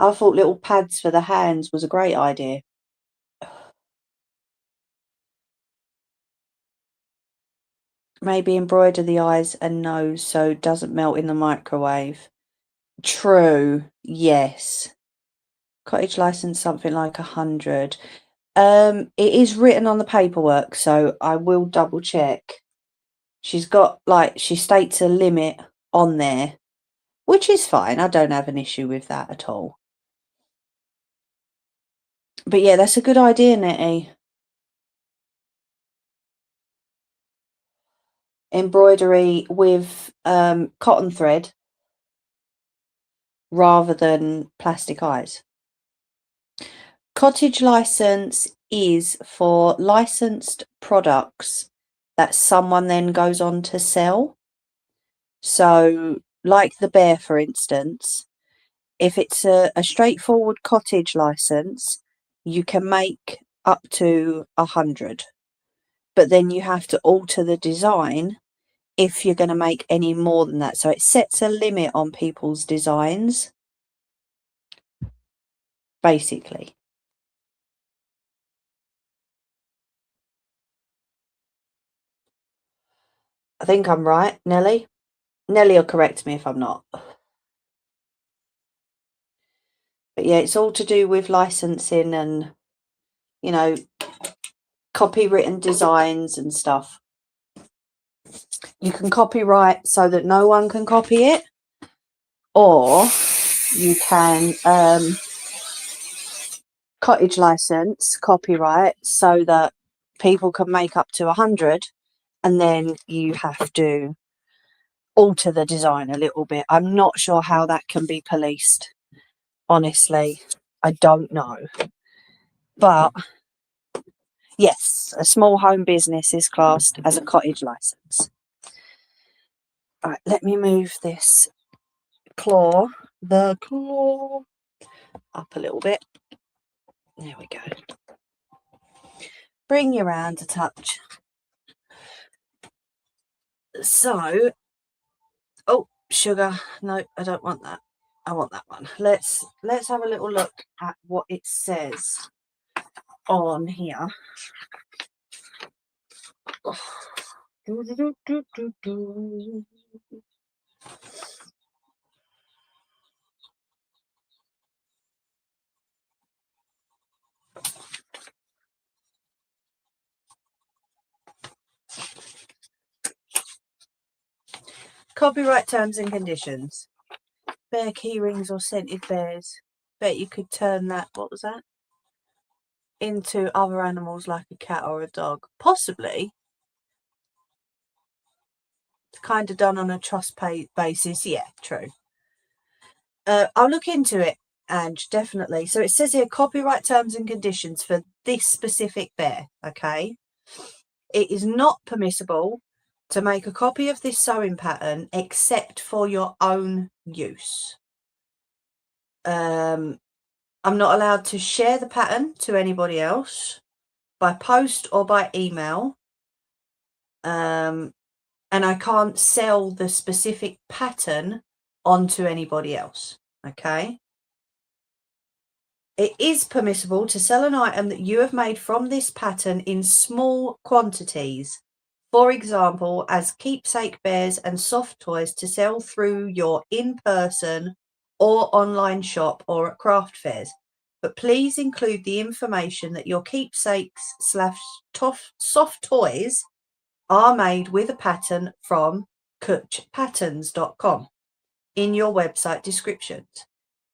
I thought little pads for the hands was a great idea. Maybe embroider the eyes and nose so it doesn't melt in the microwave. True, yes. Cottage license, something like 100. It is written on the paperwork, so I will double check. She's got, she states a limit on there, which is fine. I don't have an issue with that at all. But yeah, that's a good idea, Nettie. Embroidery with cotton thread rather than plastic eyes. Cottage license is for licensed products that someone then goes on to sell. So, like the bear, for instance, if it's a straightforward cottage license, you can make up to 100, but then you have to alter the design if you're going to make any more than that. So it sets a limit on people's designs, basically. I think I'm right, Nelly. Nelly will correct me if I'm not. But yeah, it's all to do with licensing and, you know, copywritten designs and stuff. You can copyright so that no one can copy it, or you can cottage license copyright so that people can make up to 100, and then you have to alter the design a little bit. I'm not sure how that can be policed. Honestly, I don't know. But yes, a small home business is classed as a cottage license. All right, let me move this the claw up a little bit. There we go. Bring your hand a touch. So, oh, sugar. No, I don't want that. I want that one. Let's have a little look at what it says on here. Oh. Copyright terms and conditions. Bear key rings or scented bears. Bet you could turn that, what was that? Into other animals like a cat or a dog. Possibly. It's kind of done on a trust basis. Yeah, true. I'll look into it, Ange, definitely. So it says here, copyright terms and conditions for this specific bear, okay? It is not permissible to make a copy of this sewing pattern except for your own use. I'm not allowed to share the pattern to anybody else by post or by email. And I can't sell the specific pattern onto anybody else, okay? It is permissible to sell an item that you have made from this pattern in small quantities, for example, as keepsake bears and soft toys to sell through your in-person or online shop or at craft fairs. But please include the information that your keepsakes / soft toys are made with a pattern from kutchpatterns.com in your website descriptions.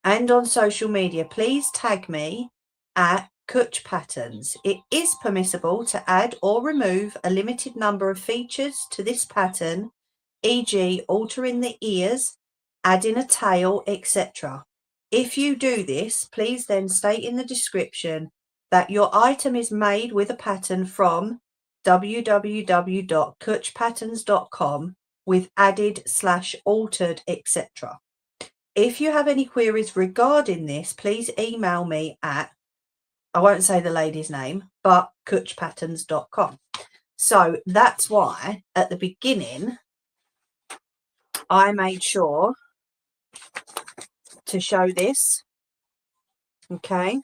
And on social media, please tag me at Kutch Patterns. It is permissible to add or remove a limited number of features to this pattern, e.g. altering the ears, adding a tail, etc. If you do this, please then state in the description that your item is made with a pattern from www.kutchpatterns.com with added / altered, etc. If you have any queries regarding this, please email me at, I won't say the lady's name, but kutchpatterns.com. So that's why at the beginning, I made sure to show this. Okay.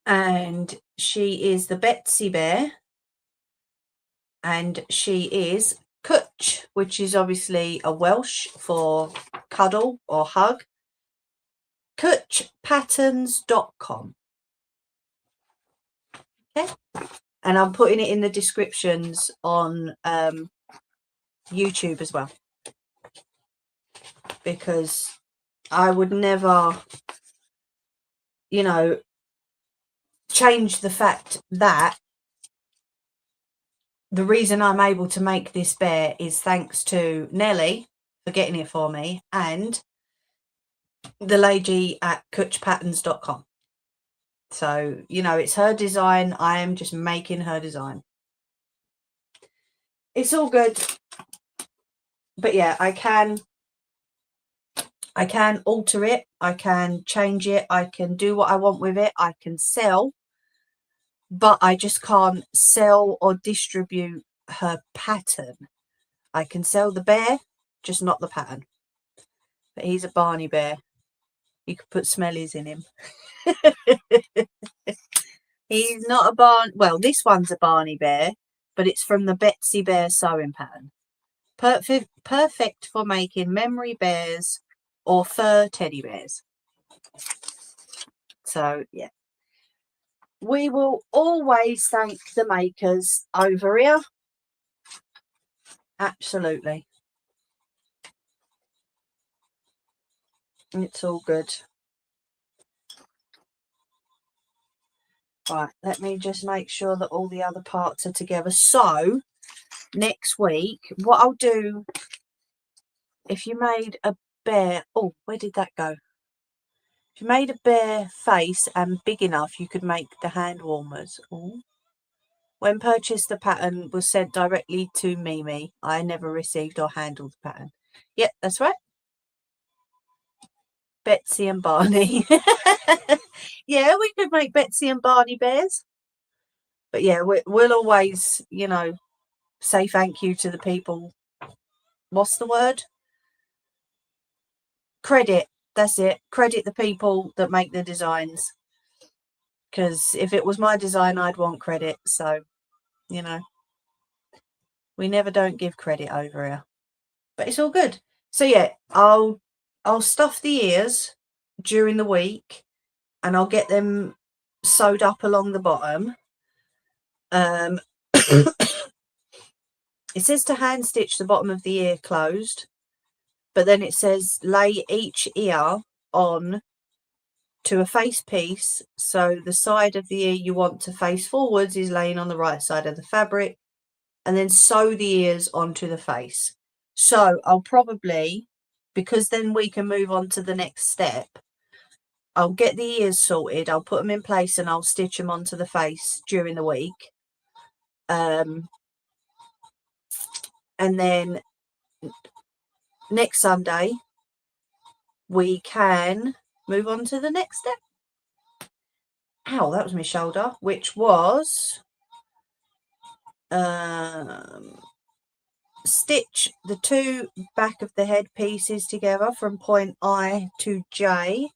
And she is the Betsy Bear. And she is Kutch, which is obviously a Welsh for cuddle or hug. Kutchpatterns.com. Okay. And I'm putting it in the descriptions on YouTube as well. Because I would never, you know, change the fact that the reason I'm able to make this bear is thanks to Nelly for getting it for me and the lady at kutchpatterns.com. So, you know, it's her design. I am just making her design. It's all good. But yeah, I can alter it. I can change it. I can do what I want with it. I can sell. But I just can't sell or distribute her pattern. I can sell the bear, just not the pattern. But he's a Barney bear. You could put smellies in him. He's not a well, this one's a Barney bear, but it's from the Betsy Bear sewing pattern. Perfect for making memory bears or fur teddy bears. So, yeah. We will always thank the makers over here. Absolutely. It's all good. Right, let me just make sure that all the other parts are together. So next week, what I'll do, if you made a bear, oh, where did that go? If you made a bear face and big enough, you could make the hand warmers. Ooh. When purchased, the pattern was sent directly to Mimi. I never received or handled the pattern. Yep, that's right. Betsy and Barney. Yeah, we could make Betsy and Barney bears. But yeah, we'll always, you know, say thank you to the people. What's the word? Credit. That's it. Credit the people that make the designs. Because if it was my design, I'd want credit. So, you know, we never don't give credit over here. But it's all good. So yeah, I'll stuff the ears during the week, and I'll get them sewed up along the bottom. It says to hand stitch the bottom of the ear closed, but then it says lay each ear on to a face piece, so the side of the ear you want to face forwards is laying on the right side of the fabric, and then sew the ears onto the face. So I'll probably, because then we can move on to the next step, I'll get the ears sorted, I'll put them in place, and I'll stitch them onto the face during the week. And then next Sunday we can move on to the next step. Ow, that was my shoulder, which was stitch the two back of the head pieces together from point I to J.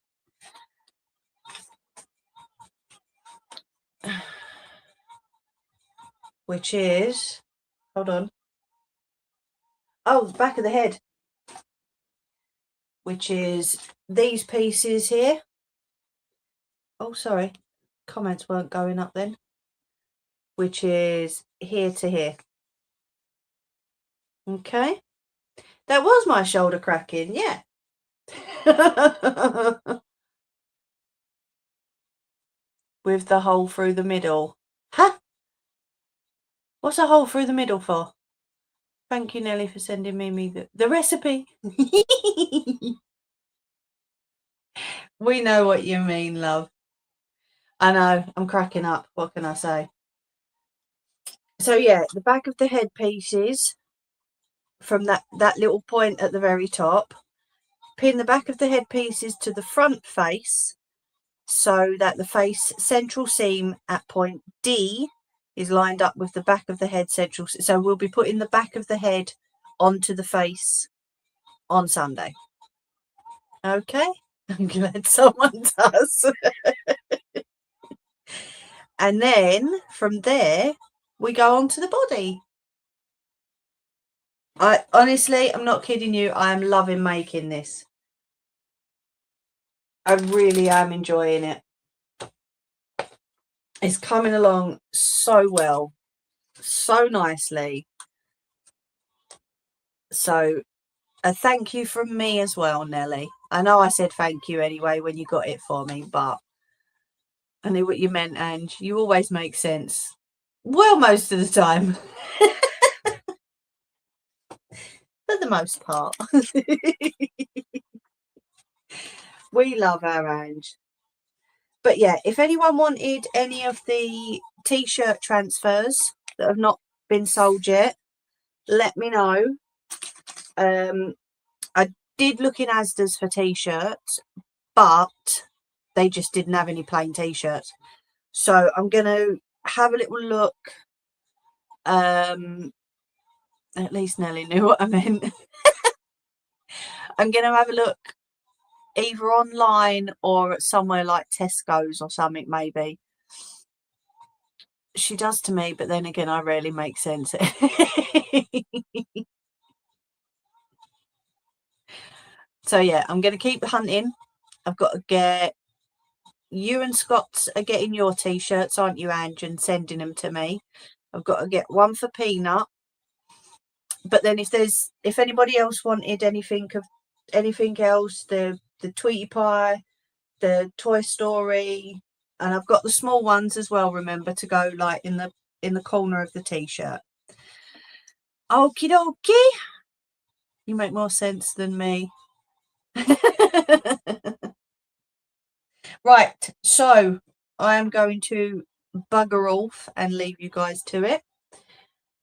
Which is, hold on. Oh, the back of the head. Which is these pieces here. Oh, sorry. Comments weren't going up then. Which is here to here. Okay. That was my shoulder cracking, yeah. With the hole through the middle. Huh? What's a hole through the middle for? Thank you, Nelly, for sending me the recipe. We know what you mean, love. I know, I'm cracking up. What can I say? So yeah, the back of the head pieces from that little point at the very top. Pin the back of the head pieces to the front face so that the face central seam at point D is lined up with the back of the head central. So we'll be putting the back of the head onto the face on Sunday. Okay, I'm glad someone does. And then from there we go on to the body. I honestly, I'm not kidding you, I am loving making this. I really am enjoying it. It's coming along so well, so nicely. So a thank you from me as well, Nelly. I know I said thank you anyway when you got it for me, but I knew what you meant, and you always make sense. Well, most of the time. For the most part. We love our Ange. But yeah, if anyone wanted any of the t-shirt transfers that have not been sold yet, let me know. I did look in Asda's for t-shirts, but they just didn't have any plain t-shirts. So I'm going to have a little look. At least Nelly knew what I meant. I'm going to have a look either online or at somewhere like Tesco's or something, maybe. She does to me, but then again, I rarely make sense. So yeah, I'm going to keep hunting. I've got to get... You and Scott's are getting your t-shirts, aren't you, Ange, and sending them to me. I've got to get one for Peanut, But then if anybody else wanted anything else, the Tweety Pie, the Toy Story, and I've got the small ones as well, remember, to go like in the corner of the t-shirt. Okie dokie. You make more sense than me. Right, so I am going to bugger off and leave you guys to it.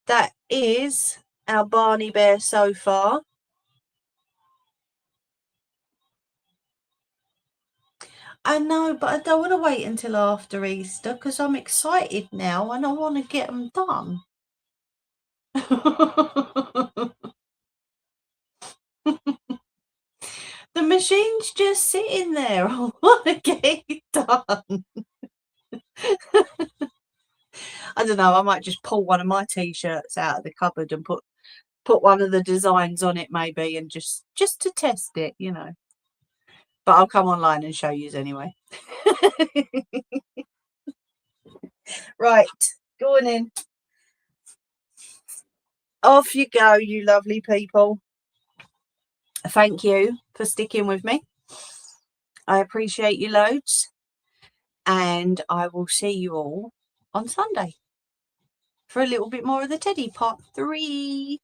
That is our Barney Bear so far. I know, but I don't want to wait until after Easter because I'm excited now and I want to get them done. The machine's just sitting there. I want to get it done. I don't know. I might just pull one of my t-shirts out of the cupboard and put one of the designs on it, maybe, and just to test it, you know. But I'll come online and show you anyway. Right, going in. Off you go, you lovely people. Thank you for sticking with me. I appreciate you loads. And I will see you all on Sunday for a little bit more of the Teddy part 3.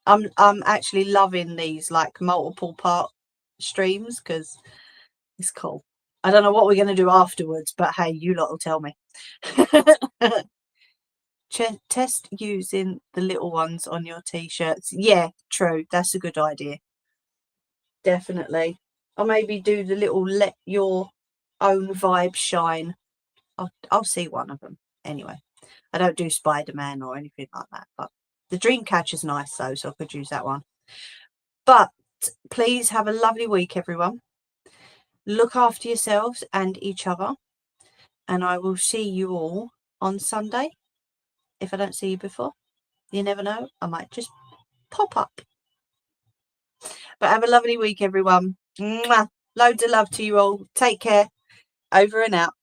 I'm actually loving these like multiple part streams because it's cool. I don't know what we're going to do afterwards, but hey, you lot will tell me. Test using the little ones on your t-shirts. Yeah, true. That's a good idea. Definitely. I'll maybe do the little let your own vibe shine. I'll see one of them. Anyway, I don't do Spider-Man or anything like that, but the Dreamcatcher's nice though, so I could use that one. But please have a lovely week, everyone. Look after yourselves and each other, and I will see you all on Sunday. If I don't see you before, you never know, I might just pop up. But have a lovely week, everyone. Mwah. Loads of love to you all. Take care. Over and out.